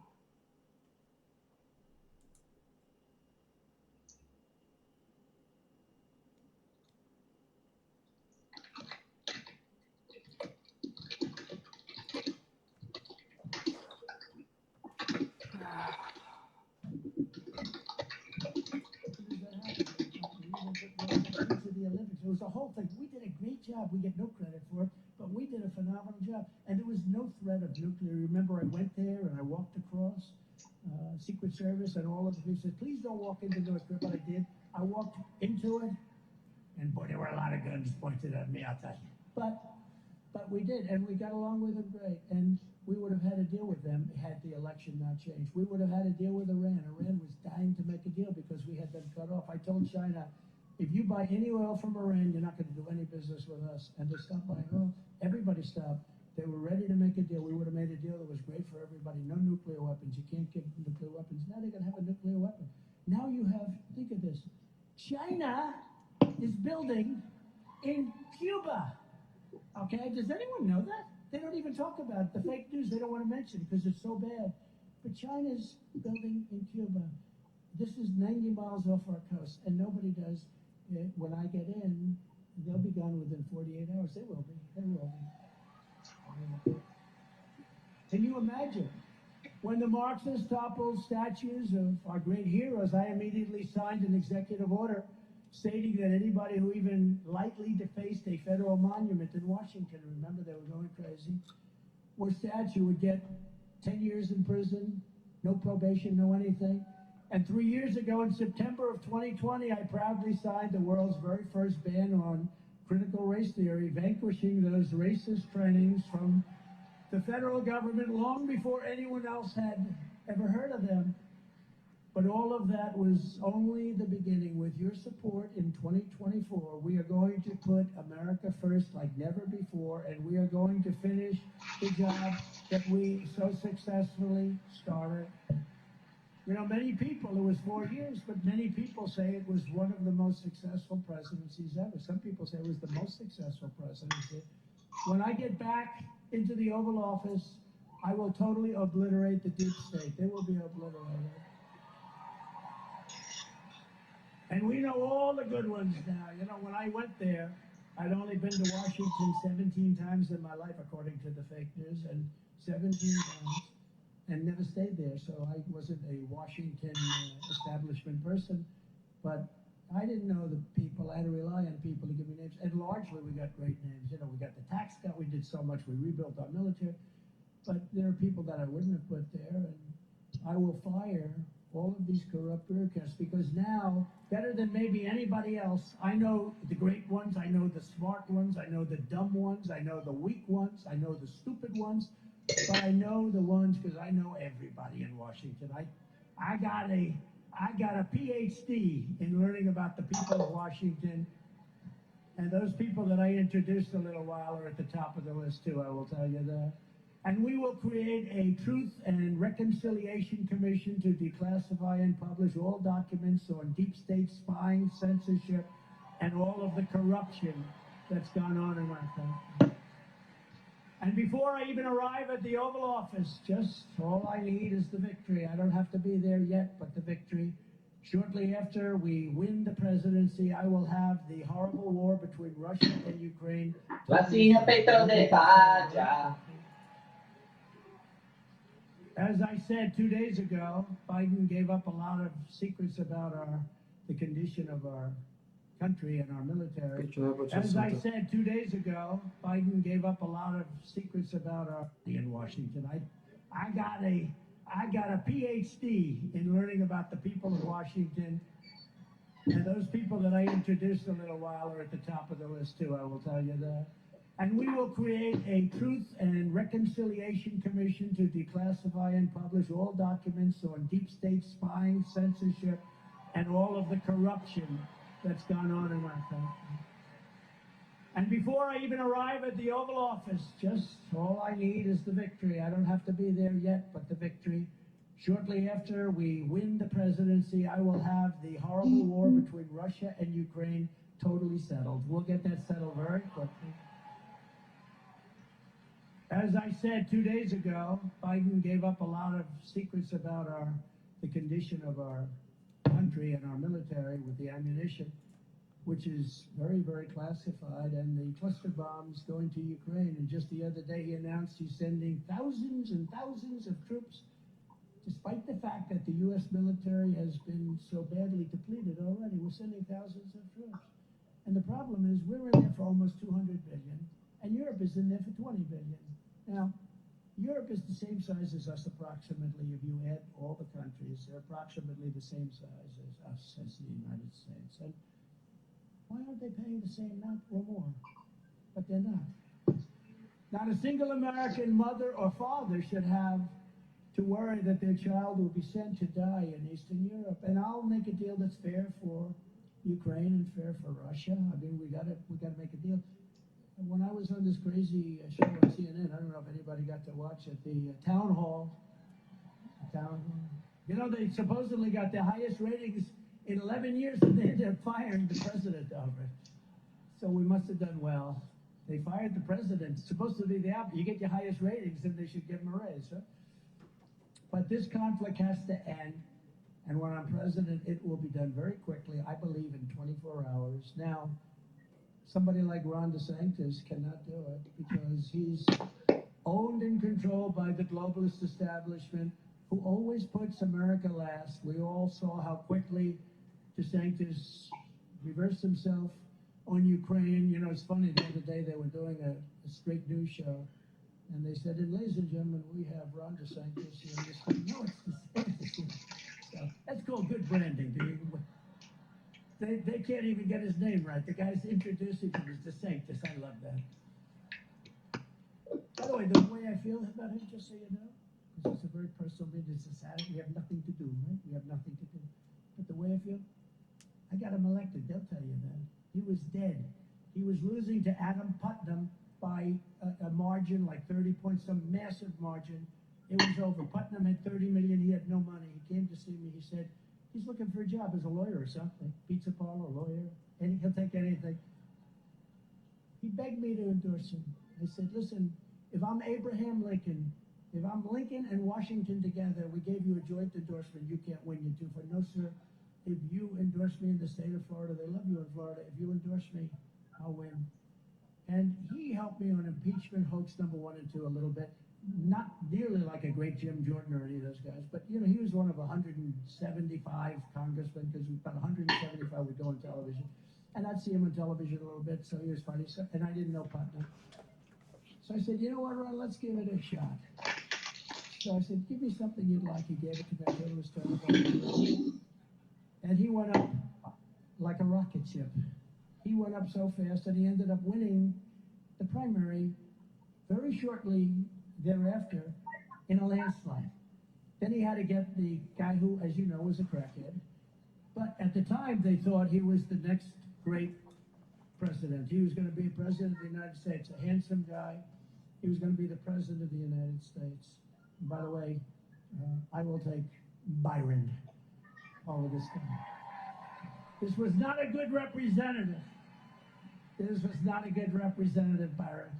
To the Olympics. It was a whole thing. We did a great job. We get no credit for it, but we did a phenomenal job. And there was no threat of nuclear. Remember, I went there and I walked across Secret Service and all of the people said, please don't walk into North Korea, but I did. I walked into it, and boy, there were a lot of guns pointed at me, I'll tell you. But we did, and we got along with them great. And we would have had to deal with them had the election not changed. We would have had to deal with Iran. Iran was dying to make a deal because we had them cut off. I told China, if you buy any oil from Iran, you're not going to do any business with us. And they stopped buying oil. Everybody stopped. They were ready to make a deal. We would have made a deal that was great for everybody. No nuclear weapons. You can't give nuclear weapons. Now they're going to have a nuclear weapon. Now you have, think of this, China is building in Cuba. Okay, does anyone know that? They don't even talk about it. The fake news, they don't want to mention it because it's so bad. But China's building in Cuba. This is 90 miles off our coast, and nobody does. When I get in, they'll be gone within 48 hours. They will be. They will be. Can you imagine? When the Marxists toppled statues of our great heroes, I immediately signed an executive order stating that anybody who even lightly defaced a federal monument in Washington, remember they were going crazy, or statue would get 10 years in prison, no probation, no anything. And 3 years ago, in September of 2020, I proudly signed the world's very first ban on critical race theory, vanquishing those racist trainings from the federal government long before anyone else had ever heard of them. But all of that was only the beginning. With your support in 2024, we are going to put America first like never before, and we are going to finish the job that we so successfully started. You know, many people, it was 4 years, but many people say it was one of the most successful presidencies ever. Some people say it was the most successful presidency. When I get back into the Oval Office, I will totally obliterate the deep state. They will be obliterated. And we know all the good ones now. You know, when I went there, I'd only been to Washington 17 times in my life, according to the fake news, and 17 times, and never stayed there. So I wasn't a Washington establishment person, but I didn't know the people. I had to rely on people to give me names. And largely, we got great names. You know, we got the tax cut. We did so much. We rebuilt our military. But there are people that I wouldn't have put there, and I will fire all of these corrupt bureaucrats, because now, better than maybe anybody else, I know the great ones, I know the smart ones, I know the dumb ones, I know the weak ones, I know the stupid ones, but I know the ones because I know everybody in Washington. I got a PhD in learning about the people of Washington, and those people that I introduced a little while are at the top of the list too, I will tell you that. And we will create a Truth and Reconciliation Commission to declassify and publish all documents on deep state spying, censorship, and all of the corruption that's gone on in our country. And before I even arrive at the Oval Office, just all I need is the victory. I don't have to be there yet, but the victory. Shortly after we win the presidency, I will have the horrible war between Russia and Ukraine. Petro de Paja. As I said 2 days ago, Biden gave up a lot of secrets about the condition of our country and our military. As I said 2 days ago, Biden gave up a lot of secrets about our in Washington. I got a PhD in learning about the people of Washington, and those people that I introduced a little while are at the top of the list too, I will tell you that. And we will create a Truth and Reconciliation Commission to declassify and publish all documents on deep state spying, censorship, and all of the corruption that's gone on in our country. And before I even arrive at the Oval Office, just all I need is the victory. I don't have to be there yet, but the victory. Shortly after we win the presidency, I will have the horrible war between Russia and Ukraine totally settled. We'll get that settled very quickly. As I said 2 days ago, Biden gave up a lot of secrets about the condition of our country and our military with the ammunition, which is very, very classified, and the cluster bombs going to Ukraine. And just the other day, he announced he's sending thousands and thousands of troops, despite the fact that the U.S. military has been so badly depleted already. We're sending thousands of troops. And the problem is we're in there for almost 200 billion, and Europe is in there for 20 billion. Now, Europe is the same size as us approximately. If you add all the countries, they're approximately the same size as us, as the United States. And why aren't they paying the same amount or more? But they're not. Not a single American mother or father should have to worry that their child will be sent to die in Eastern Europe. And I'll make a deal that's fair for Ukraine and fair for Russia. I mean, we gotta make a deal. And when I was on this crazy show on CNN, I don't know if anybody got to watch it, the town hall. You know, they supposedly got the highest ratings in 11 years, and they ended up firing the president over it. So we must have done well. They fired the president. It's supposed to be the opposite. You get your highest ratings, then they should give him a raise, huh? But this conflict has to end, and when I'm president, it will be done very quickly, I believe in 24 hours. Now, somebody like Ron DeSantis cannot do it because he's owned and controlled by the globalist establishment who always puts America last. We all saw how quickly DeSantis reversed himself on Ukraine. You know, it's funny, the other day they were doing a straight news show, and they said, and ladies and gentlemen, we have Ron DeSantis here. And they said, no, it's DeSantis. So that's called good branding. They can't even get his name right. The guy's introducing him as DeSantis. I love that. By the way, the way I feel about him, just so you know, this is a very personal meeting. It's a Saturday. We have nothing to do, right? We have nothing to do. But the way I feel, I got him elected. They'll tell you that. He was dead. He was losing to Adam Putnam by a margin, like 30 points, some massive margin. It was over. Putnam had 30 million. He had no money. He came to see me. He said, he's looking for a job as a lawyer or something. Pizza parlor, lawyer. And he'll take anything. He begged me to endorse him. I said, listen, if I'm Abraham Lincoln, if I'm Lincoln and Washington together, we gave you a joint endorsement, you can't win, you two for no, sir. If you endorse me in the state of Florida, they love you in Florida. If you endorse me, I'll win. And he helped me on impeachment hoax number 1 and 2 a little bit. Not nearly like a great Jim Jordan or any of those guys, but you know, he was one of 175 congressmen, because about 175 would go on television. And I'd see him on television a little bit, so he was funny. So, and I didn't know Putnam. So I said, you know what, Ron, let's give it a shot. So I said, give me something you'd like. He gave it to me. I told him it was terrible. And he went up like a rocket ship. He went up so fast that he ended up winning the primary very shortly thereafter in a landslide. Then he had to get the guy who, as you know, was a crackhead. But at the time, they thought he was the next great president. He was going to be president of the United States, a handsome guy. He was going to be the president of the United States. And by the way, I will take Byron over this guy. This was not a good representative. This was not a good representative, Byron.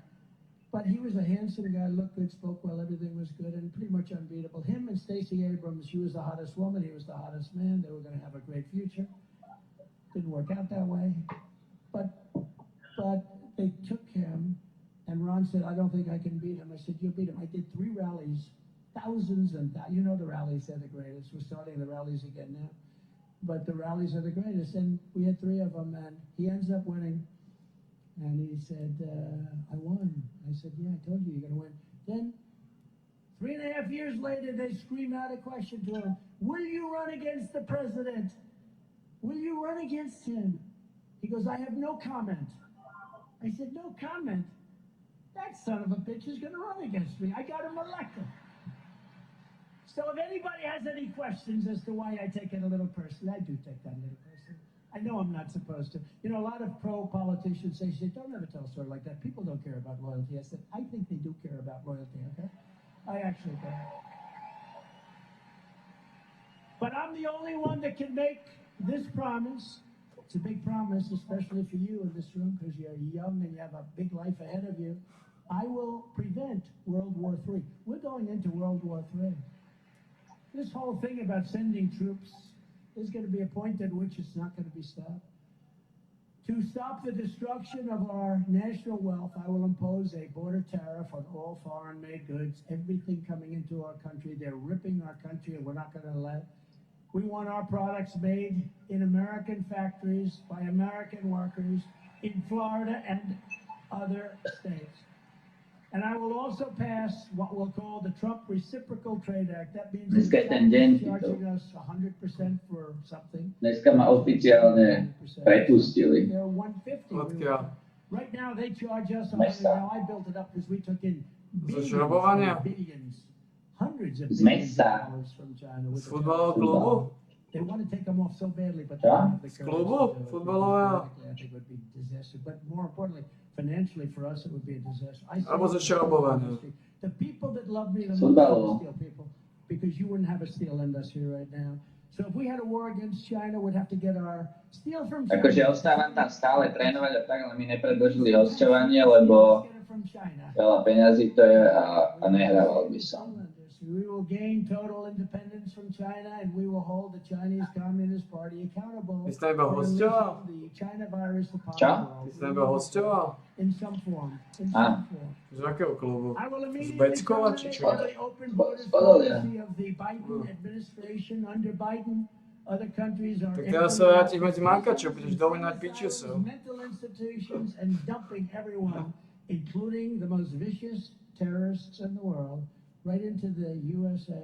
But he was a handsome guy, looked good, spoke well, everything was good, and pretty much unbeatable. Him and Stacey Abrams, she was the hottest woman, he was the hottest man. They were going to have a great future. Didn't work out that way. But they took him, and Ron said, I don't think I can beat him. I said, you'll beat him. I did 3 rallies, thousands and thousands. You know the rallies, they're the greatest. We're starting the rallies again now. But the rallies are the greatest, and we had 3 of them, and he ends up winning. And he said, I won. I said, yeah, I told you you're going to win. Then, 3.5 years later, they scream out a question to him. Will you run against the president? Will you run against him? He goes, I have no comment. I said, no comment? That son of a bitch is going to run against me. I got him elected. So if anybody has any questions as to why I take it a little personally, I do take that a little personally. I know I'm not supposed to. You know, a lot of pro-politicians say, don't ever tell a story like that. People don't care about loyalty. I said, I think they do care about loyalty, okay? I actually do. But I'm the only one that can make this promise It's a big promise, especially for you in this room, because you're young and you have a big life ahead of you. I will prevent World War III. We're going into World War III. This whole thing about sending troops, there's going to be a point at which it's not going to be stopped. To stop the destruction of our national wealth, I will impose a border tariff on all foreign-made goods, everything coming into our country. They're ripping our country, and we're not going to let. We want our products made in American factories by American workers in Florida and other states. And I will also pass what we'll call the Trump Reciprocal Trade Act. That means Dneska je ten deň, Tito. charging us 100% for something. Dneska ma oficiálne prepustili. They're 150. Odkiaľ? Right now they charge us. Mesta. Now I built it up because we took in billions, Zašrobovania? billions, hundreds of Z billions of mesta. dollars from China. Z futbalového klubu? They want to take them off so badly, but they Čo? don't have the Z courage klubu? to do it. Futbalového? Politically, I think it would be disaster. But more importantly, financially for us, it would be a disaster. Alebo zašrobovania? The people that love me the most Futbalovo. are the steel people, because you wouldn't have a steel industry right now. So if we had a war against China, we'd have to get our steel from China. Akože ostávam tam stále trénovať a tak, ale mi nepredložili hosťovanie, lebo Get it from China. veľa peňazí to je a nehrával by som. We will gain total independence from China, and we will hold the Chinese Communist Party accountable. Ty si tam iba hosťoval? The China virus upon Čo? the world. Ty si tam iba hosťoval? In some form. In Áno. some form. Z akého klubu? I will Z immediately Beckova či čo? terminate the open borders Spodolia. policy of the Biden administration. Under Biden, other countries are Tak teraz sa vrátiš medzi Mankačov, budeš dominať pičusov. mental institutions and dumping everyone, including the most vicious terrorists in the world, right into the USA.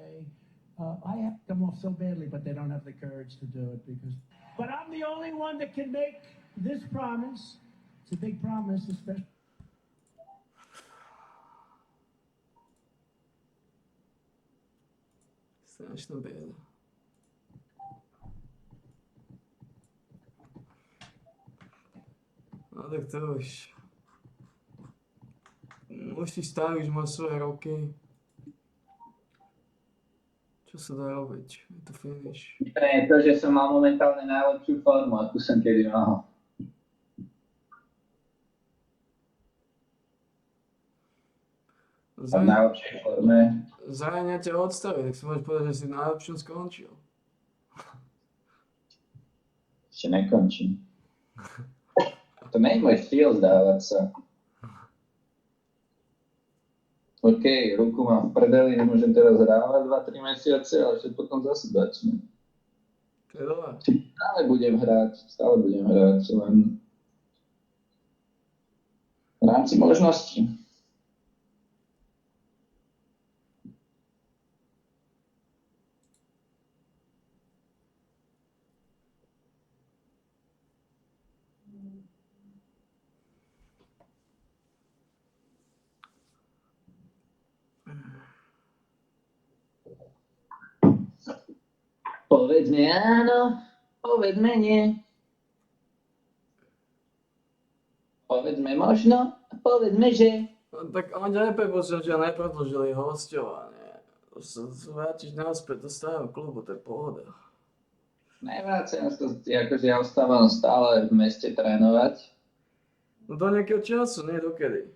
I have come off so badly, but they don't have the courage to do it because. But I'm the only one that can make this promise. It's a big promise, especially. Strašná bieda. No tak to už... Už si starý, už má svoje roky. Čo sa dá robiť? Je to finish. Pre je to, že som mal momentálne najlepšiu formu, akú som kedy mal. Som v najlepšej forme. Zajania ťa odstaví, tak si môžeš povedať, že si v najlepšom skončil. Ešte nekončím. To nie je môj štýl zdávať sa. OK, ruku mám v prdeli, nemôžem teraz hrávať 2-3 mesiace, ale že potom zase začnem. To je dobré. Stále budem hrať, len v rámci možností. Povedzme áno, povedzme nie. Povedzme možno, povedzme že. No, tak oni ťa neprepustili, že nepredložili hosťovanie. Vrátiš naspäť do starého klubu, to je pohoda. Nevráciam sa, akože ja ostávam stále v meste trénovať. No do nejakého času, nie dokedy.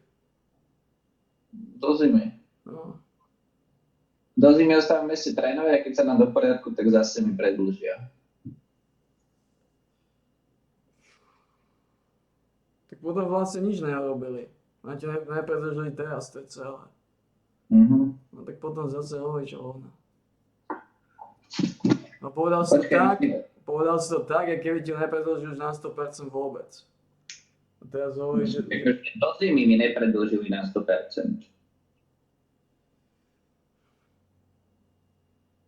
Do zimy. No. Do zimy ostávam v meste trénovať a keď sa nám do poriadku, tak zase mi predĺžia. Tak potom vlastne nič nerobili. Na ti nepredĺžili teraz, to je celé. No tak potom zase hovoríš o hovno. No povedal si to tak, a keby ti nepredĺžili už na 100% vôbec. A teraz hovoríš, že... Do zimy mi nepredĺžili na 100%.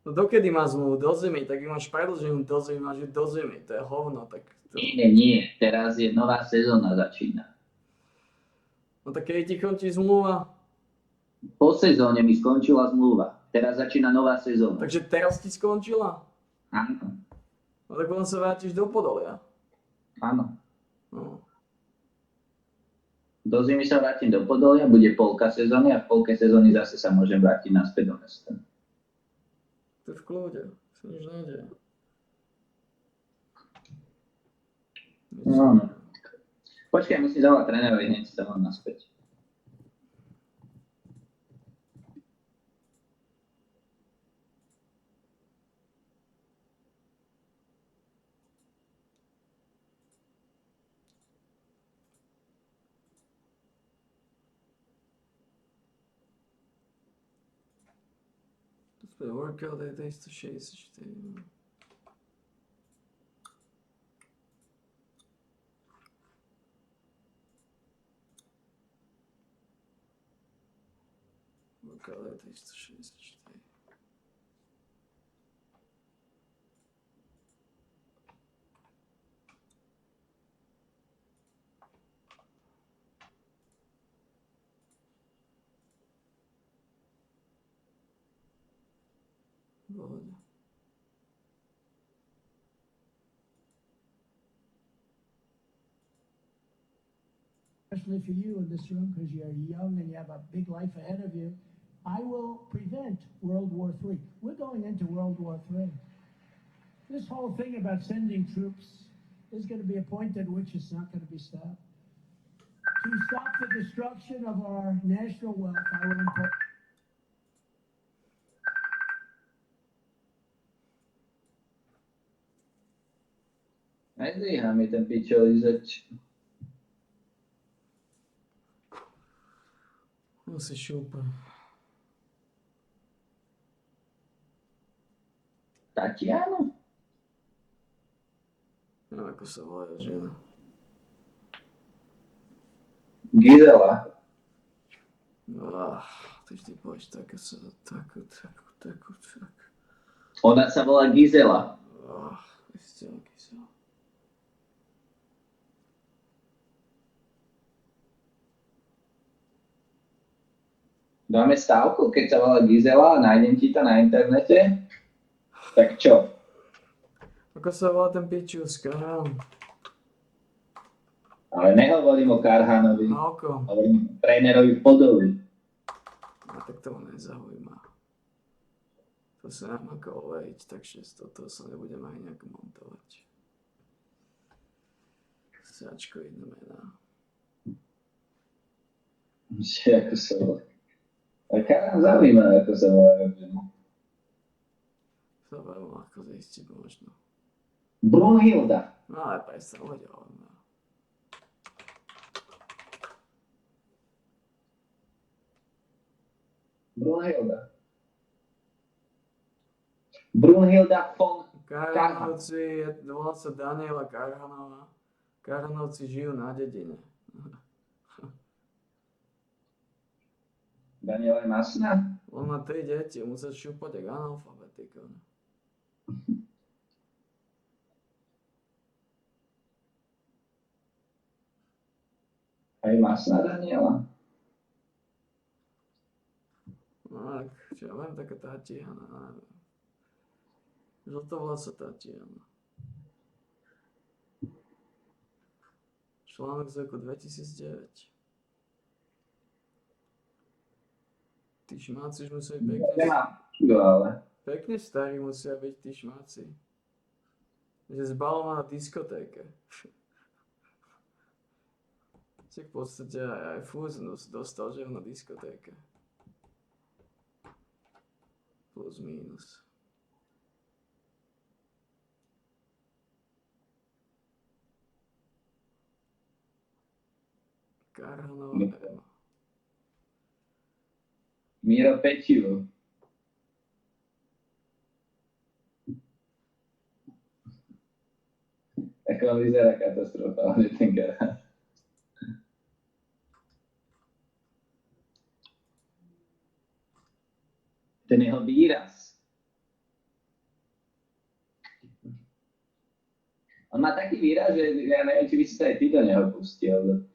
No dokedy má zmluvu? Do zimy? Tak máš predĺženú do zimy, máš ju do zimy. To je hovno, tak... To... Nie. Teraz je nová sezóna začína. No tak keď ti končí zmluva? Po sezóne mi skončila zmluva. Teraz začína nová sezóna. Takže teraz ti skončila? Áno. No tak potom sa vrátiš do Podolia. Áno. No. Do zimy sa vrátim do Podolia, bude polka sezóny a v polke sezóny zase sa môžem vrátiť naspäť do mesta. To je v kľude, sa nič nedeje. No. Počkaj, musím zavolať trénerovi, hneď sa mám naspäť. To je workout je 364. Workout je 364. Pohoda. Especially for you in this room, because you're young and you have a big life ahead of you, I will prevent World War III. We're going into World War III. This whole thing about sending troops is going to be a point at which it's not going to be stopped. To stop the destruction of our national wealth, I will impose. Nezdvíhá mi ten pičolízač. No si šúpa. Tatiana? No, ako sa volá žena. Gizela. Ty vždy povieš takú. Ona sa volá Gizela. Gizela. Dáme stávku, keď sa volá Gizela a nájdem ti to na internete? Tak čo? Ako sa volá ten pičus, Karhan? Ale nehovorím o Karhanovi. A o kom? Hovorím o trénerovi Podovi. A tak to ma nezaujíma. To sa nám ako overiť, takže z toho sa nebudem aj nejak montovať. Sáčko jedno mená. Ako sa volá? A Karhan zaujíma, ako sa volá. To veľmi ľahko zistiť možno. Brunhilda. No ale aj sa uvedel. Brunhilda von Karhanovci, volá sa Daniela Karhanová. Karhanovci žijú na dedine. Daniela je masná? On má 3 deti, musel šúpať jak analfabetika. Aj masná Daniela? No tak, čo ja viem, taká Tatiana. Žltovlasa Tatiana. Článok z roku 2009. Tí šmáci už musia byť pekne starí musia byť tí šmáci. Že zbalovaná diskotéka. V podstate aj Fúznus dostal, že na diskotéke. Plus minus. Karhanová Ema. Miro Pečivo. Ako on vyzerá katastrofálne ten Karhan. Ten jeho výraz. On má taký výraz, že ja neviem, či by si to aj ty do neho pustil.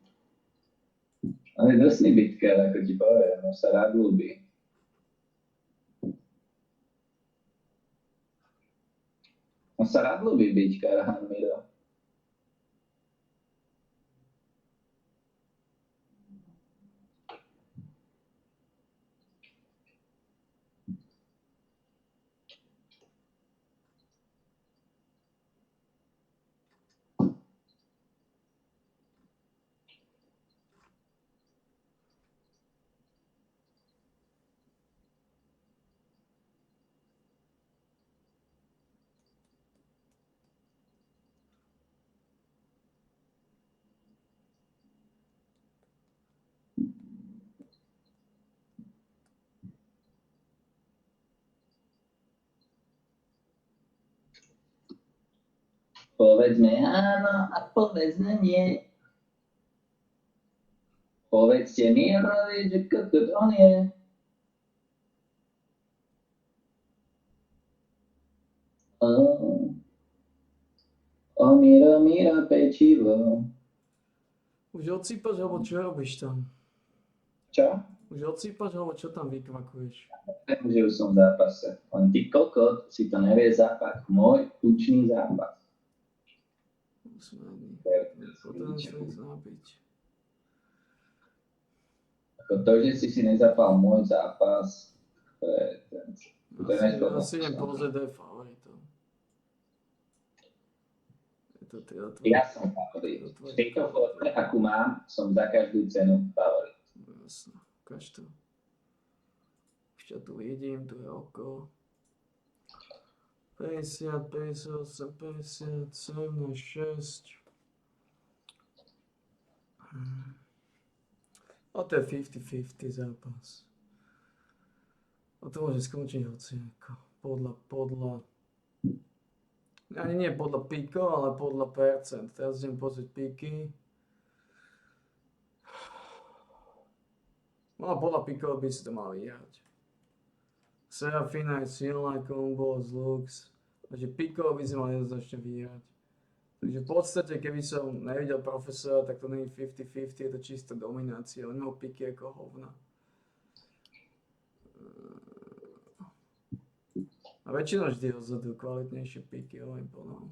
On je drsný bytkár, ako ti poviem, on sa rád ľúbi. On sa rád ľúbi byť Karhan Miro. Povedzme áno a povedzme nie. Povedzte Mirovi, že kokot on je. O Miro, pečivo. Už odsýpaš, alebo čo robíš tam? Čo? Už odsýpaš, alebo čo tam vykvakuješ? Viem, že už som v zápase. Len ty kokot si to nevie zapať. Môj tučný zápas. Potom sa nechce napiť. Ako to, že si nezapal môj zápas, to je ten... Asi idem po ZD favoritov. Ja som favorit. V tejto fotke, akú mám, som za každú cenu favorit. Jasno, ukáž to. Ešte tu vidím, tu je oko. 50, 58, 57, 6. A to je 50-50 zápas. A to môže skončiť hociako. Podľa... Ani nie podľa píkov, ale podľa percent. Teraz idem pozrieť píky. No a podľa píkov by si to mal vyhrať. Serafina je silná kombo z Lux. Takže píkov by si mal jednoznačne vyhrať. Takže v podstate, keby som nevidel profesora, tak to nie je 50-50, je to čistá dominácia. On mal píky ako hovna. A väčšinou vždy rozhodujú kvalitnejšie píky, hovorím plno.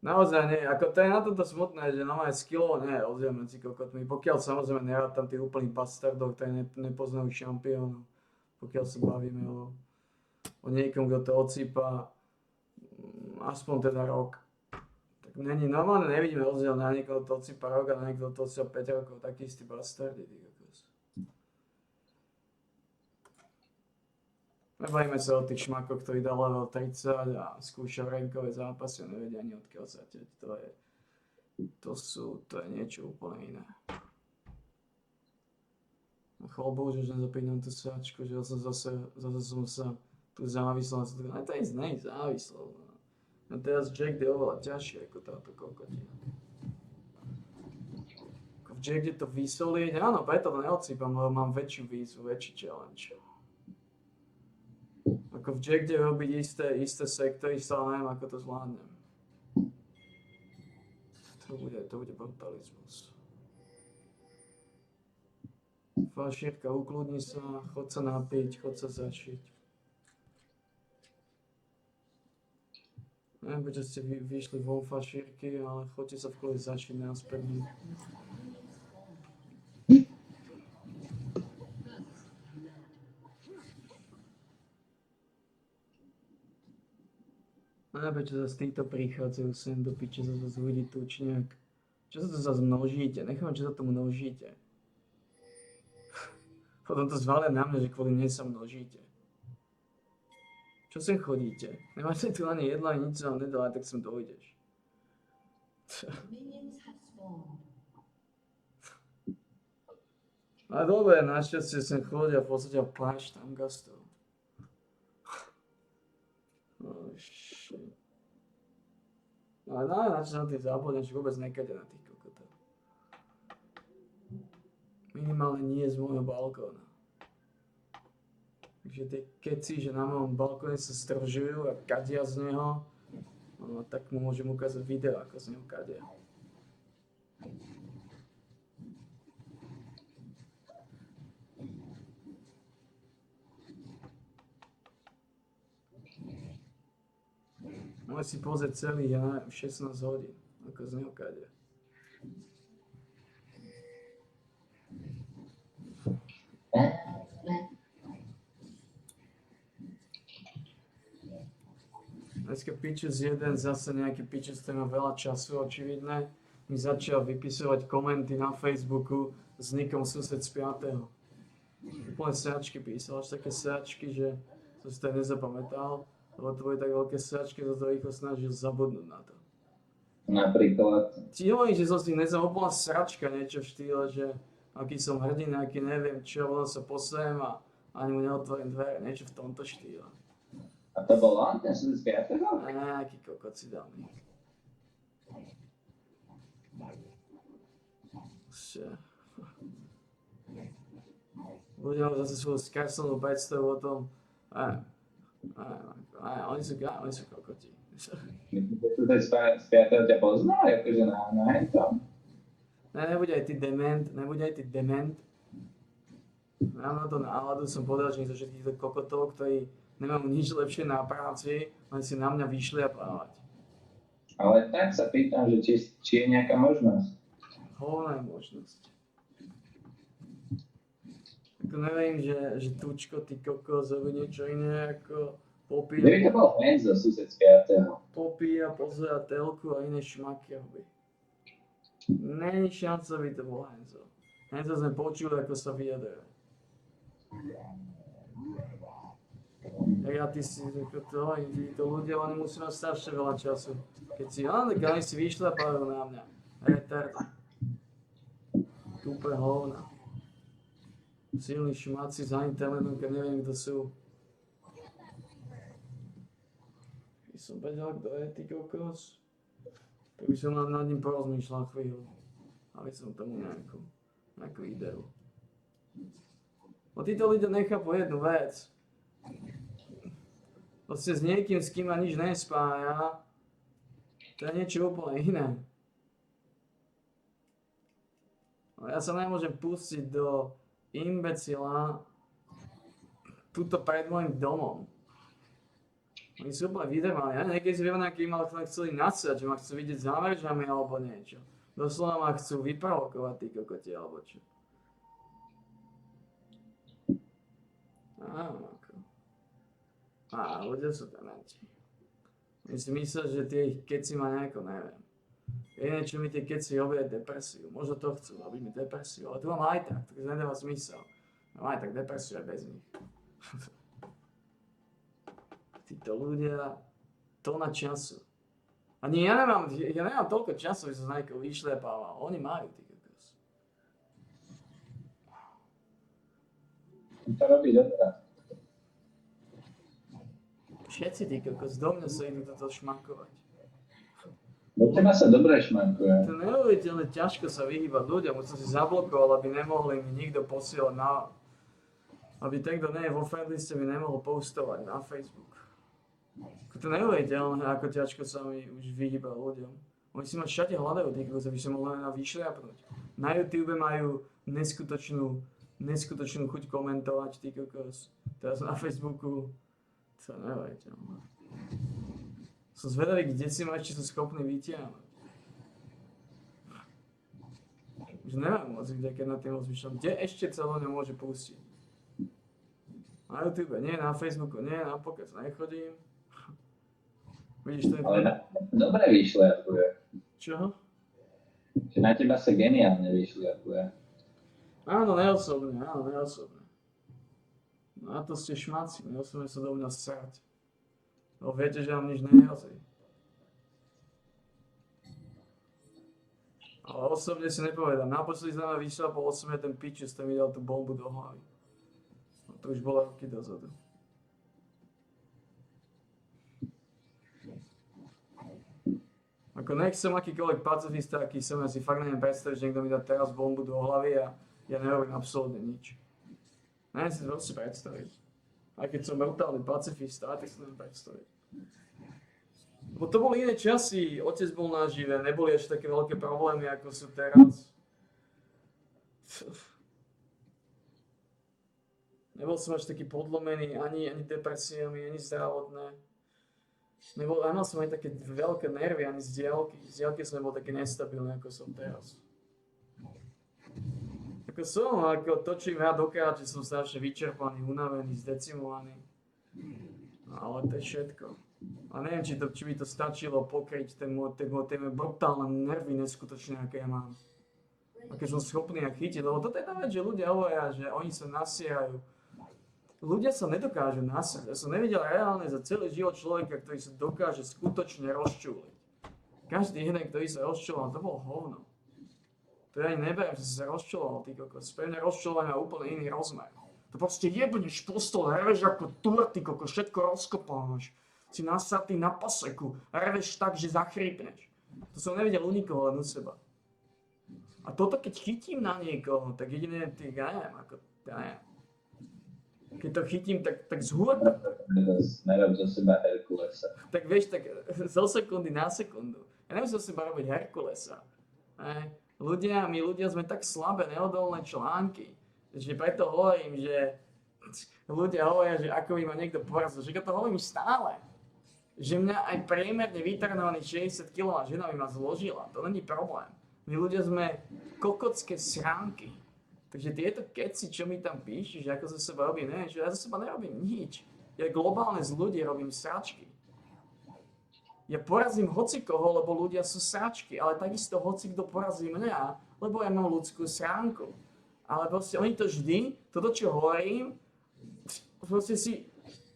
Naozaj nie, ako to je na toto smutné, že na moje skillovo nie je rozdiel medzi kokotmi. Pokiaľ samozrejme nerátam tých úplných bastardov, ktorí nepoznajú šampiónov. Pokiaľ sa bavíme o niekom, kto to odsýpa aspoň teda rok. Tak normálne nevidíme rozdiel na niekoho, kto to odsýpa rok a na niekoho, kto to odsýpa 5 rokov. Takí istí bastardi. Nebavíme sa o tých šmakoch, ktorí dal level 30 a skúšajú rankové zápasy a nevedia ani odkiaľ zaťať. To je niečo úplne iné. A chvála Bohu, že už nezapínam tú sáčku, že zase som sa tu závislal. Ale to nie je závislal. A teraz Jagged je oveľa ťažšie ako táto kokotina. V Jaggede to vysoliť, áno, preto to neodsýpam, lebo mám väčšiu výzvu, väčší challenge. Ako v Jaggede robiť isté sektory, stále neviem, ako to zvládnem. To bude brutalizmus. Fašírka, ukludni sa, chod sa napiť, chod sa zašiť. Neviem, prečo ste vyšli vo fašírky, ale chodte sa v kľude zašiť naspäť. Neviem, prečo zase títo prichádzajú sem do piče, zase ľudí tučňák. Čo sa to zase množíte? Nechám, čo sa to množíte. Potom to zvalia na mňa, že kvôli mne sa množíte. Čo sem chodíte? Nemáte tu ani jedlo, ani nič vám nedala, tak sem dojdeš. Ale dobre, našťastie sem chodia v podstate plášť tam gastov. Oh shit. Ale na čo na tých zápolňačích vôbec nekadia na tých kokotách. Minimálne nie z môjho balkóna. Takže tie keci, že na mojom balkóne sa zdržujú a kadia z neho, no, tak mu môžem ukázať video, ako z neho kadia. Môžem si pozrieť celý, ja neviem, 16 hodín, ako z neho kadia. Dneska pičus jeden, zase nejaký pičus, ktorý má veľa času, očividne, mi začal vypisovať komenty na Facebooku s nikom sused z 5. Úplne sračky písal, až také sračky, že som si to nezapamätal, lebo to boli tak veľké sračky, že sa to rýchlo snažil zabudnúť na to. Napríklad? Ti hovorím, že som si úplná sračka, niečo v štýle, že aký som hrdina, aký neviem čo, potom sa posajem a ani mu neotvorím dvere, niečo v tomto štýle. A to bol on, ten sudec 5. Aký kokot si dal mi. Ľudia majú zase svoju skreslenú predstavu o tom, oni sú kokoti. Sudec z 5. ťa pozná, akože na hentom. Nebuď aj ty dement. Mám na to náladu, som povedal, že zo všetkých týchto kokotov, ktorí nemajú nič lepšie na práci, len si na mňa vyšliapávať. Ale tak sa pýtam, že či je nejaká možnosť. Hovná je možnosť. Ako neviem, že Tučko, ty kokos, robí niečo iné, ako popíja. Keby to bol Henzo, sused z 5. Popíja, pozera telku a iné šmaky robí. Není šanca, by to bol Henzo. Henzo sme počuli, ako sa vyjadruje. Ja ty si to ľudia, oni musí mať strašne veľa času. Keď si, tak oni si vyšľapávajú na mňa. Retard. Tupé hovna. Silní šmáci za internetom, keď neviem, kto sú. Keď som vedel, kto je, ty kokos, tak by som nad ním porozmýšľal chvíľu. Ale som tomu nejakú ideu. No títo ľudia nechápu jednu vec. Proste s niekým, s kým ma nič nespája, to je niečo úplne iné. No ja sa nemôžem pustiť do imbecila tuto pred môjim domom. Oni sú úplne vydrmali. Ja niekedy si viem, aký ma chceli nasať, že ma chcú vidieť za mrežami alebo niečo. Doslova ma chcú vyprovokovať, tí kokoti alebo čo. Ľudia sú dementi. My si myslia, že tie ich keci ma nejako neviem. Jediné, čo mi tie keci robia, je depresiu. Možno to chcú robiť mi depresiu, ale to mám aj tak, takže nedáva zmysel. Mám aj tak depresiu aj bez nich. Títo ľudia, tona času. Ani ja nemám toľko času, že som sa najako vyšľapával. Oni majú, tí kokos. To robí dobrá. Všetci tí kokos, do mňa sa idú toto šmakovať. Do teba sa dobre šmankuje. To je neuveriteľne ťažko sa vyhýbať ľuďom, už som si zablokoval, aby nemohli mi nikto posielať na... Aby ten, kto nie je vo friendliste, mi nemohol postovať na Facebook. To je neuveriteľné, ako ťažko sa mi už vyhýba ľuďom. Oni si ma všade hľadajú, tí kokos, aby sa mohli na vyšliapnúť. Na YouTube majú neskutočnú chuť komentovať, tí kokos. Teraz na Facebooku, to je neuveriteľné. Som zvedavý, kde si ma ešte sú schopní vytiahnuť. Už neviem moc, keď na tým rozmýšľam, kde ešte celé môže pustiť. Na YouTube, nie na Facebooku, nie na pokec, nechodím. Vidíš, to je... Ale dobre vyšliapuje. Čo? Že na teba sa geniálne vyšliapuje. Áno, neosobne. No a to ste šmáci, neosobne sa do mňa srať. No viete, že vám nič nehrozí. Ale osobne si nepovedám. Naposledy sa ma vyšľapol osobne ten pič, že ste mi dal tú bombu do hlavy. No to už bolo roky dozadu. Ako nech som akýkoľvek pacifista, aký som, ja si fakt neviem predstaviť, že niekto mi dá teraz bombu do hlavy a ja nerobím absolútne nič. Neviem si to proste predstaviť. Aj keď som brutálny pacifista, tak si neviem predstaviť. Bo to boli iné časy, otec bol nažive, neboli až také veľké problémy, ako sú teraz. Nebol som až taký podlomený ani depresiami, ani zdravotné. Nemal som aj také veľké nervy, ani z diaľky som nebol také nestabilný, ako som teraz. Ako som, ako to, čo im ja dokáže, som strašne vyčerpaný, unavený, zdecimovaný. Ale to je všetko. A neviem, či by to stačilo pokryť tie moje brutálne nervy neskutočné, aké ja mám. Aké som schopný ja chytiť, lebo toto je tá vec, že ľudia hovoria, že oni sa nasierajú. Ľudia sa nedokážu nasať. Ja som nevidel reálne za celý život človeka, ktorý sa dokáže skutočne rozčúliť. Každý jeden, ktorý sa rozčuloval, to bol hovno. To ja ani neberiem, že sa rozčuloval, ty kokos. Pre mňa rozčulovanie má úplne iný rozmer. To proste jebneš po stole, reveš ako turty, koko, všetko rozkopáš. Si nasratý na paseku, reveš tak, že zachrípneš. To som nevidel u nikoho, len u seba. A toto keď chytím na niekoho, tak jedine, ja neviem, ako, ja neviem. Keď to chytím, tak zhúrtam. Nerob zo seba Herkulesa. Tak vieš, tak zo sekundy na sekundu. Ja nemusím zo seba robiť Herkulesa. My ľudia sme tak slabé, neodolné články. Že preto hovorím, že ľudia hovoria, že ako by ma niekto porazil. Že to hovorím stále. Že mňa aj priemerne vytrenovaný 60 kg žena by ma zložila. To není problém. My ľudia sme kokocké sránky. Takže tieto keci, čo mi tam píšu, že ako zo seba robím, neviem, že ja zo seba nerobím nič. Ja globálne z ľudí robím sračky. Ja porazím hocikoho, lebo ľudia sú sračky, ale takisto hocikto porazí mňa, lebo ja mám ľudskú sránku. Ale proste oni to vždy, toto čo hovorím, proste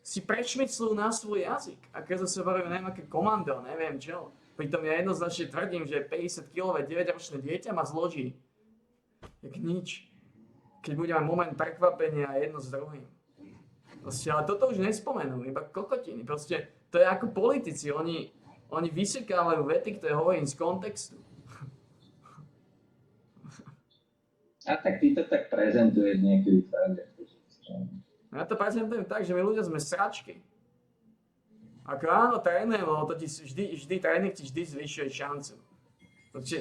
si prešmycľujú na svoj jazyk. A keď zo seba robím neviem aké komando, neviem čo. Pritom ja jednoznačne tvrdím, že 50-kilové 9-ročné dieťa ma zloží. Jak nič. Keď bude mať moment prekvapenia jedno s druhým. Proste, ale toto už nespomenú, iba kokotiny. Proste, to je ako politici, oni vysekávajú vety, ktoré hovorím z kontextu. A tak ty to tak prezentuješ niekedy fakt. Ja to prezentujem tak, že my ľudia sme sračky. Ako áno, trénujem, lebo to ti vždy tréning ti vždy zvyšuje šancu.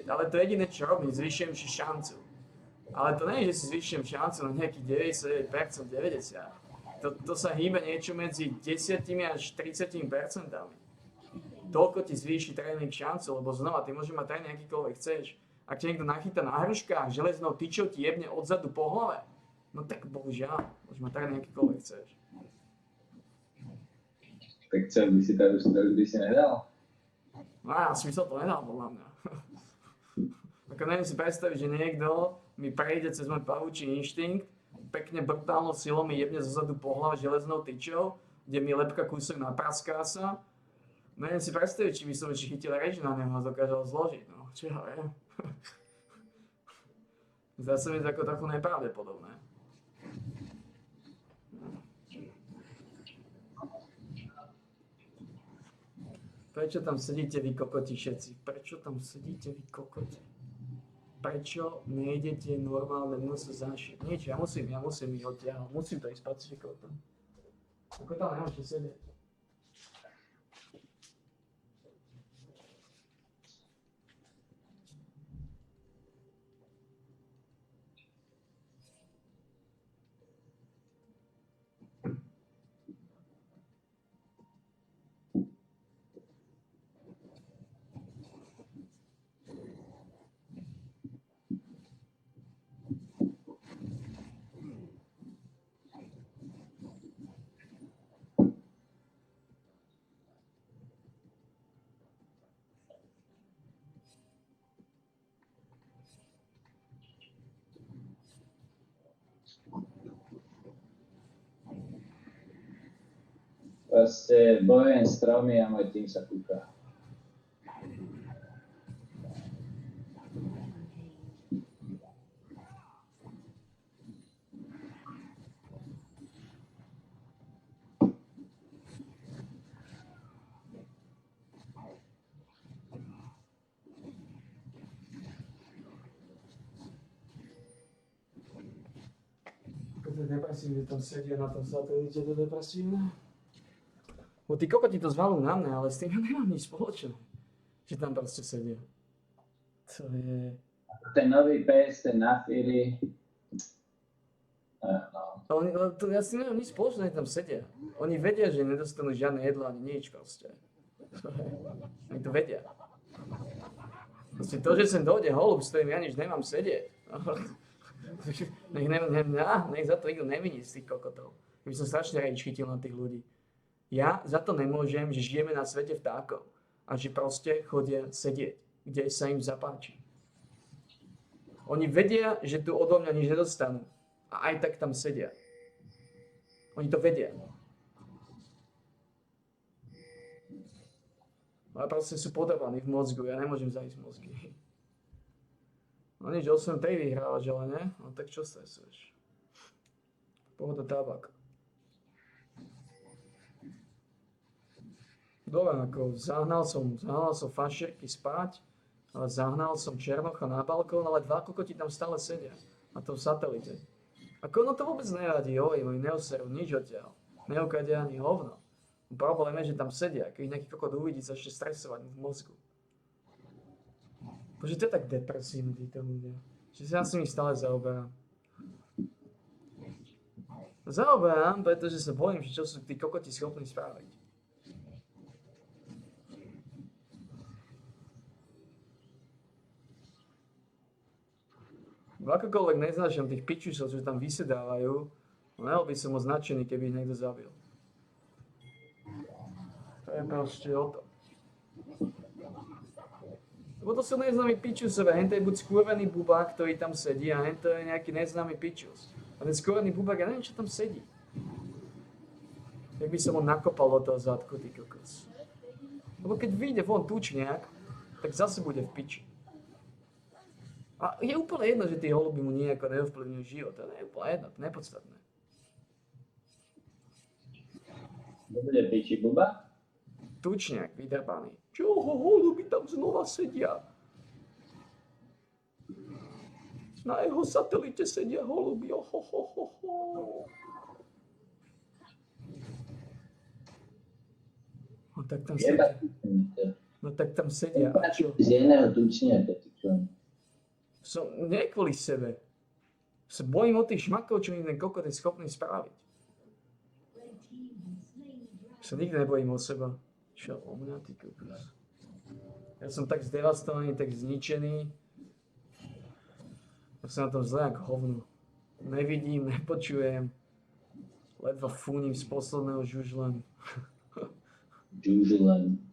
Ale to je jediné, čo robím, zvyšujem si šancu. Ale to nie je, že si zvyšujem šancu na nejakých 99%, 90%. To sa hýbe niečo medzi 10 až 30%. Toľko ti zvýši tréning šancu, lebo znova, ty môžeš mať tréning akýkoľvek chceš. Ak ťa niekto nachytá na hruškách, železnou tyčou ti jebne odzadu po hlave, no tak bohužiaľ, môžeš mať tréning akýkoľvek chceš. Tak chcel by si to už by si nedal? No ja som to nedal, podľa mňa. Ako neviem si predstaviť, že niekto mi prejde cez môj pavúčí inštinkt, pekne brutálnou silou mi jebne zozadu po hlave železnou tyčou, kde mi lepka kúsok napraská sa. Neviem si predstaviť, či by som ešte chytil reč na neho a dokážal zložiť, no čo ja viem. Zdá sa mi to ako trochu nepravdepodobné. Prečo tam sedíte vy kokoti všetci? Prečo tam sedíte vy kokoti? Prečo nejdete normálne mus zašiť? Niečo, ja musím ich odtiahnuť, musím to ísť pacifikovať. Ako tam nemôžete sedieť? Proste bojujem stromy a môj tým sa kúka. To je depresívne, tam sedia na tom satelite, to je depresívne. Bo tí kokoti to zvalú na mňa, ale s tým ja nemám nič spoločné. Že tam proste sedia. To je... Ten nový PS, ten na Fury. Ja s tým nemám nič spoločné, tam sedia. Oni vedia, že nedostanú žiadne jedlo ani nič proste. Oni to vedia. Proste to, že sem dojde holub, s ktorým ja nič nemám sedieť. Nech za to nikto neviní z tých kokotov. Ja by som strašne rejč chytil na tých ľudí. Ja za to nemôžem, že žijeme na svete vtákov a že proste chodia sedieť, kde sa im zapáči. Oni vedia, že tu odo mňa nič nedostanú a aj tak tam sedia. Oni to vedia. Ale proste sú podobaní v mozgu, ja nemôžem zajsť mozgy. No nič, 8-3 vyhrávaš, ale ne? No tak čo stresuješ? Pohoda tabak. Dobre, ako zahnal som fašierky spať, ale zahnal som Černocha na balkón, ale 2 kokoti tam stále sedia. Na tom satelite. Ako ono to vôbec nevadí, oni neoserú nič odtiaľ. Neukadia ani hovno. Problém je, že tam sedia, keď ich nejaký kokot uvidí, začne stresovať v mozgu. Bože, to je tak depresívne, títo ľudia. Že sa ja s nimi stále zaoberám. Zaoberám, pretože sa bojím, že čo sú tí kokoti schopní spraviť. Akokoľvek neznášam tých pičusov, čo tam vysedávajú, mohol by som moc nadšený, keby ich niekto zabil. To je proste o to. Lebo to sú neznámi pičusové, hento je buď skúrený bubák, ktorý tam sedí, a hento je nejaký neznámy pičus. A ten skúrený bubák, ja neviem, čo tam sedí. Jak by som ho nakopal do toho zadku, ty kokos. Lebo keď vyjde von tučniak, tak zase bude v piči. A je úplne jedno, že tí holuby mu nejako neovplyvňujú život. To je úplne jedno, to nepodstatné. Dobre, piči buba? Tučniak, vydrbaný. Čo holuby tam znova sedia? Na jeho satelite sedia holuby, No tak tam sedia. No tak tam sedia. A čo? Z jedného tučniaka, ty čo? Som nie kvôli sebe. Sa bojím o tých šmakov, čo mi ten kokot je schopný spraviť. Sa nikdy nebojím o seba. Čo o mňa, ty kokos? Ja som tak zdevastovaný, tak zničený. Ja som na tom zle ako hovno. Nevidím, nepočujem. Ledva fúnim z posledného žužlenu. Žužlen.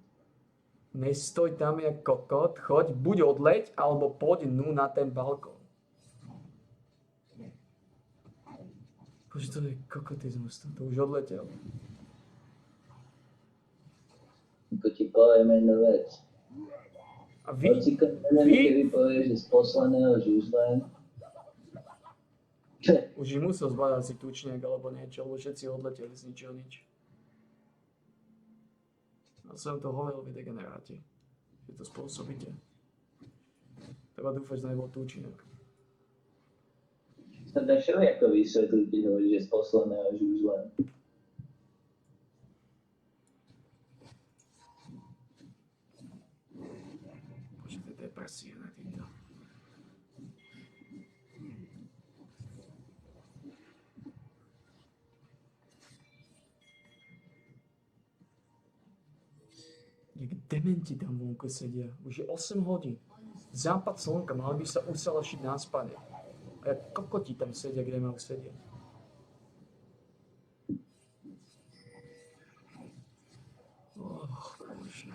Nestoj tam jak kokot, choď, buď odleď, alebo poď na ten balkón. Bože, to je kokotizmus, to už odletel. Ako ti poviem jednu vec. A vy? Keby povieš, že z posledného žužlen. Už im musel zbadať si tučniak alebo niečo, lebo všetci odleteli z ničoho nič. A som to hovoril, vy degeneráti. Že to spôsobíte. Treba dúfať, že nebol tučniak. Sa dá všelijako vysvetliť, keď hovoríš, že z posledného žužlen. Bože, to je depresívne týmto. Jak dementi tam vonku sedia. Už je 8 hodín. Západ slnka, mal by sa usalašiť na spanie. A jak kokoti tam sedia, kde majú sedieť. Bože.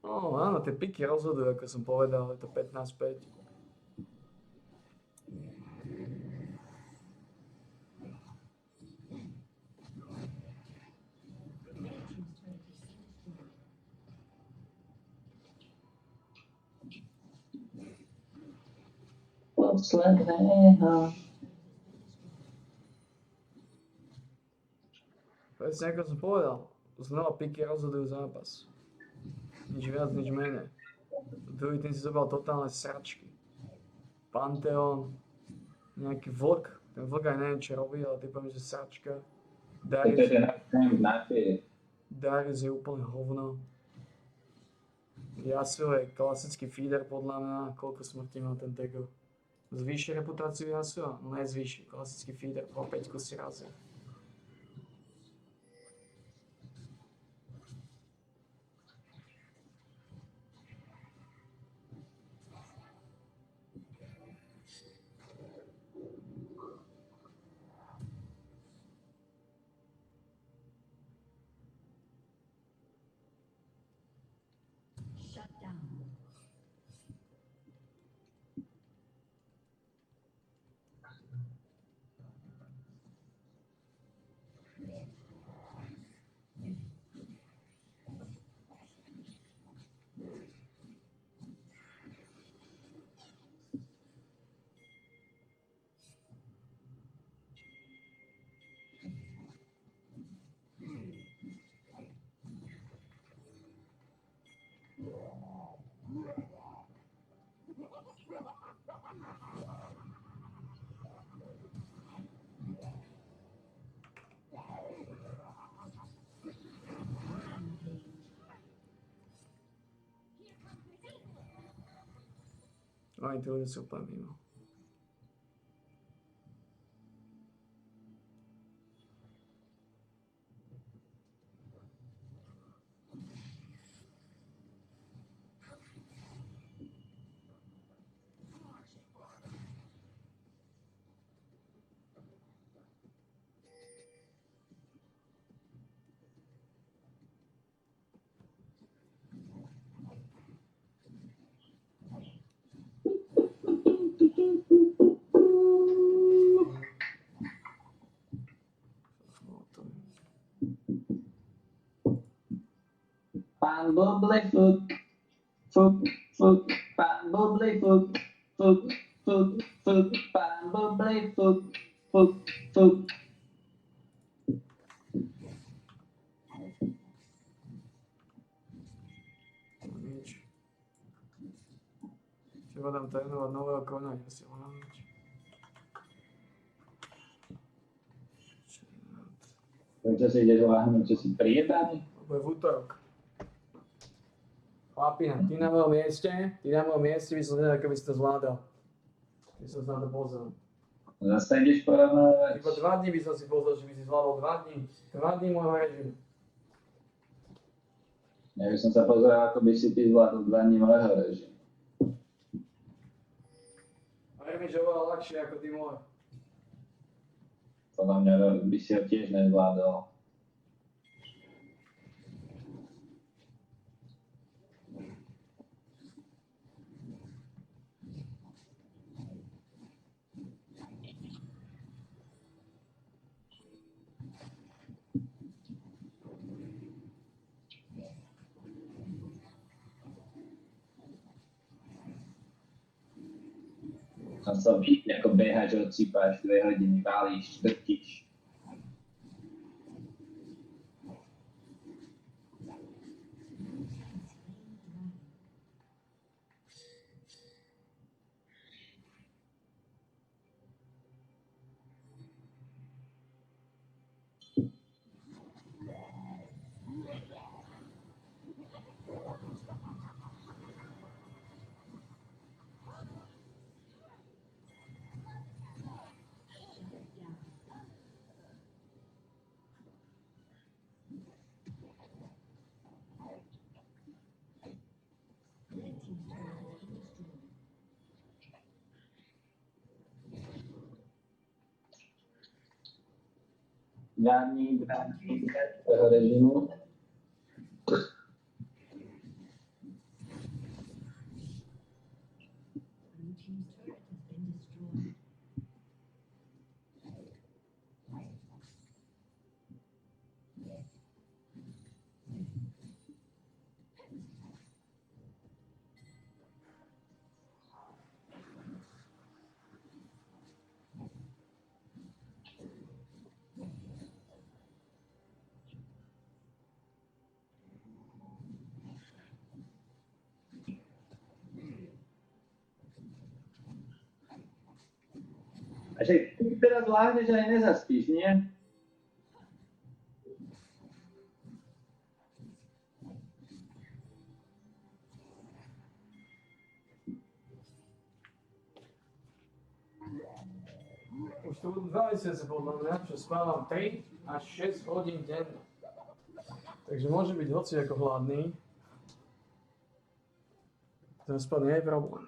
No áno, tie piky rozhodujú, ako som povedal, je to 15-5. Posledného. Presne ako som povedal, znova piky rozhodujú zápas. Nič viac, nič menej. Druhý tým si zobral totálne sračky. Pantheon, nejaký vlk. Ten vlk aj neviem, čo robí, ale typujem, že sračka. Darius je úplne hovno. Yasuo je klasický feeder podľa mňa. Koľko smrti má ten Tego? Zvýši reputáciu Yasuo? No nezvýši. Klasický feeder, po 5 si razia. Oni tí ľudia sú úplne mimo. Pán Bublefuk, fuk, fuk, pán Bublefuk, fuk, fuk, fuk, pán Bublefuk, fuk, fuk. Nič. Treba tam trénovať nového koňa, kde si ho na nič. Prečo si ideš láhnuť, čo si prijebaný? Lebo je v útorok. Chlapina, ty na mojom mieste by som nevedel, keby si to zvládal. By som sa na to pozrel. Zase ideš porovnávať. Iba 2 dní by som si pozrel, že by si zvládol 2 dní. 2 dní môjho režimu. Ja by som sa pozrel, ako by si ty zvládol 2 dní môjho režimu. A je mi, že oveľa ľahšie ako ty môj. Podľa mňa by si ho tiež nezvládol. Tam sa vidí, ako beháš, odsýpáš 2 hodiny, valíš, drtíš. Dva dní toho režimu. A však ty teraz láhneš aj nezaspíš, nie? Už to budú 2 mesiace podľa mňa, čo spávam 3 až 6 hodín denne. Takže môže byť hoci ako hladný. Ten spad nie je problém.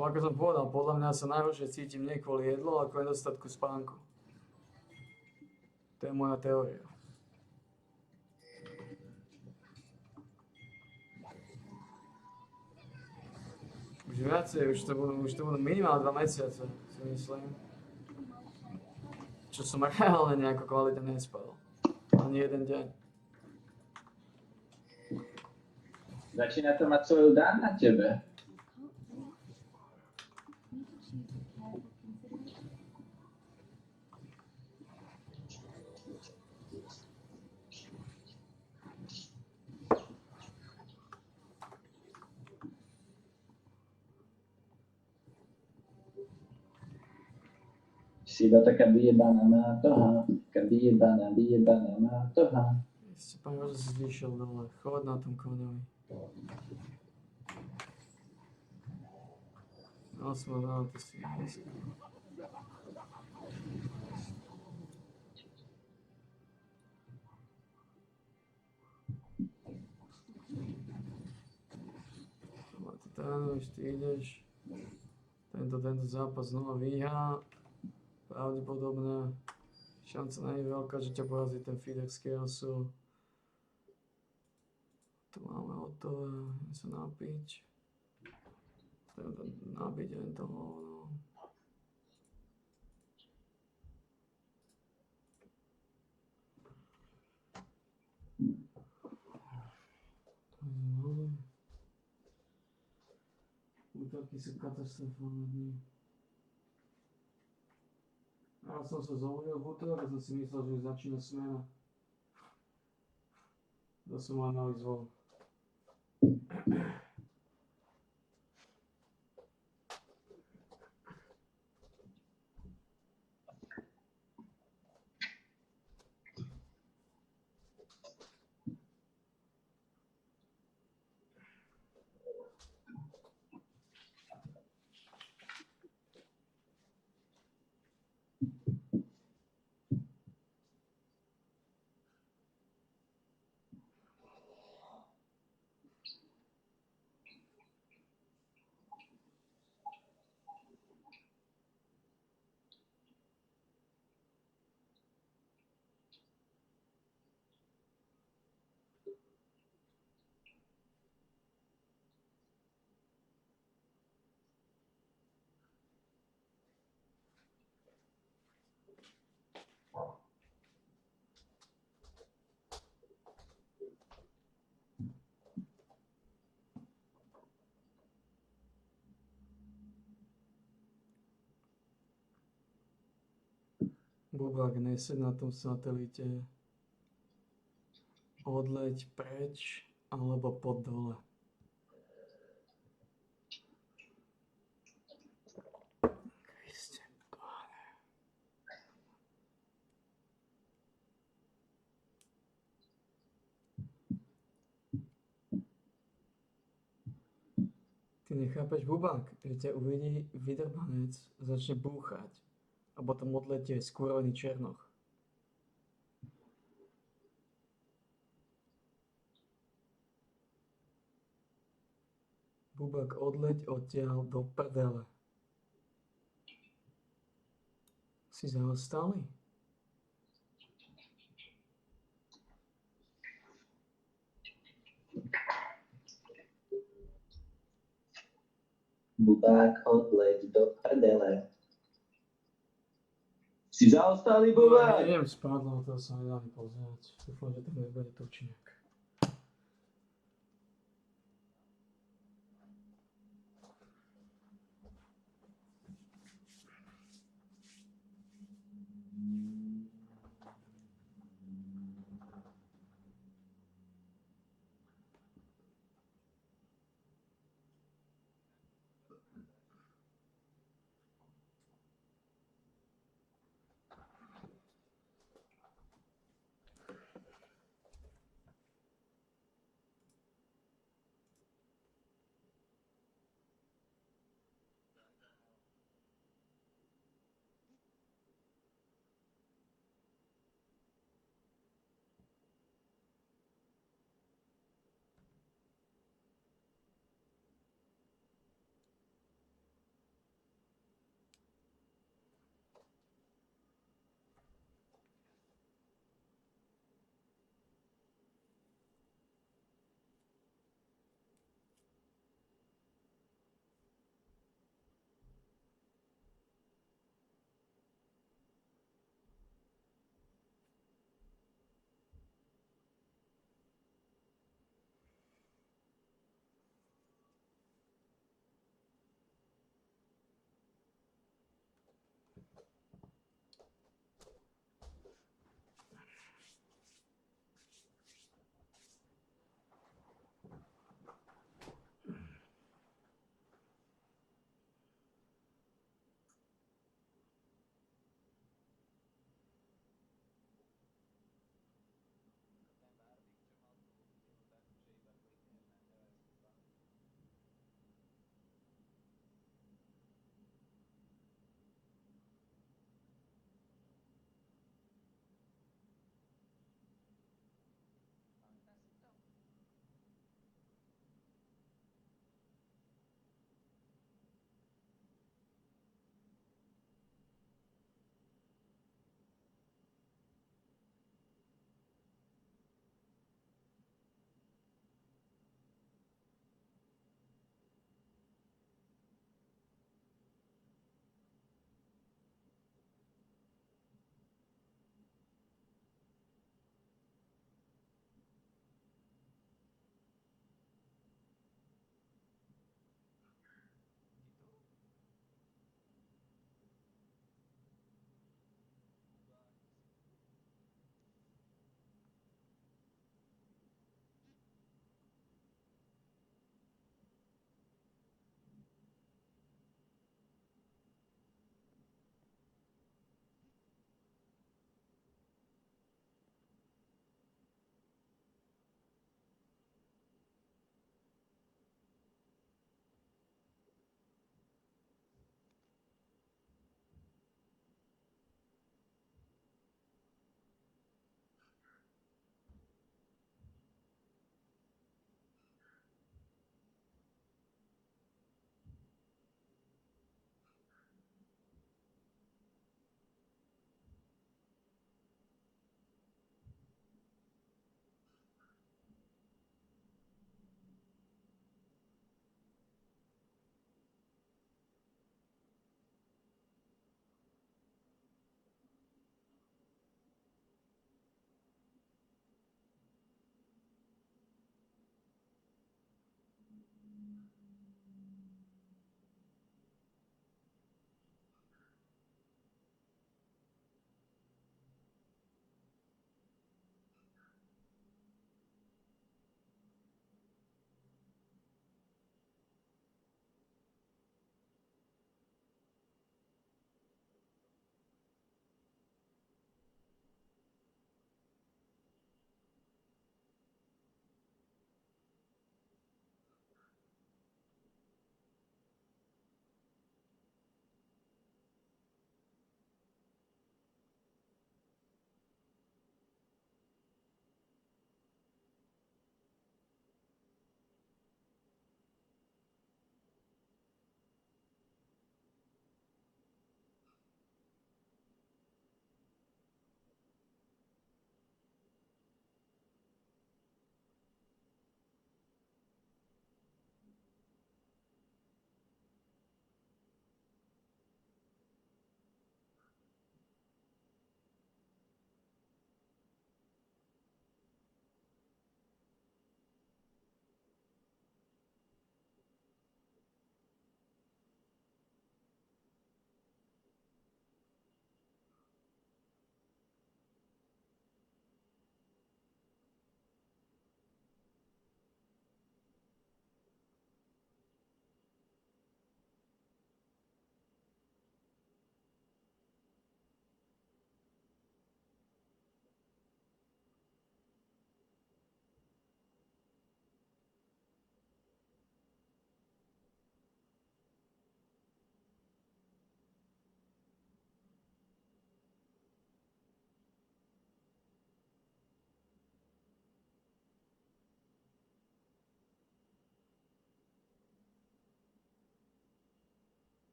Ako som povedal, podľa mňa sa najhoršie cítim nie kvôli jedlu, ale kvôli nedostatku spánku. To je moja teória. Už viacej, už to budú minimálne 2 mesiace, si myslím. Čo som reálne nejako kvalitne nespal. Ani jeden deň. Začína to mať svoju dán na tebe. Si do taka vyjebaná toho, taká vyjebaná toho. Si pamätám, že si zvýšil dole. Chod na tom koňovi. No som dal, to si dneska. Ty trénuješ, ty ideš. Tento zápas znova vyhrá. Pravdepodobne. Šanca nie je veľká, že ťa porazí ten feeder z Chaosu. Tu máme hotové, idem sa napiť. Treba napiť len to hovno. Útorky sú katastrofálne dni. Ja som sa zobudil v útorok a som si myslel, že už začína smena. To som mal nový zvon. Bubák, nesed na tom satelite. Odleď preč alebo pod dole. Kriste, Páne. Ty nechápeš, Bubák, že ťa uvidí vydrbanec, začne búchať a potom odletie skúrovený černoch. Bubák, odleď odtiaľ do prdele. Si zaostalý? Bubák, odleď do prdele. Si zaostalý, Bubák? Neviem, spadlo, to sa nedá ani pozrieť. Dúfam, že to nebude tučniak.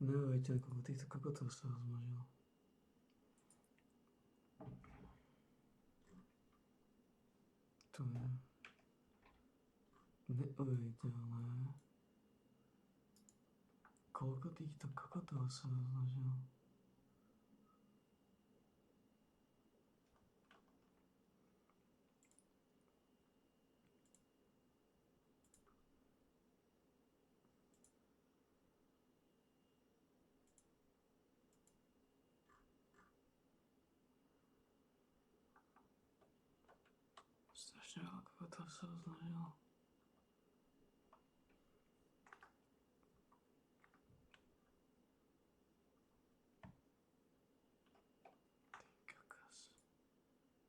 Neuveriteľne, koľko týchto kokotov sa rozmnožilo. To je neuveriteľné. Koľko týchto kokotov sa rozmnožilo. Strašne veľa kokotov sa rozmnožilo.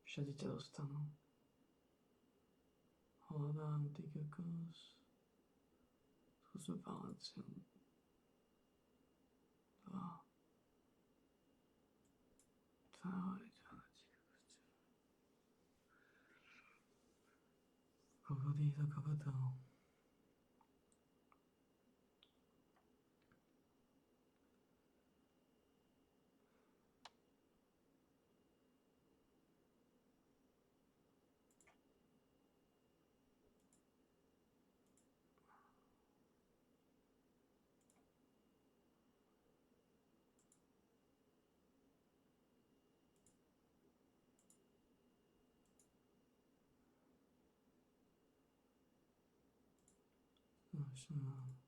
Všade ťa dostanú. Hľadám, ty kokos. Skúsme Valenciu. 2. Koľko týchto kokotov? No.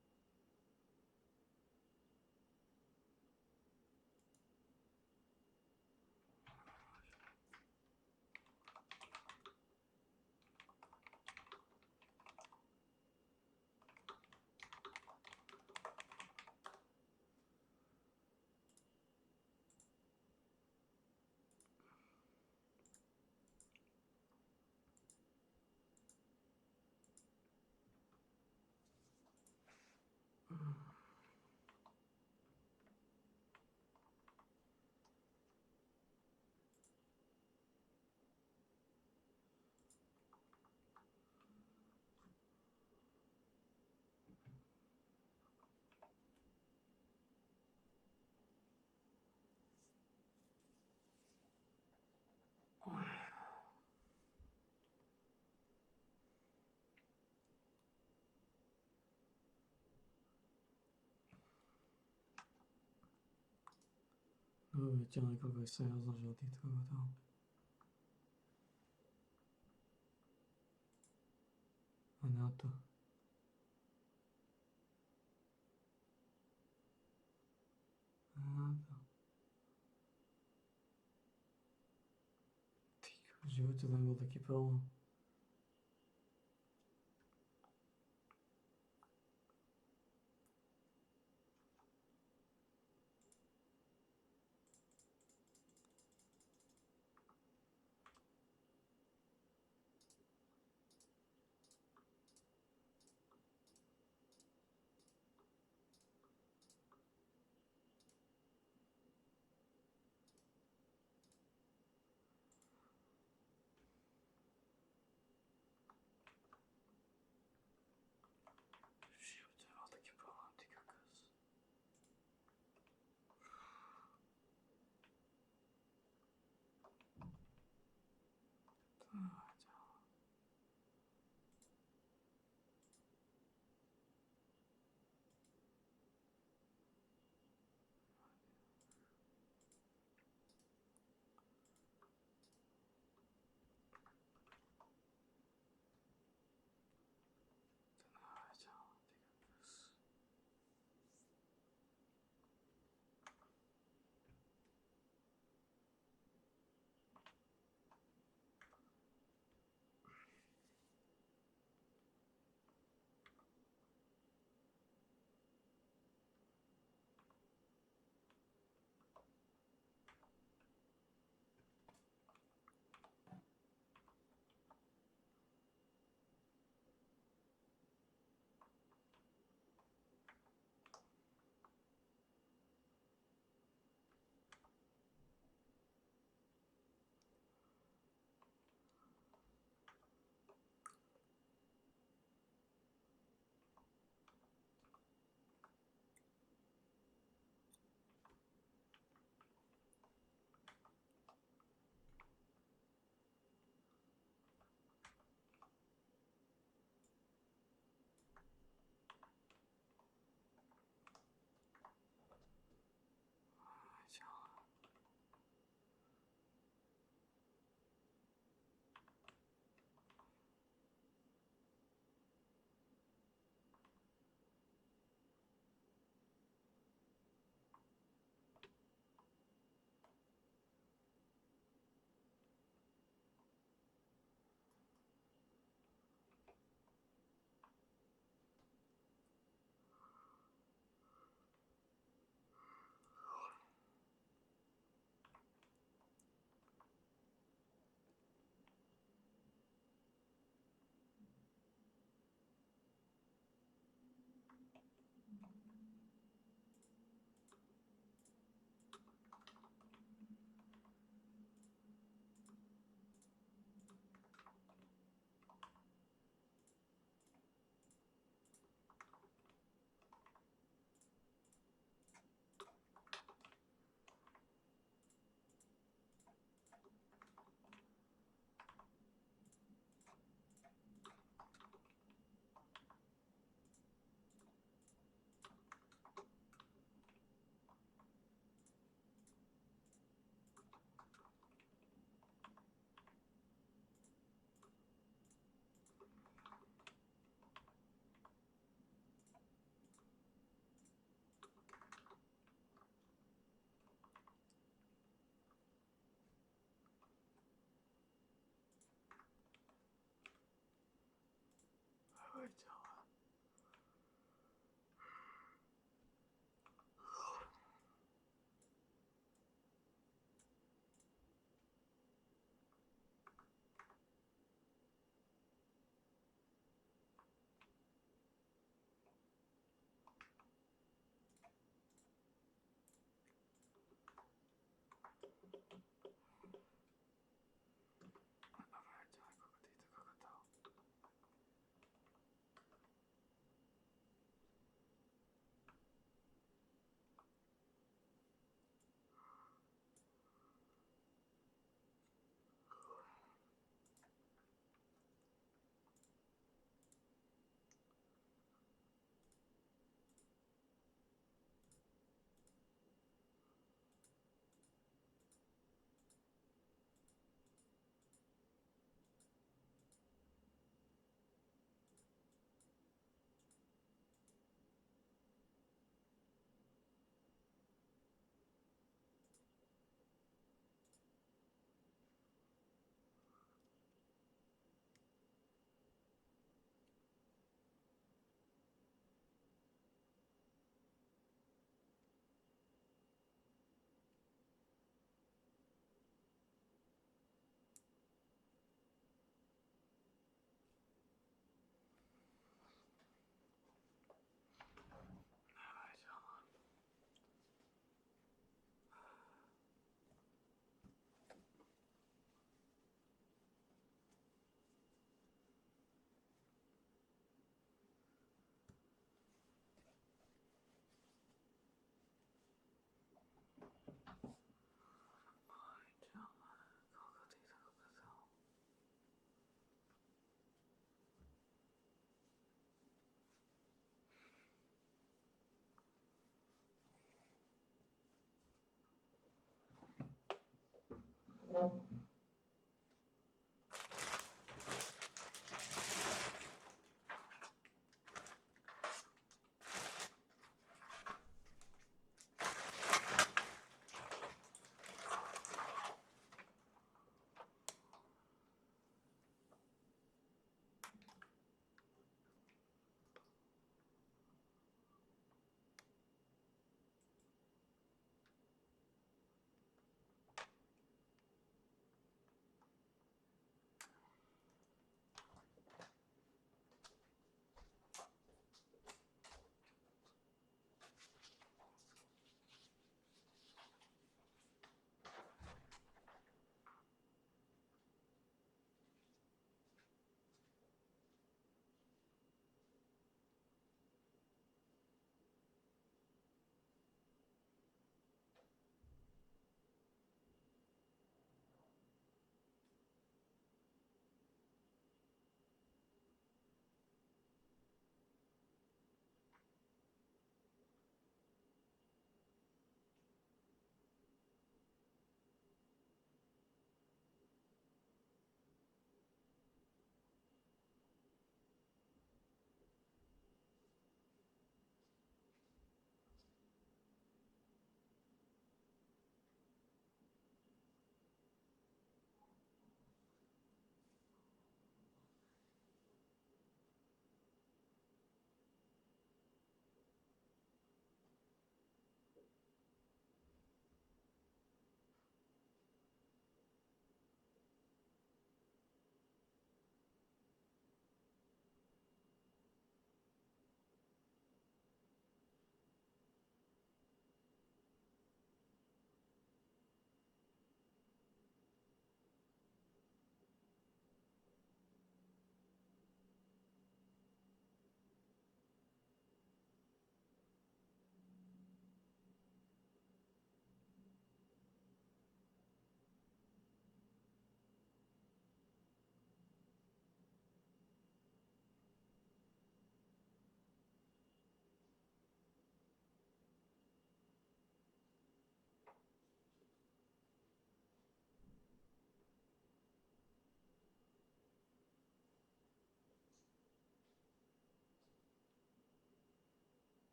Neuveriteľné, koľko sa ja rozložil týchto kokotov. A na to. A na to. Ty, v živote len bol taký problém.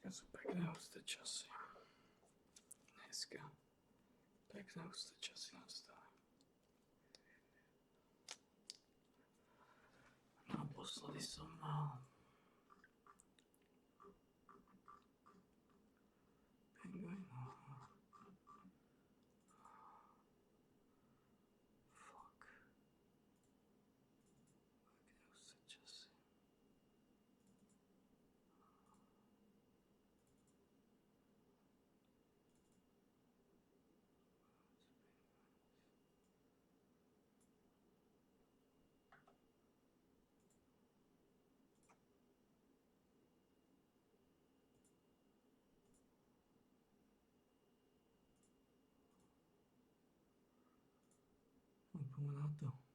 Také sú pekné husté časy. Dneska. Pekné husté časy nastali. Naposledy som mal pingvina. Fuck. Pekné husté časy. Poďme na to.